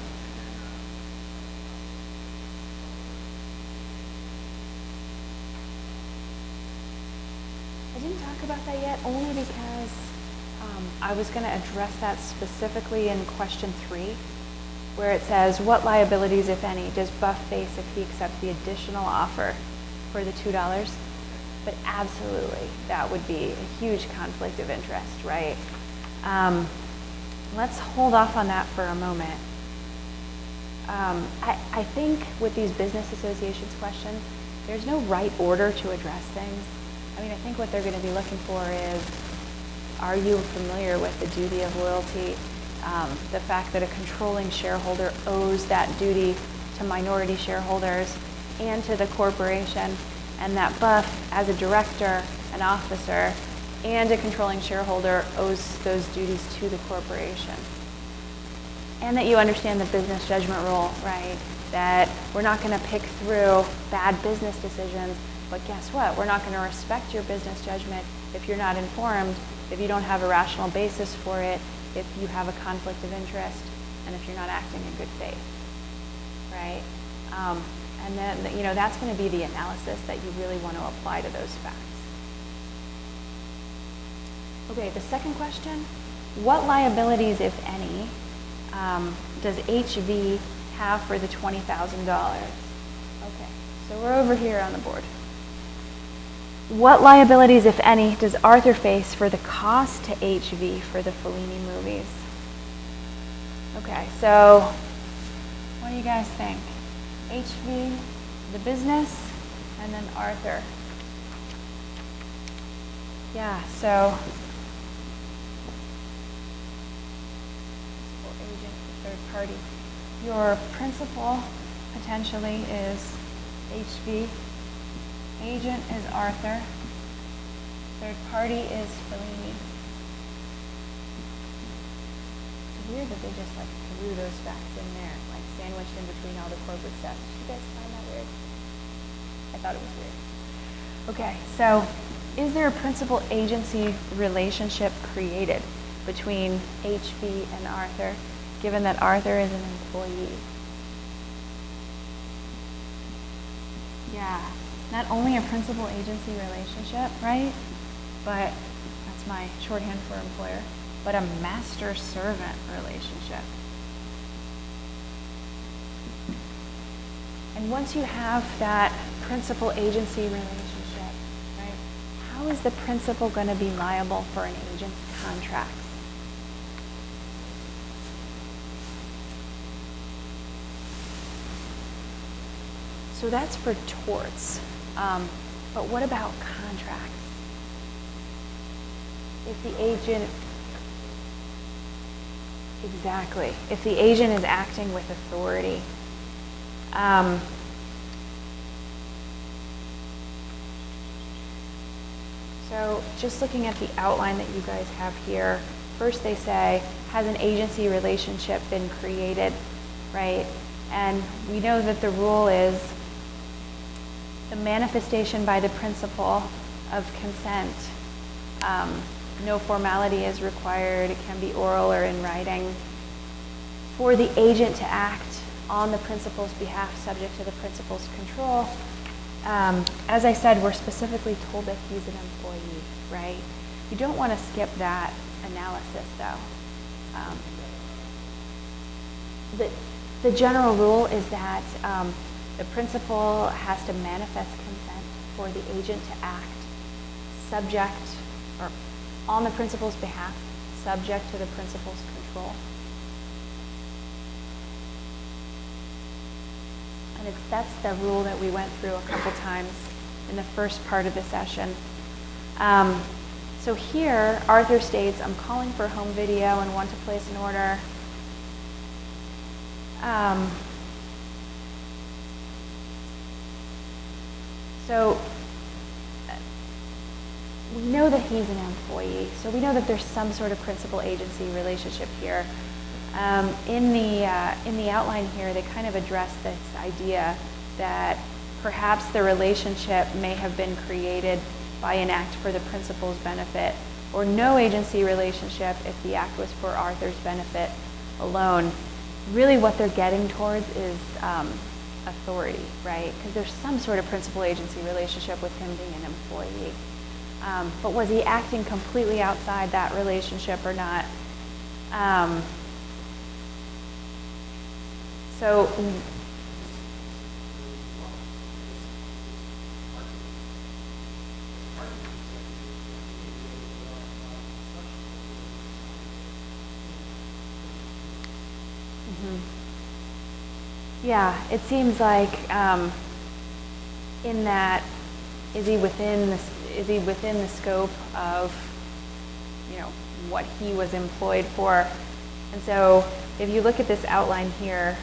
I didn't talk about that yet, only because I was going to address that specifically in question 3, where it says, what liabilities, if any, does Buff face if he accepts the additional offer for the $2? But absolutely, that would be a huge conflict of interest, right? Let's hold off on that for a moment. I think with these business associations questions, there's no right order to address things. I mean, I think what they're going to be looking for is, are you familiar with the duty of loyalty? The fact that a controlling shareholder owes that duty to minority shareholders and to the corporation, and that Buff, as a director, an officer, and a controlling shareholder, owes those duties to the corporation. And that you understand the business judgment rule, right? That we're not going to pick through bad business decisions, but guess what? We're not going to respect your business judgment if you're not informed, if you don't have a rational basis for it, if you have a conflict of interest, and if you're not acting in good faith, right? And then, that's going to be the analysis that you really want to apply to those facts. Okay, the second question, what liabilities, if any, does HV have for the $20,000? Okay, so we're over here on the board. what liabilities, if any, does Arthur face for the cost to HV for the Fellini movies? Okay, so what do you guys think? HV, the business, and then Arthur. Yeah, so principal agent, third party. Your principal potentially is HV. Agent is Arthur. Third party is Fellini. It's weird that they just like threw those facts in there, like sandwiched in between all the corporate stuff. Did you guys find that weird? I thought it was weird. Okay, so is there a principal agency relationship created between HV and Arthur, given that Arthur is an employee? Yeah, not only a principal agency relationship, right? But that's my shorthand for employer, but a master-servant relationship. And once you have that principal agency relationship, right, how is the principal going to be liable for an agent's contracts? So that's for torts. But what about contracts? If the agent, exactly, if the agent is acting with authority, so just looking at the outline that you guys have here, first they say, has an agency relationship been created, right? And we know that the rule is the manifestation by the principal of consent. No formality is required. It can be oral or in writing. For the agent to act on the principal's behalf, subject to the principal's control. As I said, we're specifically told that he's an employee, right? You don't want to skip that analysis, though. The general rule is that the principal has to manifest consent for the agent to act subject or on the principal's behalf, subject to the principal's control. And that's the rule that we went through a couple times in the first part of the session. So here, Arthur states, I'm calling for home video and want to place an order. So we know that he's an employee, so we know that there's some sort of principal-agency relationship here. In the outline here, they kind of address this idea that perhaps the relationship may have been created by an act for the principal's benefit, or no agency relationship if the act was for Arthur's benefit alone. Really what they're getting towards is authority, right? Because there's some sort of principal-agency relationship with him being an employee. But was he acting completely outside that relationship or not? Yeah, it seems like in that, is he within the scope of, what he was employed for? And so if you look at this outline here,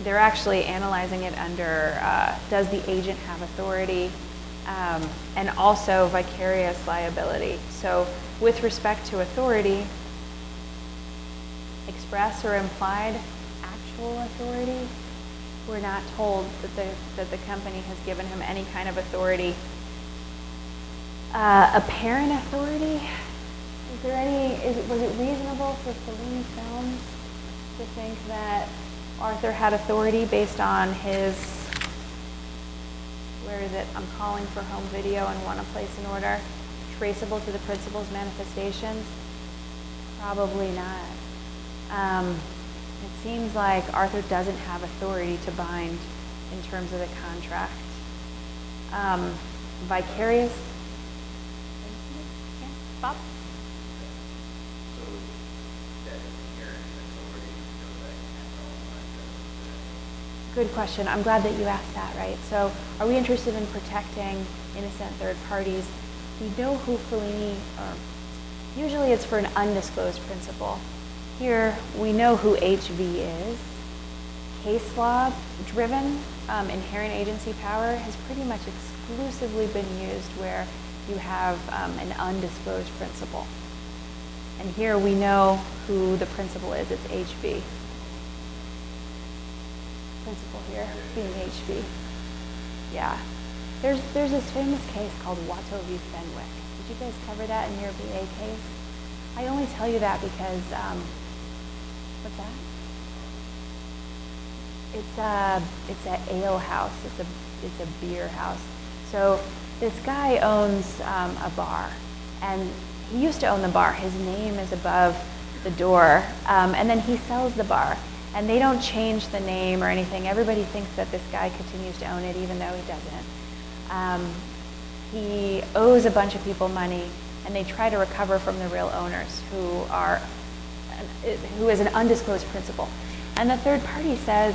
they're actually analyzing it under does the agent have authority, and also vicarious liability. So with respect to authority, express or implied actual authority, we're not told that the company has given him any kind of authority. Apparent authority, was it reasonable for Fellini Films to think that Arthur had authority based on his, where is it, I'm calling for home video and want to place an order, traceable to the principal's manifestations? Probably not. It seems like Arthur doesn't have authority to bind in terms of the contract. Vicarious. Yeah, Bob? So that inherent authority goes back and Good question. I'm glad that you asked that, right? So are we interested in protecting innocent third parties? We know who Fellini, or usually it's for an undisclosed principal. Here, we know who HV is. Case law driven inherent agency power has pretty much exclusively been used where you have an undisclosed principal. And here we know who the principal is. It's HV. Principal here being HV. Yeah. There's this famous case called Watto v. Fenwick. Did you guys cover that in your VA case? I only tell you that because, what's that? It's a ale house. It's a beer house. So this guy owns a bar, and he used to own the bar. His name is above the door, and then he sells the bar. And they don't change the name or anything. Everybody thinks that this guy continues to own it, even though he doesn't. He owes a bunch of people money, and they try to recover from the real owners, who is an undisclosed principal. And the third party says,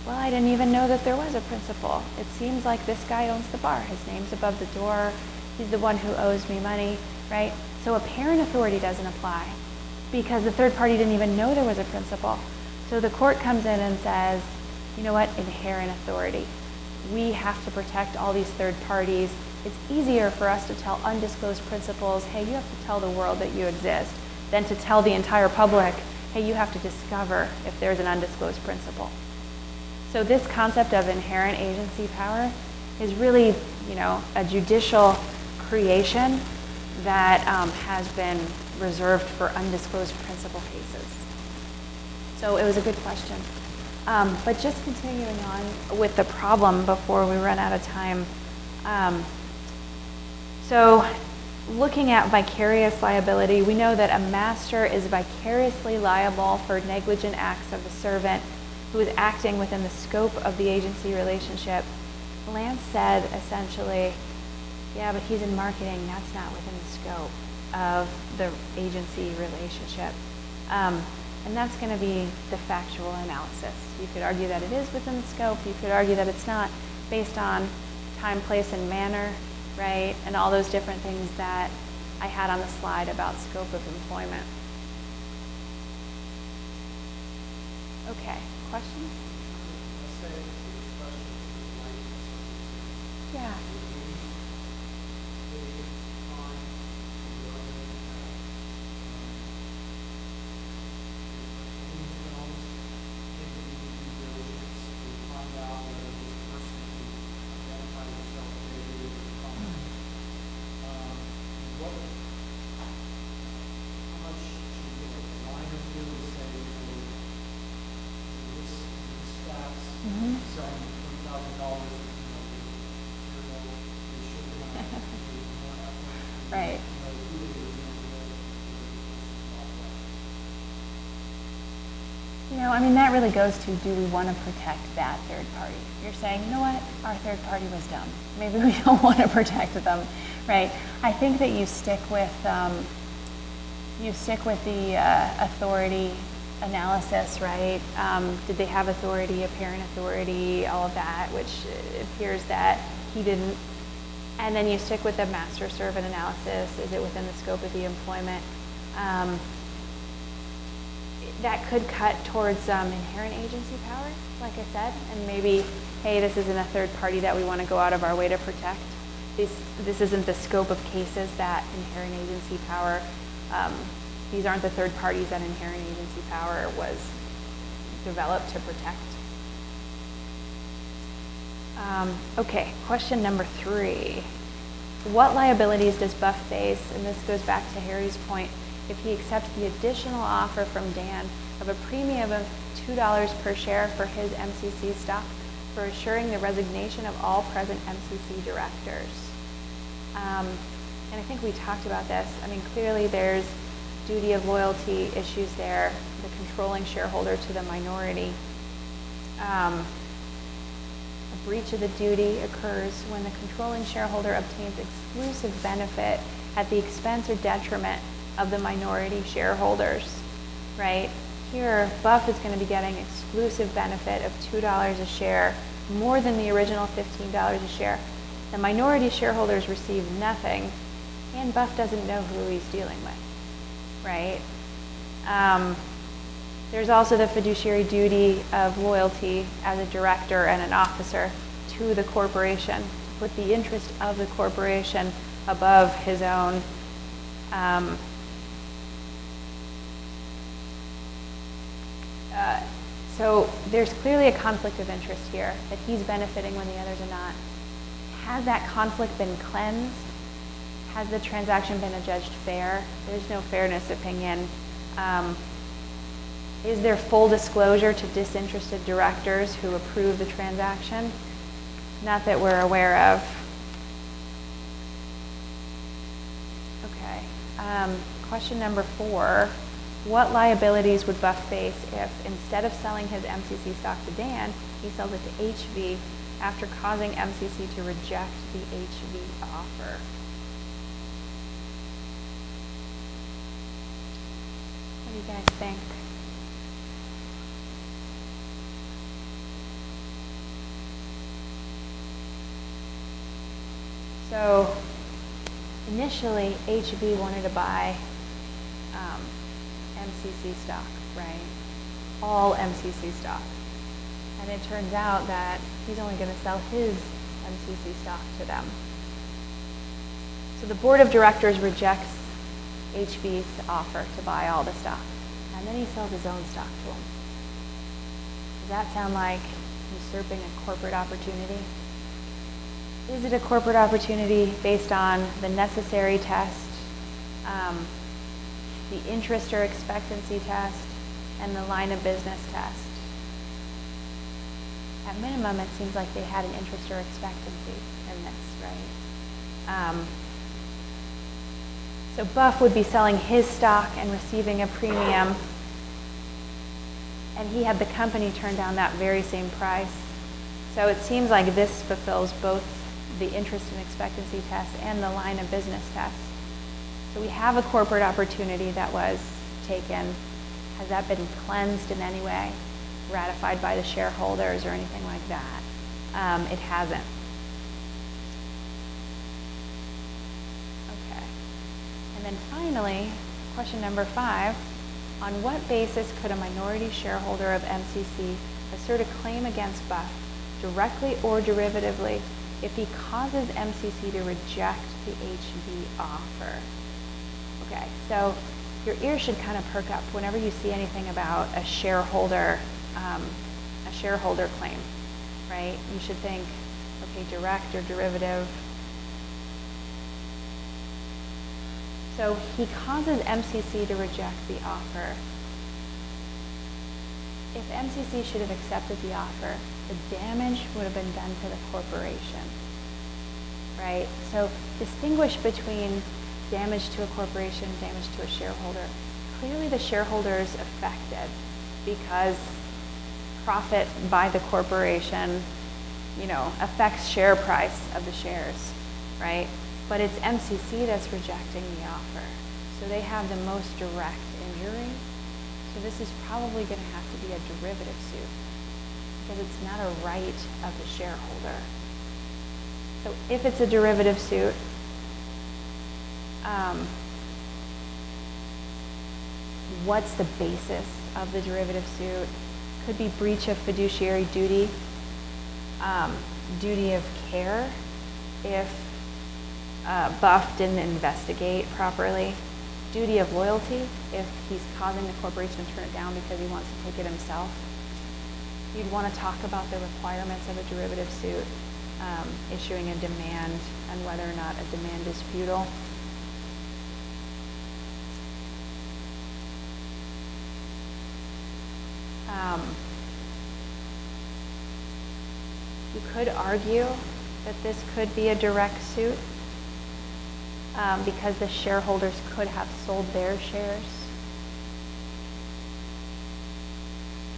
well, I didn't even know that there was a principal. It seems like this guy owns the bar. His name's above the door. He's the one who owes me money, right? So apparent authority doesn't apply because the third party didn't even know there was a principal. So the court comes in and says, you know what, inherent authority. We have to protect all these third parties. It's easier for us to tell undisclosed principals, hey, you have to tell the world that you exist, than to tell the entire public, hey, you have to discover if there's an undisclosed principal. So this concept of inherent agency power is really, a judicial creation that has been reserved for undisclosed principal cases. So it was a good question. But just continuing on with the problem before we run out of time. So looking at vicarious liability, we know that a master is vicariously liable for negligent acts of the servant who is acting within the scope of the agency relationship. Lance said essentially, yeah, but he's in marketing. That's not within the scope of the agency relationship. And that's going to be the factual analysis. You could argue that it is within the scope. You could argue that it's not, based on time, place, and manner, right? And all those different things that I had on the slide about scope of employment. Okay, questions? Yeah. Right. That really goes to, do we want to protect that third party? You're saying, you know what, our third party was dumb. Maybe we don't want to protect them, right? I think that you stick with the authority analysis, right? Did they have authority, apparent authority, all of that, which appears that he didn't. And then you stick with the master-servant analysis. Is it within the scope of the employment? That could cut towards inherent agency power, like I said, and maybe, hey, this isn't a third party that we want to go out of our way to protect. This isn't the scope of cases that inherent agency power, these aren't the third parties that inherent agency power was developed to protect. Okay, question number 3. What liabilities does Buff face? And this goes back to Harry's point. If he accepts the additional offer from Dan of a premium of $2 per share for his MCC stock for assuring the resignation of all present MCC directors. And I think we talked about this. Clearly there's duty of loyalty issues there, the controlling shareholder to the minority. Breach of the duty occurs when the controlling shareholder obtains exclusive benefit at the expense or detriment of the minority shareholders, right? Here, Buff is going to be getting exclusive benefit of $2 a share, more than the original $15 a share. The minority shareholders receive nothing, and Buff doesn't know who he's dealing with, right? There's also the fiduciary duty of loyalty as a director and an officer to the corporation, to put the interest of the corporation above his own. So there's clearly a conflict of interest here, that he's benefiting when the others are not. Has that conflict been cleansed? Has the transaction been adjudged fair? There's no fairness opinion. Is there full disclosure to disinterested directors who approve the transaction? Not that we're aware of. Okay. Question number 4. What liabilities would Buff face if, instead of selling his MCC stock to Dan, he sells it to HV after causing MCC to reject the HV offer? What do you guys think? So initially, HV wanted to buy MCC stock, right? All MCC stock. And it turns out that he's only going to sell his MCC stock to them. So the board of directors rejects HV's offer to buy all the stock. And then he sells his own stock to them. Does that sound like usurping a corporate opportunity? Is it a corporate opportunity based on the necessary test, the interest or expectancy test, and the line of business test? At minimum, it seems like they had an interest or expectancy in this, right? So Buff would be selling his stock and receiving a premium, and he had the company turn down that very same price. So it seems like this fulfills both the interest and expectancy test and the line of business test. So we have a corporate opportunity that was taken. Has that been cleansed in any way, ratified by the shareholders or anything like that? It hasn't. Okay. And then finally, question number 5, on what basis could a minority shareholder of MCC assert a claim against Buff, directly or derivatively, if he causes MCC to reject the HV offer? Okay, so your ears should kind of perk up whenever you see anything about a shareholder claim, right? You should think, okay, direct or derivative. So he causes MCC to reject the offer. If MCC should have accepted the offer, the damage would have been done to the corporation, right? So distinguish between damage to a corporation, damage to a shareholder. Clearly the shareholder is affected because profit by the corporation, affects share price of the shares, right? But it's MCC that's rejecting the offer. So they have the most direct injury. So this is probably going to have to be a derivative suit because it's not a right of the shareholder. So if it's a derivative suit, what's the basis of the derivative suit? Could be breach of fiduciary duty, duty of care if Buff didn't investigate properly, duty of loyalty if he's causing the corporation to turn it down because he wants to take it himself. You'd want to talk about the requirements of a derivative suit, issuing a demand, and whether or not a demand is futile. You could argue that this could be a direct suit because the shareholders could have sold their shares.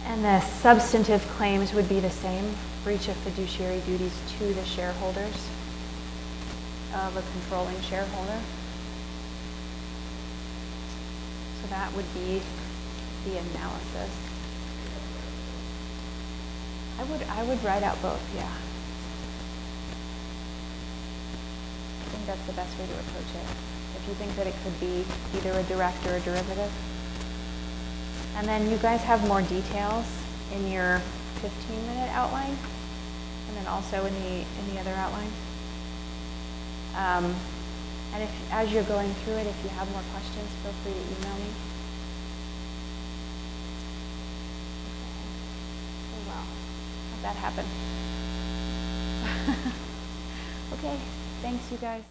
And the substantive claims would be the same. breach of fiduciary duties to the shareholders of a controlling shareholder. So that would be the analysis. I would write out both, yeah. I think that's the best way to approach it. If you think that it could be either a direct or a derivative. And then you guys have more details in your 15-minute outline, and then also in the other outline. And if, as you're going through it, if you have more questions, feel free to email me. Okay. Oh wow, how'd that happen? Okay, thanks you guys.